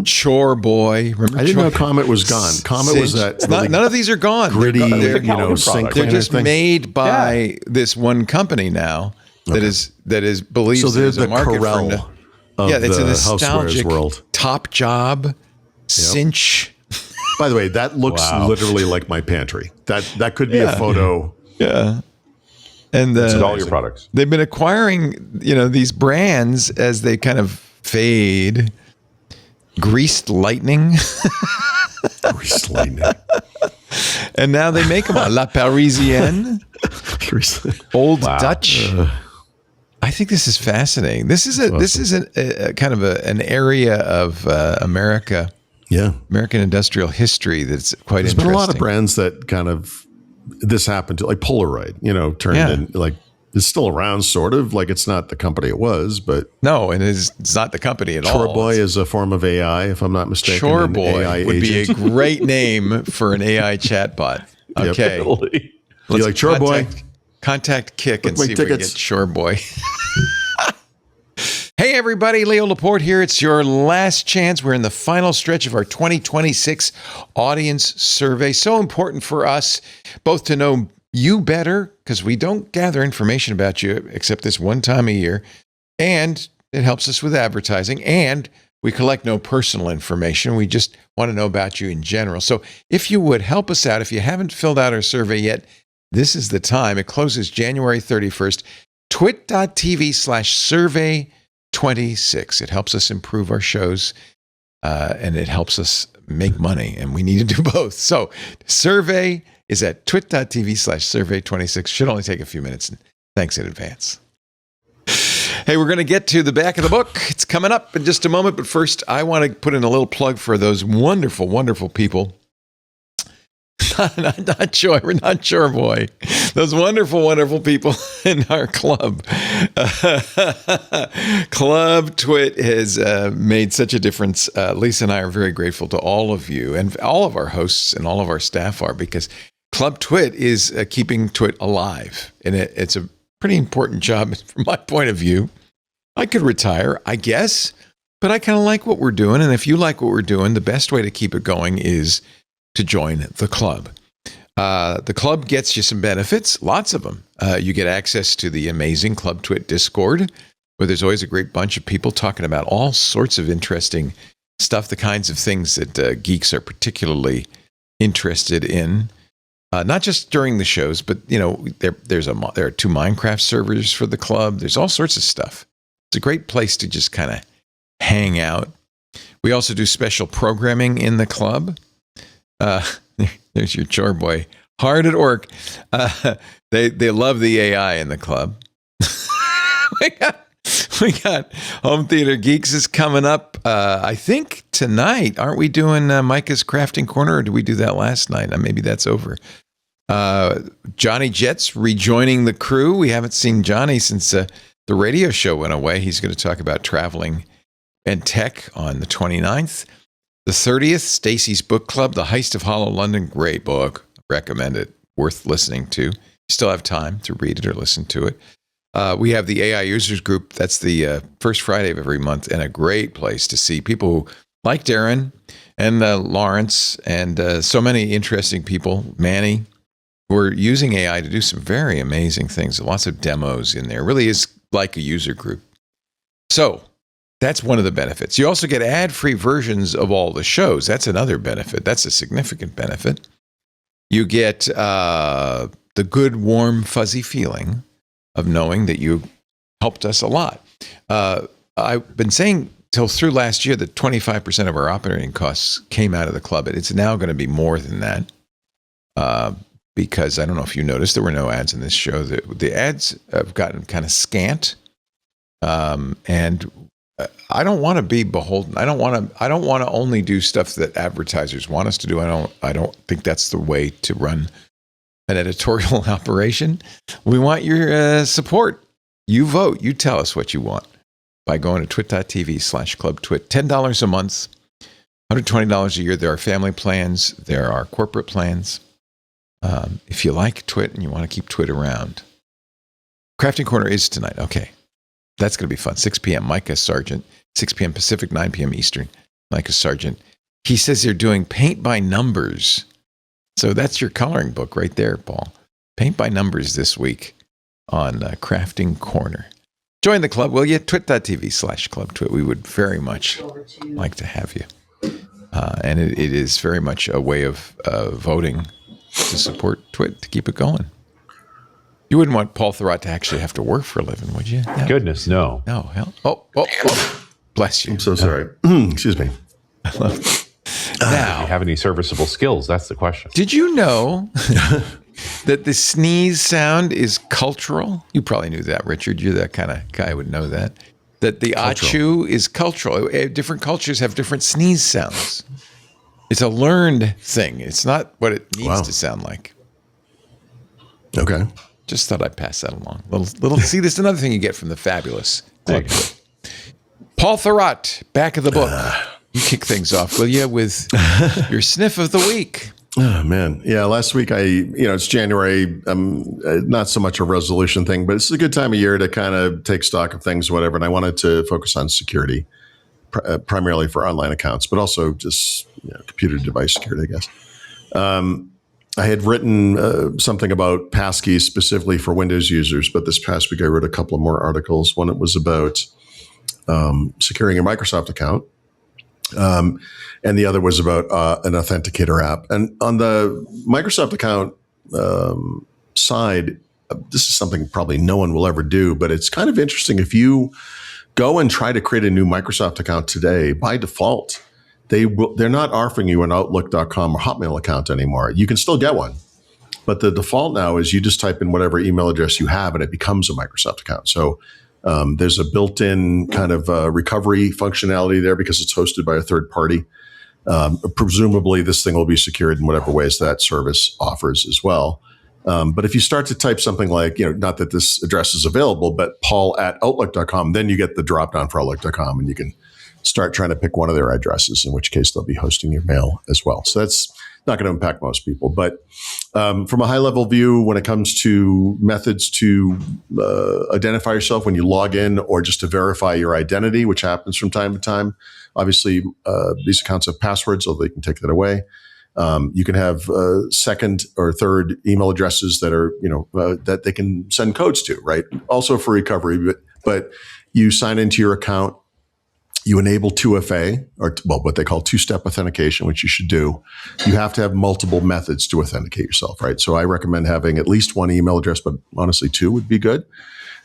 Chore Boy. Remember I didn't know Comet was gone. Comet was that. None of these are gone. Gritty, they're just thing. made by this one company now that is believes so there's a market Corel for it's a nostalgic world. Top Job, Cinch. By the way, that looks literally like my pantry. That could be a photo. Yeah. And it's all your products. They've been acquiring, these brands as they kind of fade. Greased Lightning. Greased Lightning. And now they make them La Parisienne. Old Dutch. I think this is fascinating. This is a kind of an area of America. Yeah. American industrial history that's quite There's interesting. There's been a lot of brands that kind of this happened to, like Polaroid, turned in it's still around, sort of. It's not the company it was, but no, and it's not the company at all. Chore Boy is a form of AI, if I'm not mistaken. Chore Boy would be a great name for an AI chatbot. Okay, you like Chore Boy? Contact Kick and see if we can get Chore Boy. Hey everybody, Leo Laporte here. It's your last chance. We're in the final stretch of our 2026 audience survey. So important for us both to know you better, because we don't gather information about you except this one time a year, and it helps us with advertising, and we collect no personal information. We just want to know about you in general. So if you would help us out, if you haven't filled out our survey yet, this is the time. It closes January 31st. twit.tv/survey26. It helps us improve our shows, and it helps us make money, and we need to do both. So survey is at twit.tv/survey26. Should only take a few minutes. Thanks in advance. Hey, we're going to get to the back of the book. It's coming up in just a moment. But first, I want to put in a little plug for those wonderful, wonderful people. not Chore Boy. Those wonderful, wonderful people in our club. Club Twit has made such a difference. Lisa and I are very grateful to all of you, and all of our hosts and all of our staff are, because Club Twit is keeping Twit alive. And it's a pretty important job from my point of view. I could retire, I guess, but I kind of like what we're doing. And if you like what we're doing, the best way to keep it going is to join the club. The club gets you some benefits, lots of them. You get access to the amazing Club Twit Discord, where there's always a great bunch of people talking about all sorts of interesting stuff, the kinds of things that geeks are particularly interested in. Not just during the shows, but there are 2 Minecraft servers for the club. There's all sorts of stuff. It's a great place to just kind of hang out. We also do special programming in the club. There's your chore boy, hard at work. They love the AI in the club. we got Home Theater Geeks is coming up. I think tonight, aren't we doing Micah's Crafting Corner, or did we do that last night? Maybe that's over. Johnny Jet's rejoining the crew. We haven't seen Johnny since the radio show went away. He's going to talk about traveling and tech on the 29th. The 30th, Stacy's Book Club, The Heist of Hollow London. Great book. Recommend it. Worth listening to. You still have time to read it or listen to it. We have the AI Users Group. That's the first Friday of every month, and a great place to see people who, like Darren and Lawrence and so many interesting people, Manny, who are using AI to do some very amazing things. Lots of demos in there. It really is like a user group. So that's one of the benefits. You also get ad-free versions of all the shows. That's another benefit. That's a significant benefit. You get the good, warm, fuzzy feeling of knowing that you helped us a lot. I've been saying through last year that 25% of our operating costs came out of the club. It's now going to be more than that because I don't know if you noticed, there were no ads in this show. The ads have gotten kind of scant, and I don't want to be beholden. I don't want to only do stuff that advertisers want us to do. I don't think that's the way to run an editorial operation. We want your support. You vote. You tell us what you want by going to twit.tv/clubtwit. $10 a month, $120 a year. There are family plans. There are corporate plans. If you like Twit and you want to keep Twit around. Crafting Corner is tonight. Okay. That's going to be fun. 6 p.m. Micah Sargent. 6 p.m. Pacific, 9 p.m. Eastern. Micah Sargent. He says they're doing paint by numbers. So that's your coloring book right there, Paul. Paint by numbers this week on Crafting Corner. Join the club, will you? Twit.tv/clubtwit. We would very much like to have you. And it is very much a way of voting to support Twit, to keep it going. You wouldn't want Paul Thurrott to actually have to work for a living, would you? No. Goodness, no. No, hell. Oh. Bless you. I'm so sorry. Excuse me. Do you have any serviceable skills? That's the question. Did you know that the sneeze sound is cultural? You probably knew that, Richard. You're that kind of guy who would know that. That the achoo is cultural. Different cultures have different sneeze sounds. It's a learned thing. It's not what it needs to sound like. Okay. Just thought I'd pass that along. Little. See, this is another thing you get from the fabulous Club. Paul Thurrott, back of the book. You kick things off, will you, with your sniff of the week? Oh, man. Yeah, last week, it's January. Not so much a resolution thing, but it's a good time of year to kind of take stock of things, whatever. And I wanted to focus on security, primarily for online accounts, but also just computer device security, I guess. I had written something about passkeys specifically for Windows users, but this past week I wrote a couple of more articles. One, it was about securing a Microsoft account. And the other was about an authenticator app. And on the Microsoft account side, this is something probably no one will ever do, but it's kind of interesting. If you go and try to create a new Microsoft account today, by default, they're not offering you an Outlook.com or Hotmail account anymore. You can still get one, but the default now is you just type in whatever email address you have and it becomes a Microsoft account. So there's a built-in kind of recovery functionality there because it's hosted by a third party. Presumably, this thing will be secured in whatever ways that service offers as well. But if you start to type something like, not that this address is available, but paul@outlook.com, then you get the drop-down for outlook.com, and you can start trying to pick one of their addresses, in which case they'll be hosting your mail as well. So that's not going to impact most people. But from a high-level view, when it comes to methods to identify yourself when you log in or just to verify your identity, which happens from time to time, obviously these accounts have passwords, so they can take that away. You can have second or third email addresses that are, that they can send codes to, right? Also for recovery, but you sign into your account, you enable 2FA, or what they call two-step authentication, which you should do. You have to have multiple methods to authenticate yourself, right? So I recommend having at least one email address, but honestly, 2 would be good.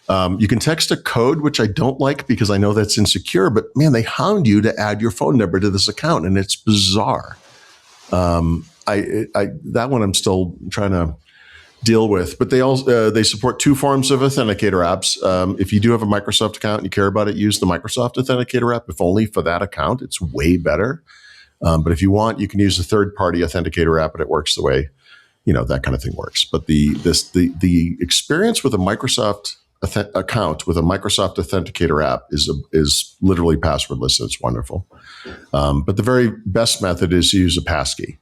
You can text a code, which I don't like because I know that's insecure, but man, they hound you to add your phone number to this account, and it's bizarre. That one I'm still trying to deal with, but they support 2 forms of authenticator apps. If you do have a Microsoft account and you care about it, use the Microsoft Authenticator app. If only for that account, it's way better. But if you want, you can use a third-party authenticator app, and it works the way, that kind of thing works. But the experience with a Microsoft account with a Microsoft Authenticator app is literally passwordless. It's wonderful. But the very best method is to use a passkey.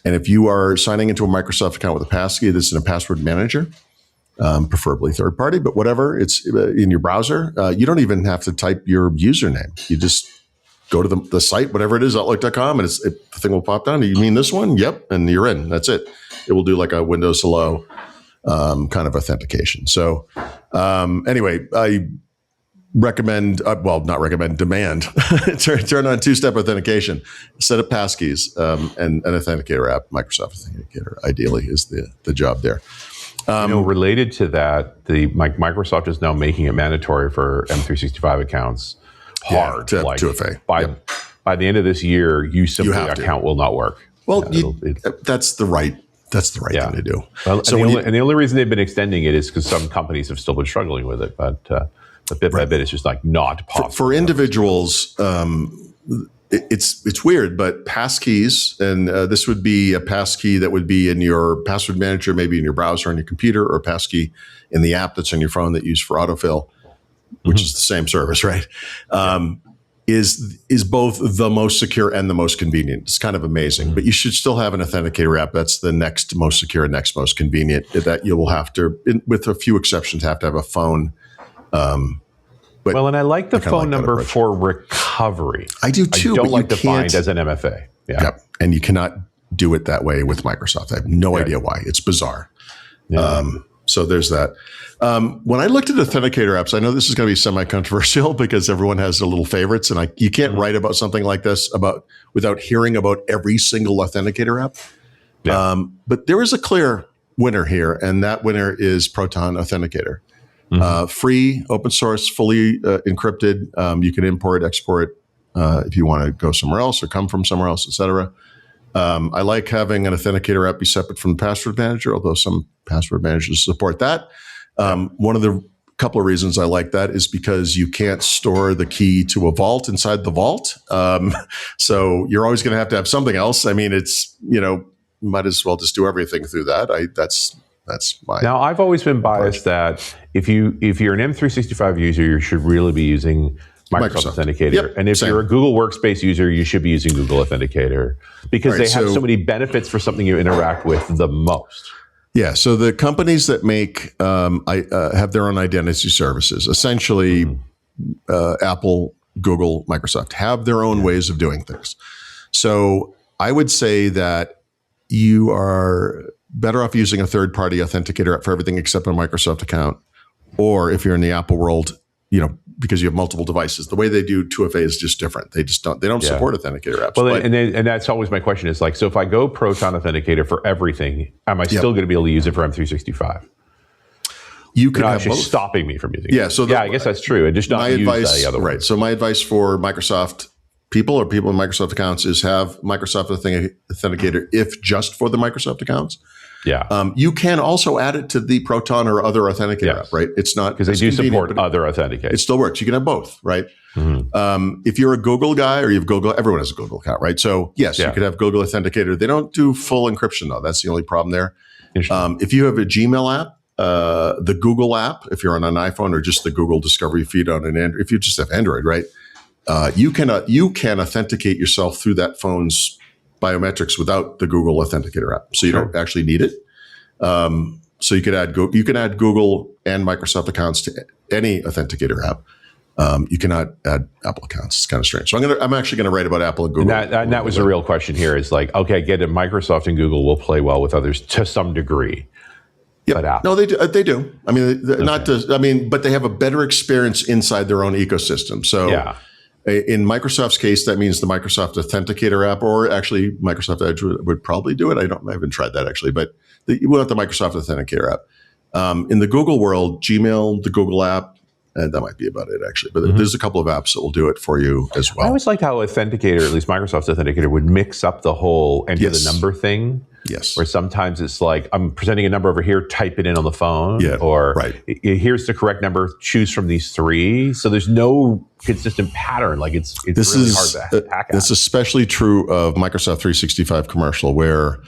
And if you are signing into a Microsoft account with a passkey that's in a password manager, preferably third party, but whatever, it's in your browser, you don't even have to type your username. You just go to the site, whatever it is, Outlook.com, and the thing will pop down. You mean this one? Yep. And you're in. That's it. It will do like a Windows Hello kind of authentication. So anyway, I recommend, demand, turn on two-step authentication, set up passkeys, and an authenticator app. Microsoft Authenticator, ideally, is the job there. Related to that, Microsoft is now making it mandatory for M365 accounts hard. To 2FA. By the end of this year, your account will not work. Well, that's the right thing to do. Well, and the only reason they've been extending it is because some companies have still been struggling with it, but bit by bit, it's just like not possible. For individuals, it's weird, but passkeys, and this would be a passkey that would be in your password manager, maybe in your browser on your computer, or a passkey in the app that's on your phone that you use for autofill, which is the same service, right? Is both the most secure and the most convenient. It's kind of amazing, but you should still have an authenticator app. That's the next most secure, next most convenient. That you will have to, with a few exceptions, have to have a phone. And I like the phone number for recovery. I do too. I don't like defined as an MFA. Yeah. Yep. And you cannot do it that way with Microsoft. I have no idea why. It's bizarre. Yeah. So there's that. When I looked at authenticator apps, I know this is going to be semi-controversial because everyone has their little favorites, and you can't write about something like this without hearing about every single authenticator app. Yeah. But there is a clear winner here, and that winner is Proton Authenticator. Free, open source, fully encrypted. You can import, export if you want to go somewhere else or come from somewhere else, etc. I like having an authenticator app be separate from the password manager, although some password managers support that. One of the couple of reasons I like that is because you can't store the key to a vault inside the vault. So you're always going to have something else. I mean, it's, might as well just do everything through that. That's my. Now, I've always been biased that if you're an M365 user, you should really be using Microsoft Authenticator. Yep, and if you're a Google Workspace user, you should be using Google Authenticator because they have so many benefits for something you interact with the most. Yeah. So the companies that make have their own identity services, essentially Apple, Google, Microsoft, have their own ways of doing things. So I would say that you are better off using a third-party authenticator app for everything except a Microsoft account. Or if you're in the Apple world, because you have multiple devices, the way they do 2FA is just different. They don't support authenticator apps. Well, and that's always my question is so if I go Proton Authenticator for everything, am I still going to be able to use it for M365? You could have actually both. Stopping me from using it. So I guess that's true. And just not use the other one. Right. So my advice for Microsoft people in Microsoft accounts is have Microsoft Authenticator if just for the Microsoft accounts. Yeah. You can also add it to the Proton or other authenticator app, right? It's not because they do support other authenticators. It still works. You can have both, right? Mm-hmm. If you're a Google guy or you have Google, everyone has a Google account, right? So yes, you could have Google Authenticator. They don't do full encryption though. That's the only problem there. If you have a Gmail app, the Google app, if you're on an iPhone or just the Google Discovery feed on an Android, if you just have Android, right? You can authenticate yourself through that phone's biometrics without the Google Authenticator app, so you don't actually need it. So you can add Google and Microsoft accounts to any authenticator app. You cannot add Apple accounts. It's kind of strange. So I'm actually going to write about Apple and Google. And that was the real question here is like, okay, get it. Microsoft and Google will play well with others to some degree. Yeah. No, they do. I mean, but they have a better experience inside their own ecosystem. So in Microsoft's case, that means the Microsoft Authenticator app, or actually Microsoft Edge would probably do it. I haven't tried that actually, but you want the Microsoft Authenticator app. In the Google world, Gmail, the Google app, and that might be about it actually. But there's a couple of apps that will do it for you as well. I always liked how Authenticator, at least Microsoft's Authenticator, would mix up the whole enter the number thing. Yes. Where sometimes it's like, I'm presenting a number over here, type it in on the phone. Yeah, or right. Here's the correct number, choose from these three. So there's no consistent pattern. Like it's really hard to hack at. That's especially true of Microsoft 365 Commercial, where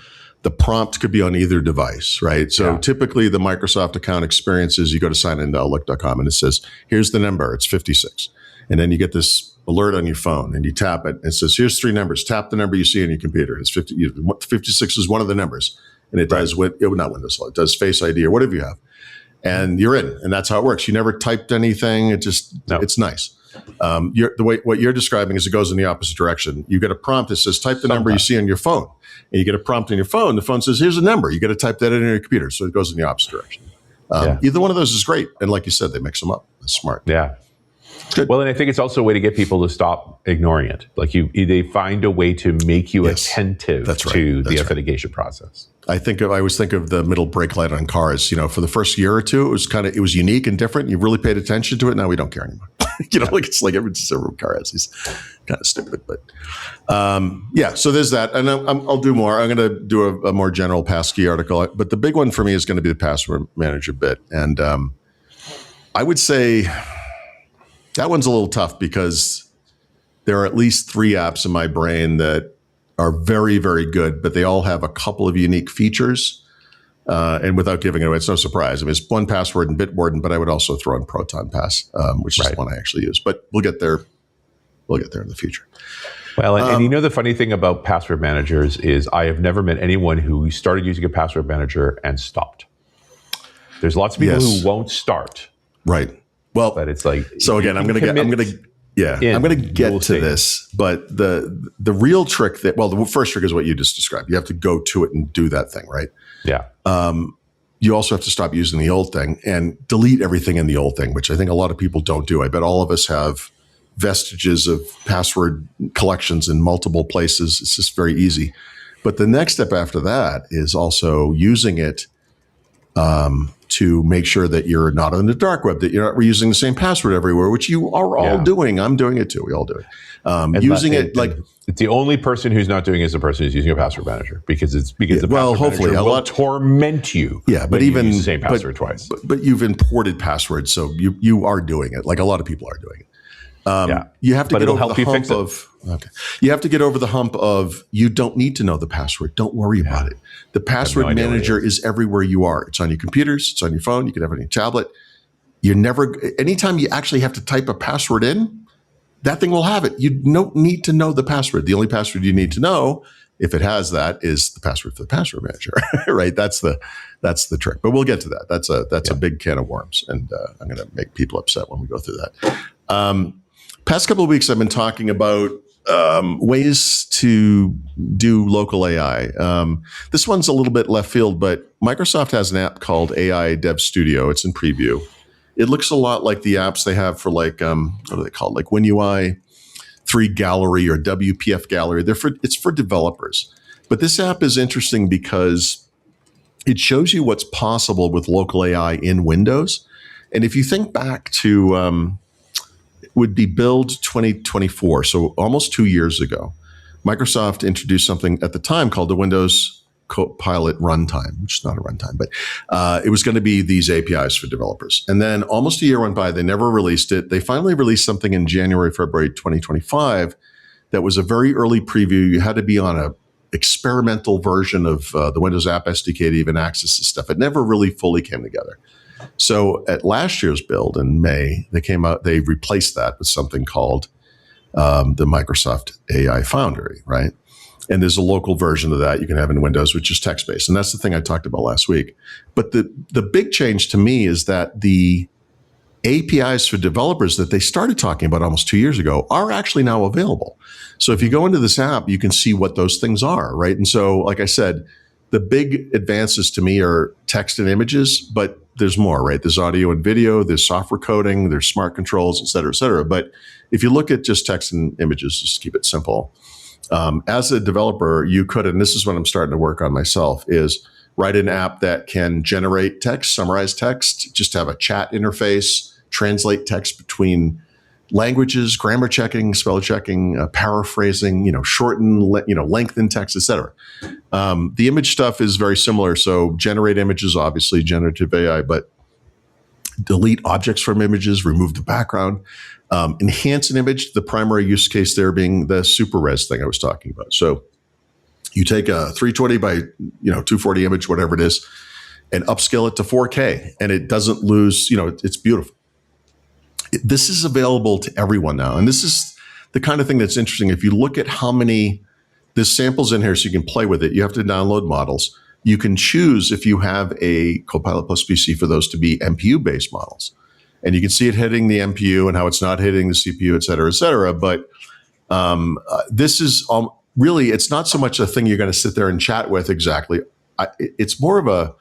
the prompt could be on either device, right? So typically the Microsoft account experience is you go to sign into Outlook.com and it says, here's the number, it's 56. And then you get this alert on your phone and you tap it and it says, here's three numbers. Tap the number you see on your computer. It's 56 is one of the numbers. And it does not Windows, it does Face ID or whatever you have. And you're in. And that's how it works. You never typed anything. It's nice. What you're describing is it goes in the opposite direction. You get a prompt that says, type the number you see on your phone. And you get a prompt on your phone. The phone says, here's a number. You got to type that in your computer. So it goes in the opposite direction. Either one of those is great. And like you said, they mix them up. That's smart. Yeah. Good. Well, and I think it's also a way to get people to stop ignoring it. Like they find a way to make you attentive to the authentication process. I always think of the middle brake light on cars. For the first year or two, it was unique and different. You really paid attention to it. Now we don't care anymore. It's like every car has these kind of stupid, but so there's that. And I'll do more. I'm going to do a more general passkey article, but the big one for me is going to be the password manager bit. And I would say that one's a little tough because there are at least 3 apps in my brain that are very, very good, but they all have a couple of unique features. And without giving it away, it's no surprise. I mean, it's 1Password and Bitwarden, but I would also throw in Proton Pass, which is the one I actually use. But we'll get there. We'll get there in the future. Well, and the funny thing about password managers is I have never met anyone who started using a password manager and stopped. There's lots of people who won't start. Right. Well, but it's like, so again, I'm going to get to this, but the real trick the first trick is what you just described. You have to go to it and do that thing, right? Yeah. You also have to stop using the old thing and delete everything in the old thing, which I think a lot of people don't do. I bet all of us have vestiges of password collections in multiple places. It's just very easy. But the next step after that is also using it to make sure that you're not on the dark web, that you're not reusing the same password everywhere, which you are all doing. I'm doing it too. We all do it. Using it like it's the only person who's not doing it is the person who's using a password manager because the password hopefully manager will torment you. Yeah, but even you use the same password twice. But you've imported passwords, so you are doing it. Like a lot of people are doing it. You have to get over the hump of. Okay. You have to get over the hump of you don't need to know the password. Don't worry about it. The password manager is everywhere you are. It's on your computers. It's on your phone. You can have it on your tablet. Anytime you actually have to type a password in, that thing will have it. You don't need to know the password. The only password you need to know, if it has that, is the password for the password manager, right? That's the trick. But we'll get to that. That's a big can of worms, and I'm going to make people upset when we go through that. Past couple of weeks, I've been talking about ways to do local AI. This one's a little bit left field, but Microsoft has an app called AI Dev Studio. It's in preview. It looks a lot like the apps they have for what are they called? Like WinUI 3 Gallery or WPF Gallery. It's for developers. But this app is interesting because it shows you what's possible with local AI in Windows. And if you think back to would be Build 2024, so almost 2 years ago, Microsoft introduced something at the time called the Windows Copilot Runtime, which is not a runtime, but it was going to be these APIs for developers. And then almost a year went by, they never released it. They finally released something in January, February 2025 that was a very early preview. You had to be on a experimental version of the Windows App SDK to even access this stuff. It never really fully came together. So at last year's build in May, they replaced that with something called the Microsoft AI Foundry, right? And there's a local version of that you can have in Windows, which is text-based. And that's the thing I talked about last week. But the big change to me is that the APIs for developers that they started talking about almost 2 years ago are actually now available. So if you go into this app, you can see what those things are, right? And so, like I said, the big advances to me are text and images, but there's more, right? There's audio and video, there's software coding, there's smart controls, et cetera, et cetera. But if you look at just text and images, just keep it simple. As a developer, you could, and this is what I'm starting to work on myself, is write an app that can generate text, summarize text, just have a chat interface, translate text between languages, grammar checking, spell checking, paraphrasing, shorten, lengthen text, etc. The image stuff is very similar. So generate images, obviously generative AI, but delete objects from images, remove the background, enhance an image. The primary use case there being the super res thing I was talking about. So you take a 320 by 240 image, whatever it is, and upscale it to 4K, and it doesn't lose. It's beautiful. This is available to everyone now. And this is the kind of thing that's interesting. If you look at how many, there's samples in here so you can play with it. You have to download models. You can choose if you have a Copilot Plus PC for those to be MPU-based models. And you can see it hitting the MPU and how it's not hitting the CPU, et cetera, et cetera. But this is really, it's not so much a thing you're going to sit there and chat with exactly. It's more of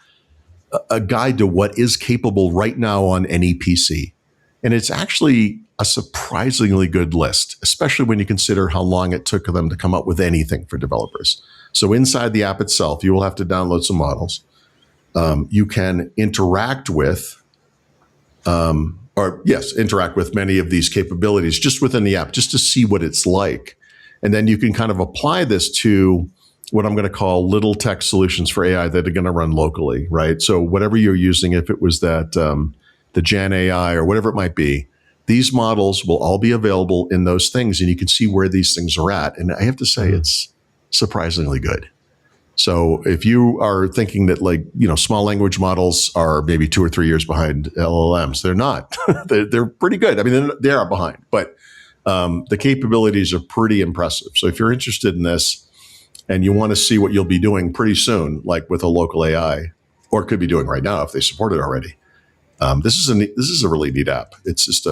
a guide to what is capable right now on any PC. And it's actually a surprisingly good list, especially when you consider how long it took them to come up with anything for developers. So inside the app itself, you will have to download some models. You can interact with, interact with many of these capabilities just within the app, just to see what it's like. And then you can kind of apply this to what I'm going to call little tech solutions for AI that are going to run locally, right? So whatever you're using, if it was that the Gen AI or whatever it might be, these models will all be available in those things, and you can see where these things are at. And I have to say, it's surprisingly good. So if you are thinking that small language models are maybe 2 or 3 years behind LLMs, they're not. they're pretty good. I mean, they are behind, but the capabilities are pretty impressive. So if you're interested in this and you want to see what you'll be doing pretty soon, like with a local AI, or could be doing right now if they support it already, this is a really neat app. It's just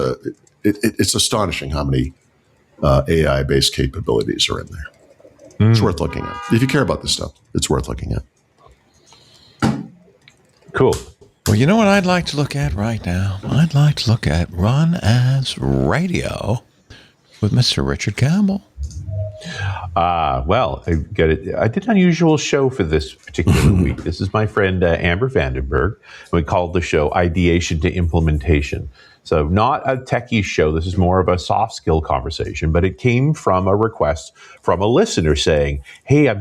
it's astonishing how many AI-based capabilities are in there. It's worth looking at. If you care about this stuff, it's worth looking at. Cool. Well, you know what I'd like to look at right now? I'd like to look at RunAs Radio with Mr. Richard Campbell. Well, I did an unusual show for this particular week. This is my friend Amber Vandenberg. We called the show Ideation to Implementation. So not a techie show. This is more of a soft skill conversation, but it came from a request from a listener saying, hey,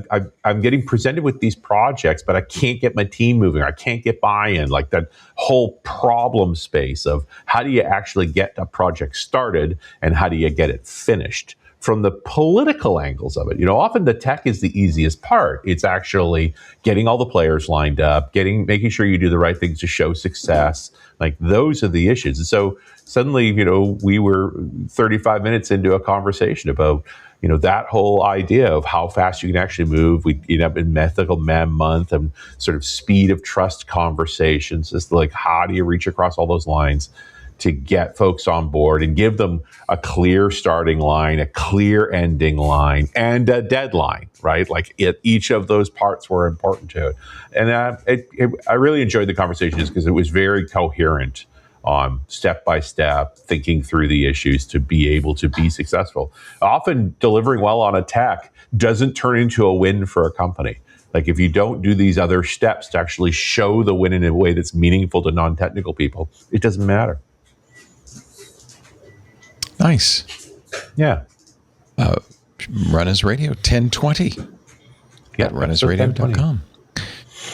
I'm getting presented with these projects, but I can't get my team moving. I can't get buy-in, like that whole problem space of how do you actually get a project started and how do you get it finished? From the political angles of it, often the tech is the easiest part. It's actually getting all the players lined up, making sure you do the right things to show success. Like those are the issues. And so suddenly, we were 35 minutes into a conversation about, that whole idea of how fast you can actually move. We end up in Mythical Man Month and sort of speed of trust conversations. It's like, how do you reach across all those lines to get folks on board and give them a clear starting line, a clear ending line, and a deadline, right? Like each of those parts were important to it. And I really enjoyed the conversation just because it was very coherent on step by step, thinking through the issues to be able to be successful. Often delivering well on a tech doesn't turn into a win for a company. Like if you don't do these other steps to actually show the win in a way that's meaningful to non-technical people, it doesn't matter. Nice. Yeah. RunAs Radio 1020. Yeah. RunAsRadio.com.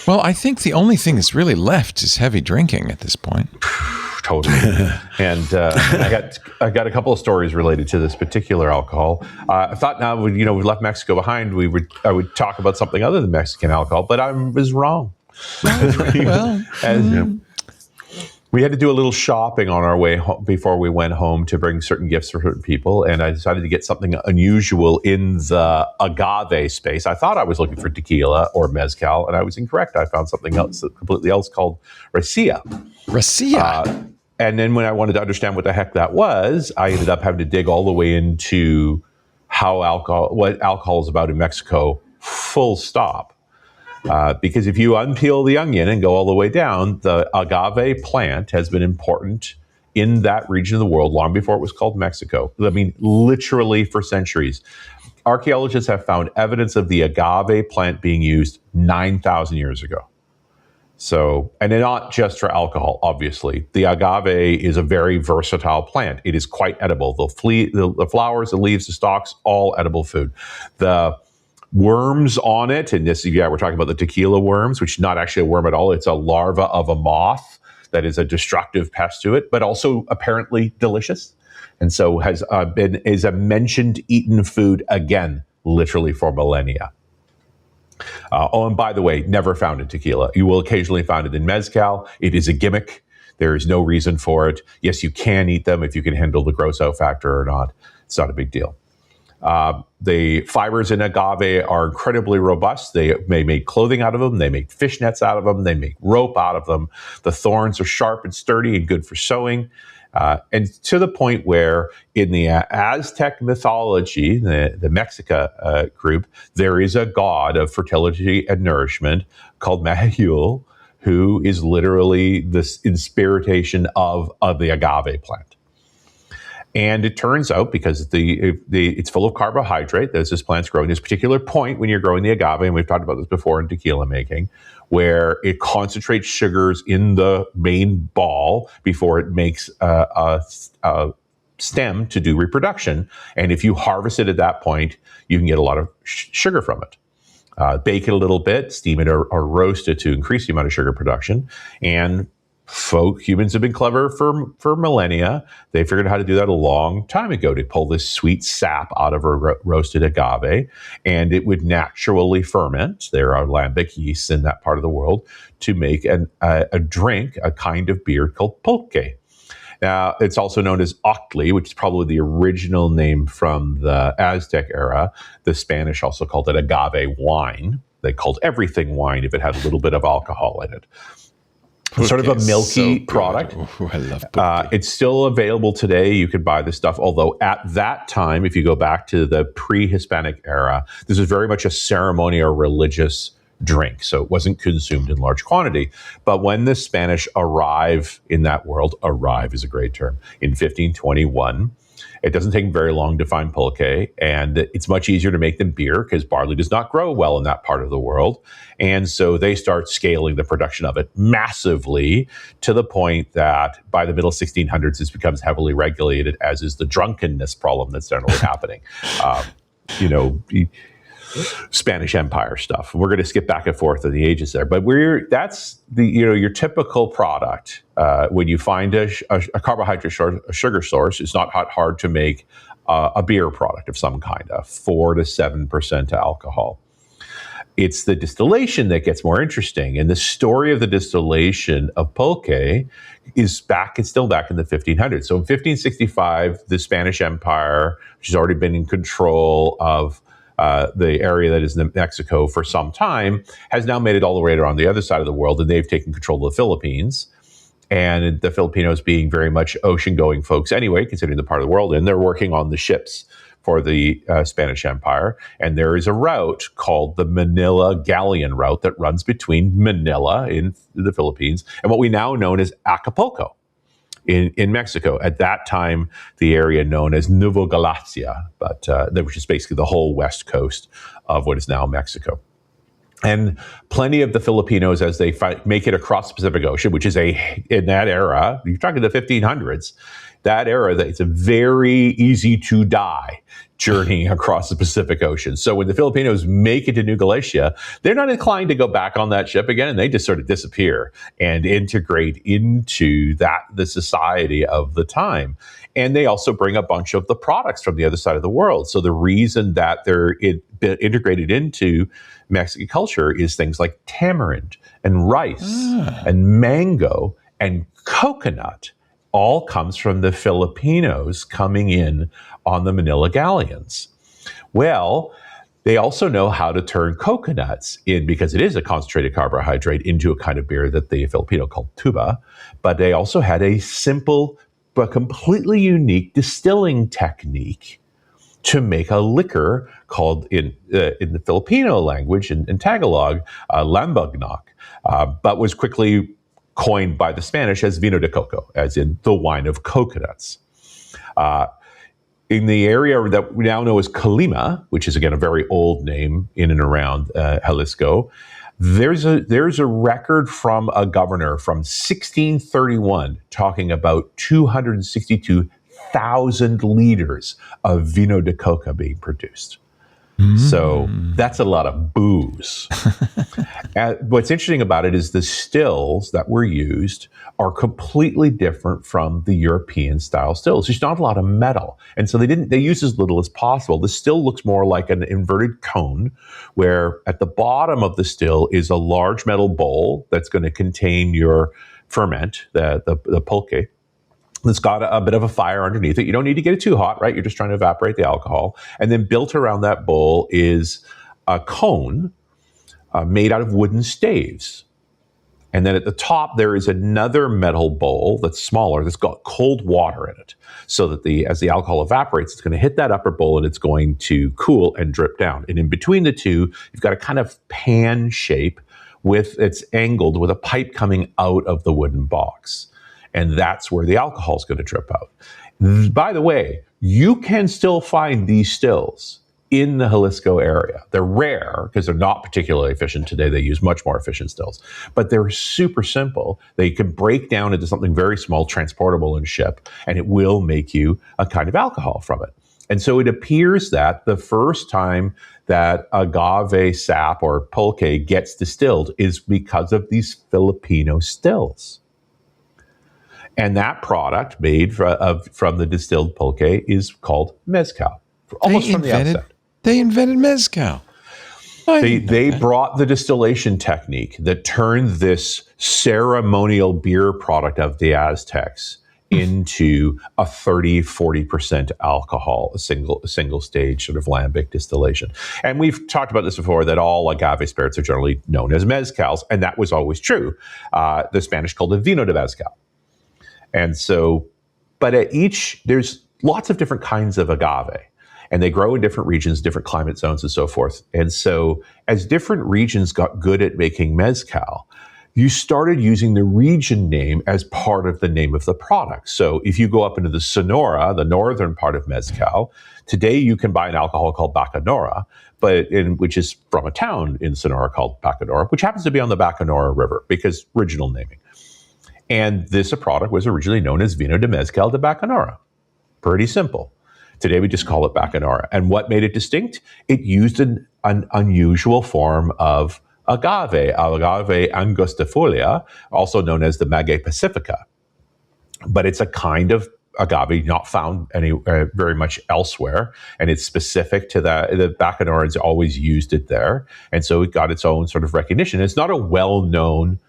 Well, I think the only thing that's really left is heavy drinking at this point. Totally. And I got a couple of stories related to this particular alcohol. I thought now we left Mexico behind. I would talk about something other than Mexican alcohol, but I was wrong. We had to do a little shopping on our way home before we went home to bring certain gifts for certain people, and I decided to get something unusual in the agave space. I thought I was looking for tequila or mezcal, and I was incorrect. I found something else, completely else, called raicilla. Raicilla? And then when I wanted to understand what the heck that was, I ended up having to dig all the way into what alcohol is about in Mexico, full stop. Because if you unpeel the onion and go all the way down, the agave plant has been important in that region of the world long before it was called Mexico. I mean, literally for centuries. Archaeologists have found evidence of the agave plant being used 9,000 years ago. So, and not just for alcohol, obviously. The agave is a very versatile plant. It is quite edible. The flowers, the leaves, the stalks, all edible food. The worms on it, and this, we're talking about the tequila worms, which is not actually a worm at all. It's a larva of a moth that is a destructive pest to it, but also apparently delicious. And so is a mentioned eaten food again, literally for millennia. And by the way, never found in tequila. You will occasionally find it in mezcal. It is a gimmick. There is no reason for it. Yes, you can eat them if you can handle the gross out factor or not. It's not a big deal. The fibers in agave are incredibly robust. They make clothing out of them. They make fishnets out of them. They make rope out of them. The thorns are sharp and sturdy and good for sewing. And to the point where in the Aztec mythology, the Mexica group, there is a god of fertility and nourishment called Mahayul, who is literally this inspiritation of the agave plant. And it turns out, because it's full of carbohydrate, as this plant's growing, there's a particular point when you're growing the agave, and we've talked about this before in tequila making, where it concentrates sugars in the main ball before it makes a stem to do reproduction. And if you harvest it at that point, you can get a lot of sugar from it. Bake it a little bit, steam it or roast it to increase the amount of sugar production. And humans have been clever for millennia. They figured out how to do that a long time ago, to pull this sweet sap out of a roasted agave, and it would naturally ferment. There are lambic yeasts in that part of the world to make a drink, a kind of beer called pulque. Now, it's also known as octli, which is probably the original name from the Aztec era. The Spanish also called it agave wine. They called everything wine if it had a little bit of alcohol in it. It's sort of a milky product. Ooh, I love pulque. It's still available today. You could buy this stuff. Although at that time, if you go back to the pre-Hispanic era, this was very much a ceremony or religious drink. So it wasn't consumed in large quantity. But when the Spanish arrive in that world, arrive is a great term, in 1521, it doesn't take very long to find pulque, and it's much easier to make than beer because barley does not grow well in that part of the world. And so they start scaling the production of it massively, to the point that by the middle 1600s, this becomes heavily regulated, as is the drunkenness problem that's generally happening. Spanish Empire stuff. We're going to skip back and forth in the ages there, but that's your typical product. When you find a carbohydrate a sugar source, it's not hard to make a beer product of some kind, of 4 to 7% alcohol. It's the distillation that gets more interesting, and the story of the distillation of pulque is still back in the 1500s. So in 1565, the Spanish Empire, which has already been in control of the area that is Mexico for some time, has now made it all the way around the other side of the world, and they've taken control of the Philippines. And the Filipinos being very much ocean-going folks anyway, considering the part of the world, and they're working on the ships for the Spanish Empire. And there is a route called the Manila Galleon Route that runs between Manila in the Philippines and what we now know as Acapulco in Mexico. At that time, the area known as Nueva Galicia, which is basically the whole west coast of what is now Mexico. And plenty of the Filipinos, as they make it across the Pacific Ocean, which is in that era, you're talking the 1500s, that era, it's a very easy to die journeying across the Pacific Ocean. So when the Filipinos make it to New Galicia, they're not inclined to go back on that ship again, and they just sort of disappear and integrate into the society of the time. And they also bring a bunch of the products from the other side of the world. So the reason that they're integrated into Mexican culture is things like tamarind and rice and mango and coconut. All comes from the Filipinos coming in on the Manila galleons. Well, They also know how to turn coconuts in, because it is a concentrated carbohydrate, into a kind of beer that the Filipino called tuba. But they also had a simple but completely unique distilling technique to make a liquor called in the Filipino language, in Tagalog, lambagnak, but was quickly coined by the Spanish as vino de coco, as in the wine of coconuts. In the area that we now know as Colima, which is again a very old name in and around Jalisco, there's a record from a governor from 1631 talking about 262,000 liters of vino de coca being produced. So that's a lot of booze. What's interesting about it is the stills that were used are completely different from the European style stills. There's not a lot of metal. And so they use as little as possible. The still looks more like an inverted cone, where at the bottom of the still is a large metal bowl that's going to contain your ferment, the pulque. That's got a bit of a fire underneath it. You don't need to get it too hot, right? You're just trying to evaporate the alcohol. And then built around that bowl is a cone made out of wooden staves. And then at the top, there is another metal bowl that's smaller that's got cold water in it. So that as the alcohol evaporates, it's going to hit that upper bowl and it's going to cool and drip down. And in between the two, you've got a kind of pan shape it's angled with a pipe coming out of the wooden box. And that's where the alcohol is going to drip out. By the way, you can still find these stills in the Jalisco area. They're rare because they're not particularly efficient today. They use much more efficient stills, but they're super simple. They can break down into something very small, transportable, and ship, and it will make you a kind of alcohol from it. And so it appears that the first time that agave sap or pulque gets distilled is because of these Filipino stills. And that product made from the distilled pulque is called mezcal, almost from the outset. They invented mezcal. They brought the distillation technique that turned this ceremonial beer product of the Aztecs into a 30-40% alcohol, a single stage sort of lambic distillation. And we've talked about this before, that all agave spirits are generally known as mezcals, and that was always true. The Spanish called it vino de mezcal. And so, but there's lots of different kinds of agave, and they grow in different regions, different climate zones, and so forth. And so as different regions got good at making mezcal, you started using the region name as part of the name of the product. So if you go up into the Sonora, the northern part of mezcal, today you can buy an alcohol called Bacanora, which is from a town in Sonora called Bacanora, which happens to be on the Bacanora River, because original naming. And this product was originally known as Vino de Mezcal de Bacanora. Pretty simple. Today we just call it Bacanora. And what made it distinct? It used an unusual form of agave angustifolia, also known as the Maguey pacifica. But it's a kind of agave not found very much elsewhere, and it's specific to the Bacanorans always used it there. And so it got its own sort of recognition. It's not a well-known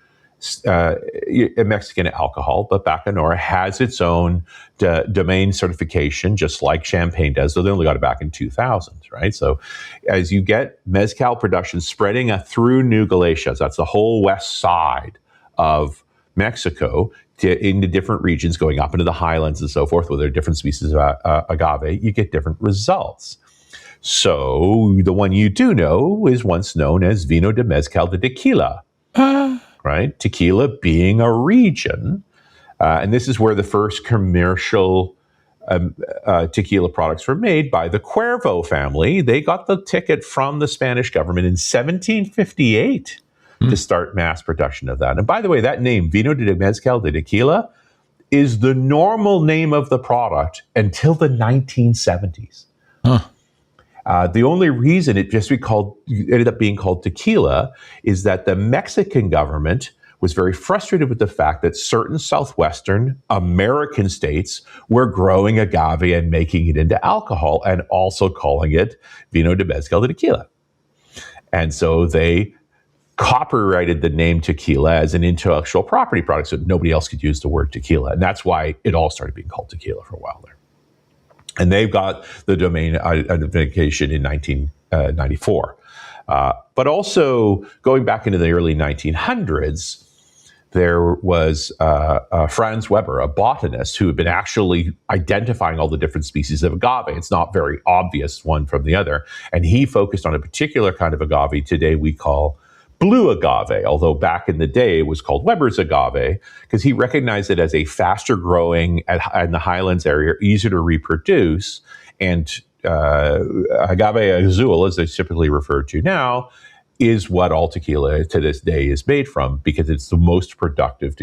Mexican alcohol, but Bacanora has its own domain certification, just like Champagne does, though they only got it back in 2000, right? So as you get mezcal production spreading through New Galicia, so that's the whole west side of Mexico, into different regions, going up into the highlands and so forth, where there are different species of agave, you get different results. So the one you do know is once known as Vino de Mezcal de Tequila. Right? Tequila being a region. And this is where the first commercial tequila products were made by the Cuervo family. They got the ticket from the Spanish government in 1758 to start mass production of that. And by the way, that name, Vino de Mezcal de Tequila, is the normal name of the product until the 1970s. The only reason it ended up being called tequila is that the Mexican government was very frustrated with the fact that certain southwestern American states were growing agave and making it into alcohol, and also calling it Vino de Mezcal de Tequila. And so they copyrighted the name tequila as an intellectual property product, so nobody else could use the word tequila. And that's why it all started being called tequila for a while there. And they've got the domain identification in 1894. But also going back into the early 1900s, there was Franz Weber, a botanist, who had been actually identifying all the different species of agave. It's not very obvious one from the other. And he focused on a particular kind of agave today we call blue agave, although back in the day it was called Weber's agave, because he recognized it as a faster growing in the highlands area, easier to reproduce. And agave azul, as it's typically referred to now, is what all tequila to this day is made from, because it's the most productive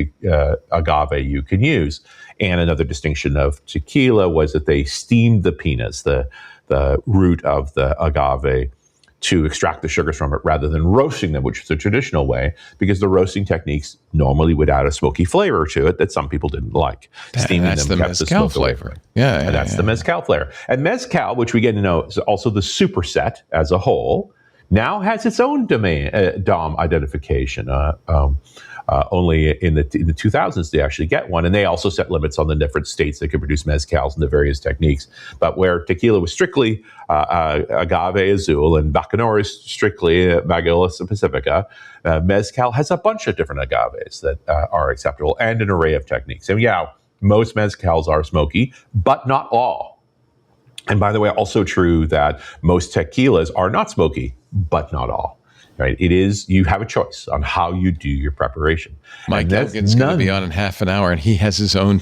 agave you can use. And another distinction of tequila was that they steamed the pinas, the root of the agave, to extract the sugars from it rather than roasting them, which is the traditional way, because the roasting techniques normally would add a smoky flavor to it that some people didn't like. Steaming that's them the kept the mezcal smoke away flavor. from it. Yeah, And that's the mezcal flavor. And mezcal, which we get to know is also the superset as a whole, now has its own DOM identification. Only in the 2000s they actually get one, and they also set limits on the different states that could produce mezcals and the various techniques. But where tequila was strictly agave azul and bacanora is strictly Magellan Pacifica, mezcal has a bunch of different agaves that are acceptable and an array of techniques. And yeah, most mezcals are smoky, but not all. And by the way, also true that most tequilas are not smoky, but not all. Right? It is, you have a choice on how you do your preparation. Mike Elgin's going to be on in half an hour, and he has his own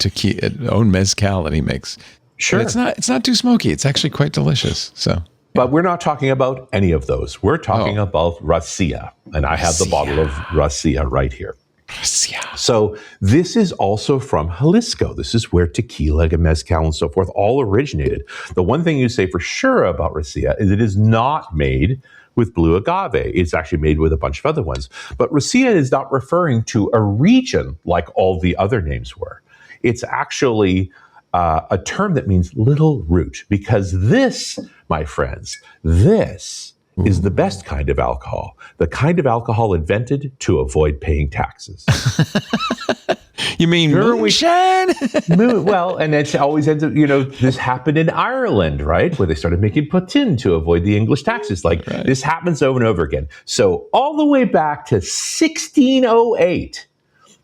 own mezcal that he makes. Sure. And it's not too smoky. It's actually quite delicious. So, but we're not talking about any of those. We're talking about Racia, and I have the bottle of Racia right here. Racia. So this is also from Jalisco. This is where tequila and mezcal and so forth all originated. The one thing you say for sure about Racia is it is not made with blue agave. It's actually made with a bunch of other ones. But Racia is not referring to a region like all the other names were. It's actually a term that means little root, because this, my friends, this is the best kind of alcohol, the kind of alcohol invented to avoid paying taxes. You mean moonshine? Well, and it always ends up, this happened in Ireland, right? Where they started making potin to avoid the English taxes. This happens over and over again. So all the way back to 1608,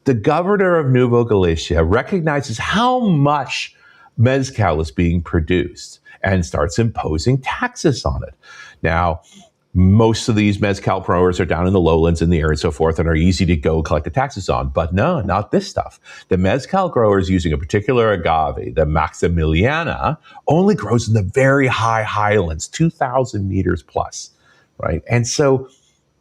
the governor of Nuevo Galicia recognizes how much mezcal is being produced and starts imposing taxes on it. Now, most of these mezcal growers are down in the lowlands in the area and so forth and are easy to go collect the taxes on. But no, not this stuff. The mezcal growers using a particular agave, the Maximiliana, only grows in the very high highlands, 2,000 meters plus, right? And so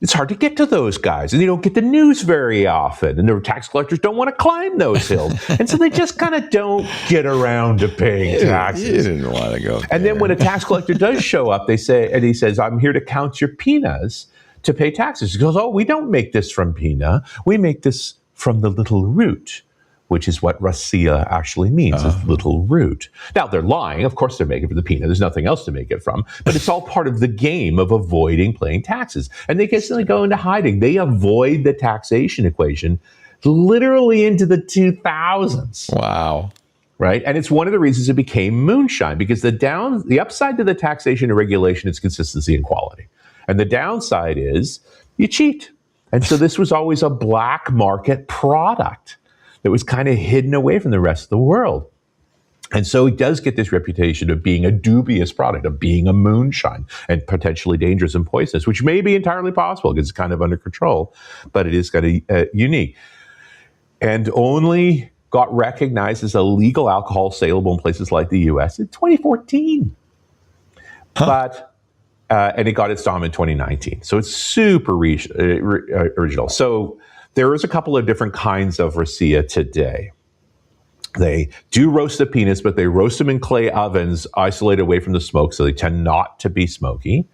it's hard to get to those guys, and you don't get the news very often, and the tax collectors don't want to climb those hills. And so they just kind of don't get around to paying taxes. You didn't want to go there. And then when a tax collector does show up, he says, I'm here to count your pinas to pay taxes. He goes, oh, we don't make this from pina. We make this from the little root, which is what Racia actually means, is little root. Now, they're lying. Of course, they're making it from the pina. There's nothing else to make it from. But it's all part of the game of avoiding paying taxes. And they instantly go into hiding. They avoid the taxation equation literally into the 2000s. Wow. Right? And it's one of the reasons it became moonshine, because the upside to the taxation and regulation is consistency and quality. And the downside is you cheat. And so this was always a black market product that was kind of hidden away from the rest of the world. And so it does get this reputation of being a dubious product, of being a moonshine and potentially dangerous and poisonous, which may be entirely possible because it's kind of under control, but it is kind of unique. And only got recognized as a legal alcohol saleable in places like the US in 2014. But and it got its DOM in 2019. So it's super original. So there is a couple of different kinds of Racia today. They do roast the peanuts, but they roast them in clay ovens, isolated away from the smoke, so they tend not to be smoky.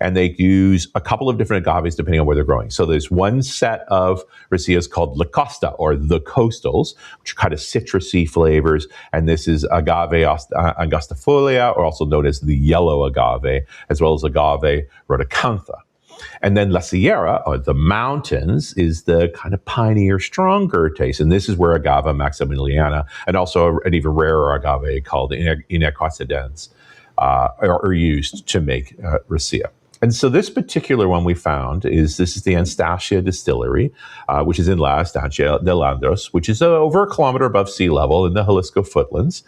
And they use a couple of different agaves depending on where they're growing. So there's one set of Racias called La Costa, or the Coastals, which are kind of citrusy flavors. And this is agave angustifolia, or also known as the yellow agave, as well as agave rhodocantha. And then La Sierra, or the mountains, is the kind of piney or stronger taste. And this is where agave Maximiliana, and also an even rarer agave called Inequacidens, are used to make Racia. And so this particular one we found this is the Anastasia Distillery, which is in La Estancia de Landos, which is over a kilometer above sea level in the Jalisco footlands,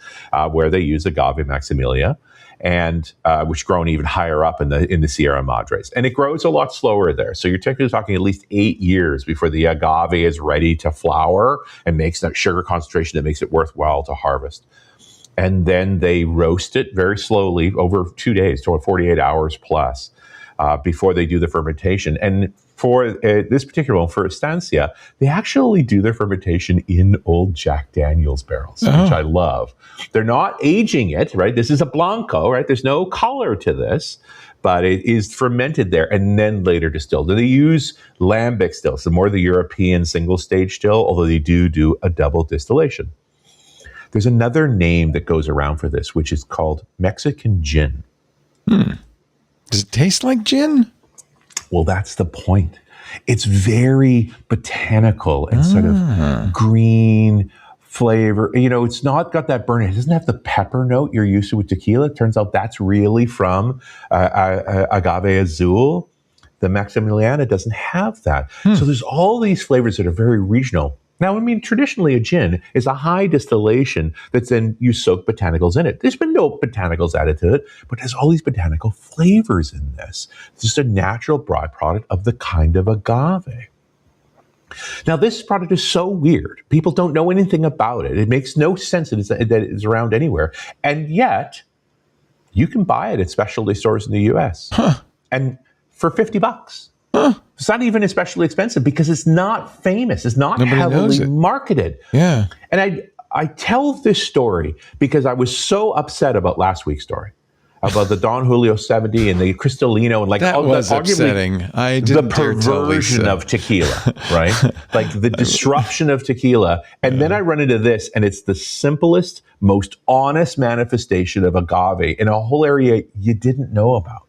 where they use agave maximilia, and which grown even higher up in the Sierra Madres. And it grows a lot slower there. So you're technically talking at least 8 years before the agave is ready to flower and makes that sugar concentration that makes it worthwhile to harvest. And then they roast it very slowly over 2 days, so 48 hours plus, before they do the fermentation. And for this particular one, for Estancia, they actually do their fermentation in old Jack Daniels barrels, which I love. They're not aging it, right? This is a Blanco, right? There's no color to this, but it is fermented there and then later distilled. And they use lambic still, so more the European single stage still, although they do a double distillation. There's another name that goes around for this, which is called Mexican gin. Does it taste like gin? Well, that's the point. It's very botanical and sort of green flavor. You know, it's not got that burn. It doesn't have the pepper note you're used to with tequila. It turns out that's really from agave azul. The Maximiliana doesn't have that. So there's all these flavors that are very regional. Now, I mean, traditionally a gin is a high distillation that's then you soak botanicals in it. There's been no botanicals added to it, but there's all these botanical flavors in this. It's just a natural byproduct of the kind of agave. Now, this product is so weird. People don't know anything about it. It makes no sense that it's around anywhere. And yet, you can buy it at specialty stores in the U.S. And for $50. It's not even especially expensive because it's not famous. It's not heavily marketed. Yeah. And I tell this story because I was so upset about last week's story about the Don Julio 70 and the Cristalino and like that was upsetting. I didn't dare tell Lisa. The perversion of tequila, right? Like the disruption of tequila. And then I run into this, and it's the simplest, most honest manifestation of agave in a whole area you didn't know about.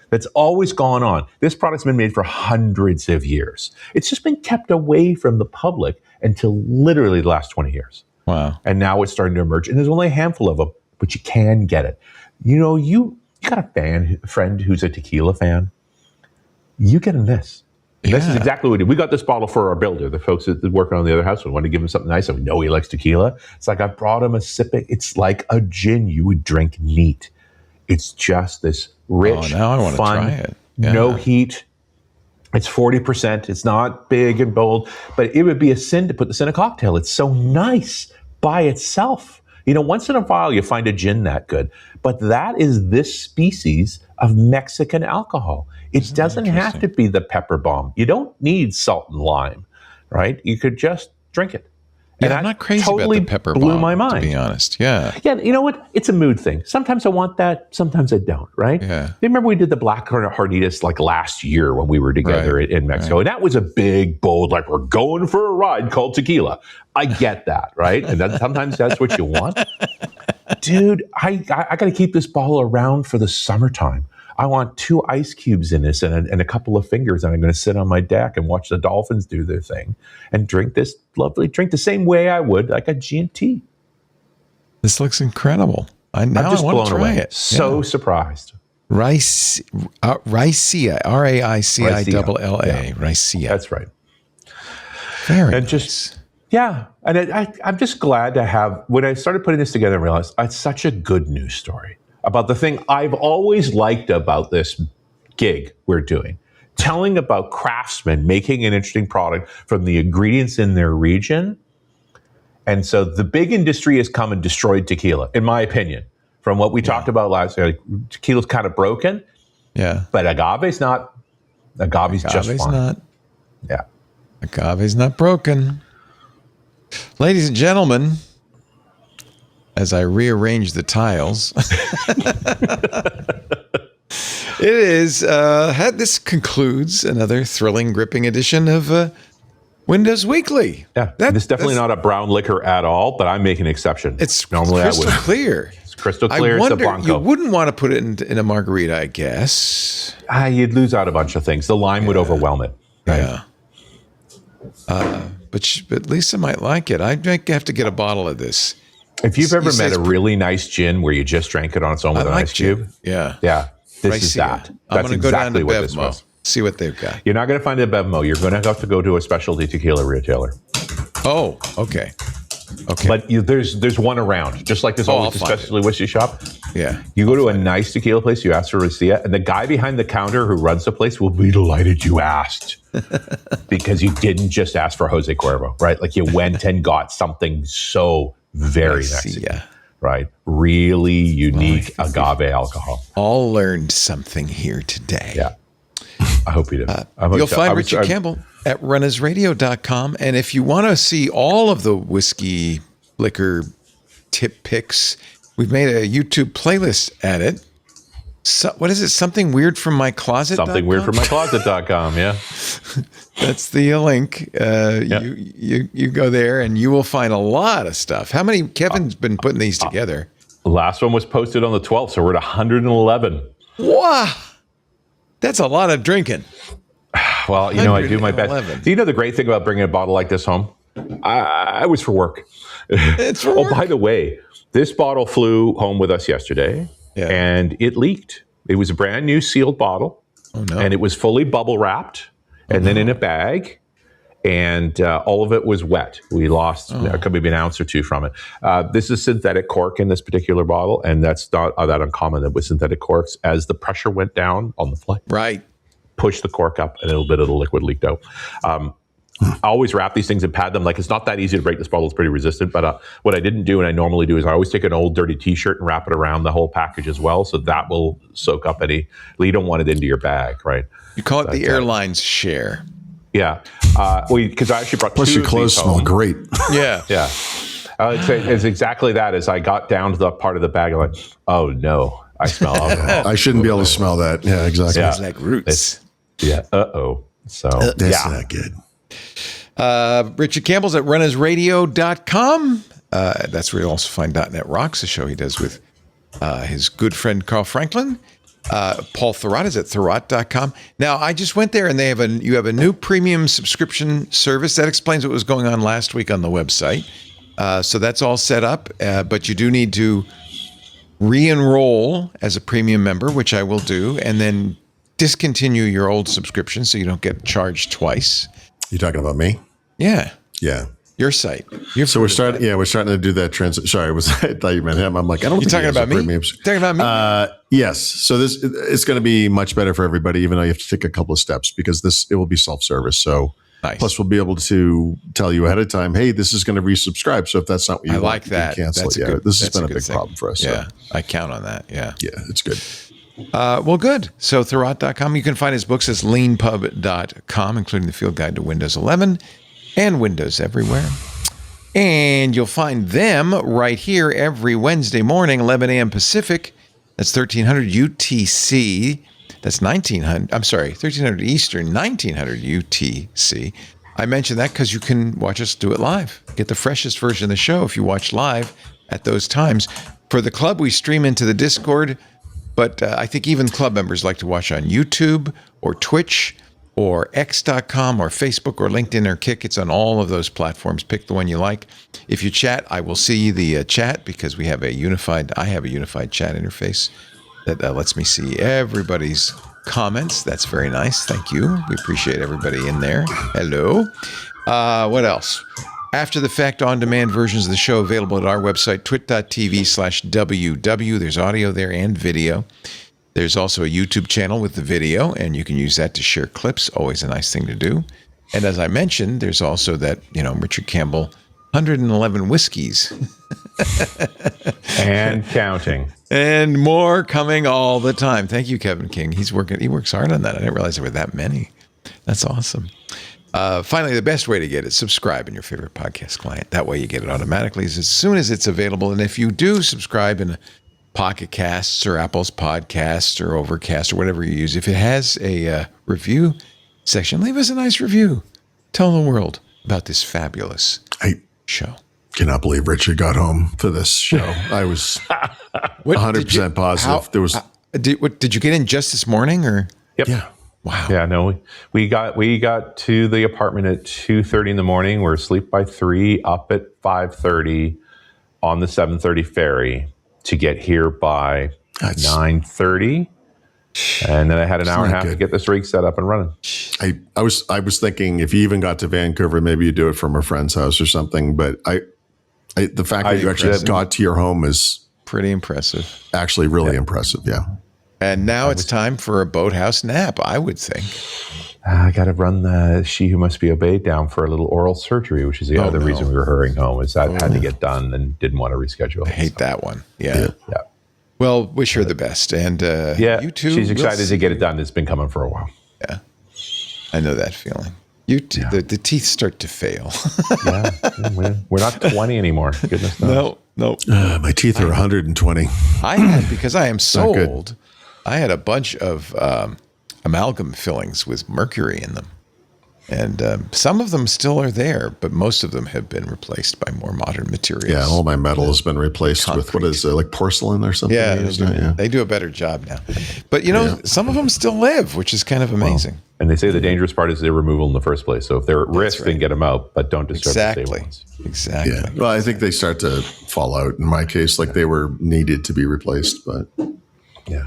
That's always gone on. This product's been made for hundreds of years. It's just been kept away from the public until literally the last 20 years. Wow. And now it's starting to emerge. And there's only a handful of them, but you can get it. You know, you got a friend who's a tequila fan. You get him this. And this is exactly what we did. We got this bottle for our builder, the folks that work on the other house. We wanted to give him something nice, and we know he likes tequila. It's like I brought him a sip. It's like a gin you would drink neat. It's just this rich, now I want to fun, try it. Yeah. no heat. It's 40%. It's not big and bold, but it would be a sin to put this in a cocktail. It's so nice by itself. You know, once in a while you find a gin that good, but that is this species of Mexican alcohol. It doesn't have to be the pepper bomb. You don't need salt and lime, right? You could just drink it. Yeah, And I'm not crazy totally about the pepper blew bomb, my mind. to be honest. Yeah. Yeah, you know what? It's a mood thing. Sometimes I want that. Sometimes I don't, right? Yeah. Remember we did the Black Hornitas like last year when we were together in Mexico. And that was a big, bold, like we're going for a ride called tequila. I get that, right? And sometimes that's what you want. Dude, I got to keep this bottle around for the summertime. I want 2 ice cubes in this and a couple of fingers, and I'm going to sit on my deck and watch the dolphins do their thing and drink this lovely drink the same way I would like a G&T. This looks incredible. I'm just want blown to try away. it. So surprised. Ricea, Raicilla, Ricea. That's right. Very And nice. just, yeah. And I'm just glad to have, when I started putting this together, I realized it's such a good news story about the thing I've always liked about this gig we're doing. Telling about craftsmen making an interesting product from the ingredients in their region. And so the big industry has come and destroyed tequila, in my opinion. From what we talked about last year, like, tequila's kind of broken. Yeah. But agave's not. Agave's just fine. Not. Yeah. Agave's not broken. Ladies and gentlemen, as I rearrange the tiles, it is, this concludes another thrilling, gripping edition of Windows Weekly. Yeah. This is definitely not a brown liquor at all, but I'm making an exception. It's normally crystal I would. clear. It's crystal clear. I wonder, it's a Blanco. you wouldn't want to put it in a margarita, I guess. You'd lose out a bunch of things. The lime would overwhelm it. Right? Yeah. But Lisa might like it. I have to get a bottle of this. If you've ever met a really nice gin where you just drank it on its own with an ice cube. Yeah. Yeah. This is that. I'm That's going to go down exactly to what this Bevmo, was. see what they've got. You're not going to find it at Bevmo. You're going to have to go to a specialty tequila retailer. Oh, okay. Okay. But there's one around. Just like there's always a specialty whiskey shop. Yeah. You go to a nice tequila place, you ask for a Riccia, and the guy behind the counter who runs the place will be delighted you asked. Because you didn't just ask for Jose Cuervo, right? Like you went and got something so very Mexican, right? Really unique agave alcohol. All learned something here today. Yeah. I hope you do. You'll find Richard Campbell at runasradio.com. And if you want to see all of the whiskey liquor tip picks, we've made a YouTube playlist at it. So, what is it? Something weird from my closet. Something weird from my closet.com. Yeah. That's the link. You go there and you will find a lot of stuff. How many? Kevin's been putting these together. The last one was posted on the 12th, so we're at 111. Wow. That's a lot of drinking. Well, you know, I do my best. Do you know the great thing about bringing a bottle like this home? I was for work. It's for work. By the way, this bottle flew home with us yesterday, and it leaked. It was a brand new sealed bottle, and it was fully bubble wrapped, and then in a bag, and all of it was wet. We lost maybe an ounce or two from it. This is synthetic cork in this particular bottle, and that's not that uncommon with synthetic corks. As the pressure went down on the flight, push the cork up, and a little bit of the liquid leaked out. I always wrap these things and pad them. Like, it's not that easy to break. This bottle is pretty resistant. But what I didn't do, and I normally do, is I always take an old dirty T-shirt and wrap it around the whole package as well. So that will soak up any. You don't want it into your bag, right? You call it the airline's share. Yeah. Because I actually brought Plus, two your clothes smell great. Yeah. Yeah. It's exactly that. As I got down to the part of the bag, I'm like, oh, no, I smell alcohol. I shouldn't be able to smell that. Yeah, exactly. Smells like roots. Uh-oh. So, that's not good. Richard Campbell's at runasradio.com. That's where you'll also find .NET Rocks, a show he does with his good friend Carl Franklin. Paul Thurrott is at thurrott.com. Now, I just went there, and you have a new premium subscription service. That explains what was going on last week on the website. So that's all set up, but you do need to re-enroll as a premium member, which I will do, and then discontinue your old subscription so you don't get charged twice. You talking about me? Yeah. Yeah. Your site. So we're starting to do that transition. Sorry, I thought you meant him. I'm like, I don't think talking about me? Talking about me? Yes. So it's going to be much better for everybody, even though you have to take a couple of steps, because it will be self-service. So nice. Plus we'll be able to tell you ahead of time, hey, this is going to resubscribe. So if that's not what you want, you can cancel it. This has been a big problem for us. Yeah. So. I count on that. Yeah. Yeah, it's good. Well, good. So thurrott.com. You can find his books at leanpub.com, including the Field Guide to Windows 11 and Windows Everywhere. And you'll find them right here every Wednesday morning, 11 a.m. Pacific. That's 1300 UTC. That's 1900. I'm sorry, 1300 Eastern, 1900 UTC. I mentioned that because you can watch us do it live. Get the freshest version of the show if you watch live at those times. For the club, we stream into the Discord. But I think even club members like to watch on YouTube or Twitch or X.com or Facebook or LinkedIn or Kick. It's on all of those platforms. Pick the one you like. If you chat, I will see the chat because I have a unified chat interface that lets me see everybody's comments. That's very nice. Thank you. We appreciate everybody in there. Hello. What else? After the fact, on-demand versions of the show available at our website, twit.tv/WW. There's audio there and video. There's also a YouTube channel with the video, and you can use that to share clips. Always a nice thing to do. And as I mentioned, there's also that, Richard Campbell, 111 whiskeys. And counting. And more coming all the time. Thank you, Kevin King. He works hard on that. I didn't realize there were that many. That's awesome. Finally, the best way to get it, subscribe in your favorite podcast client. That way you get it automatically as soon as it's available. And if you do subscribe in Pocket Casts or Apple's Podcasts or Overcast or whatever you use, if it has a review section, leave us a nice review. Tell the world about this fabulous show. Cannot believe Richard got home for this show. I was 100% positive. There was. Did you get in just this morning or? Yep. Yeah. Wow. Yeah, no, we got to the apartment at 2:30 in the morning. We're asleep by 3, up at 5:30 on the 7:30 ferry to get here by 9:30. And then I had an hour and a half good. to get this rig set up and running. I was thinking if you even got to Vancouver, maybe you do it from a friend's house or something. But the fact that you actually got to your home is pretty impressive. Actually, really impressive. Yeah. And now it's time for a boathouse nap, I would think. I got to run the She Who Must Be Obeyed down for a little oral surgery, which is the other reason we were hurrying home, is that had to get done and didn't want to reschedule. I hate that one. Yeah. Well, wish her the best. And you too. She's excited to get it done. It's been coming for a while. Yeah. I know that feeling. The teeth start to fail. We're not 20 anymore. Goodness knows. No. My teeth are 120. I had, because I am so old, I had a bunch of amalgam fillings with mercury in them. And some of them still are there, but most of them have been replaced by more modern materials. Yeah, all my metal has been replaced with, what is it, like porcelain or something? Yeah, they do a better job now. But, some of them still live, which is kind of amazing. Wow. And they say the dangerous part is their removal in the first place. So if they're at risk, then get them out, but don't disturb the stable ones. Exactly. Yeah. Well, I think they start to fall out. In my case, like they were needed to be replaced, but yeah.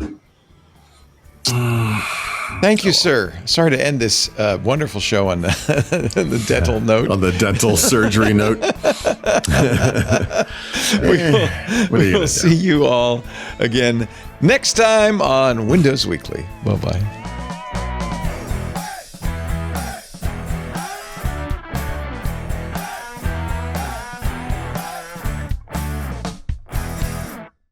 Thank you, sir. Sorry to end this wonderful show on the dental note. On the dental surgery note. We'll see you all again next time on Windows Weekly. Bye-bye.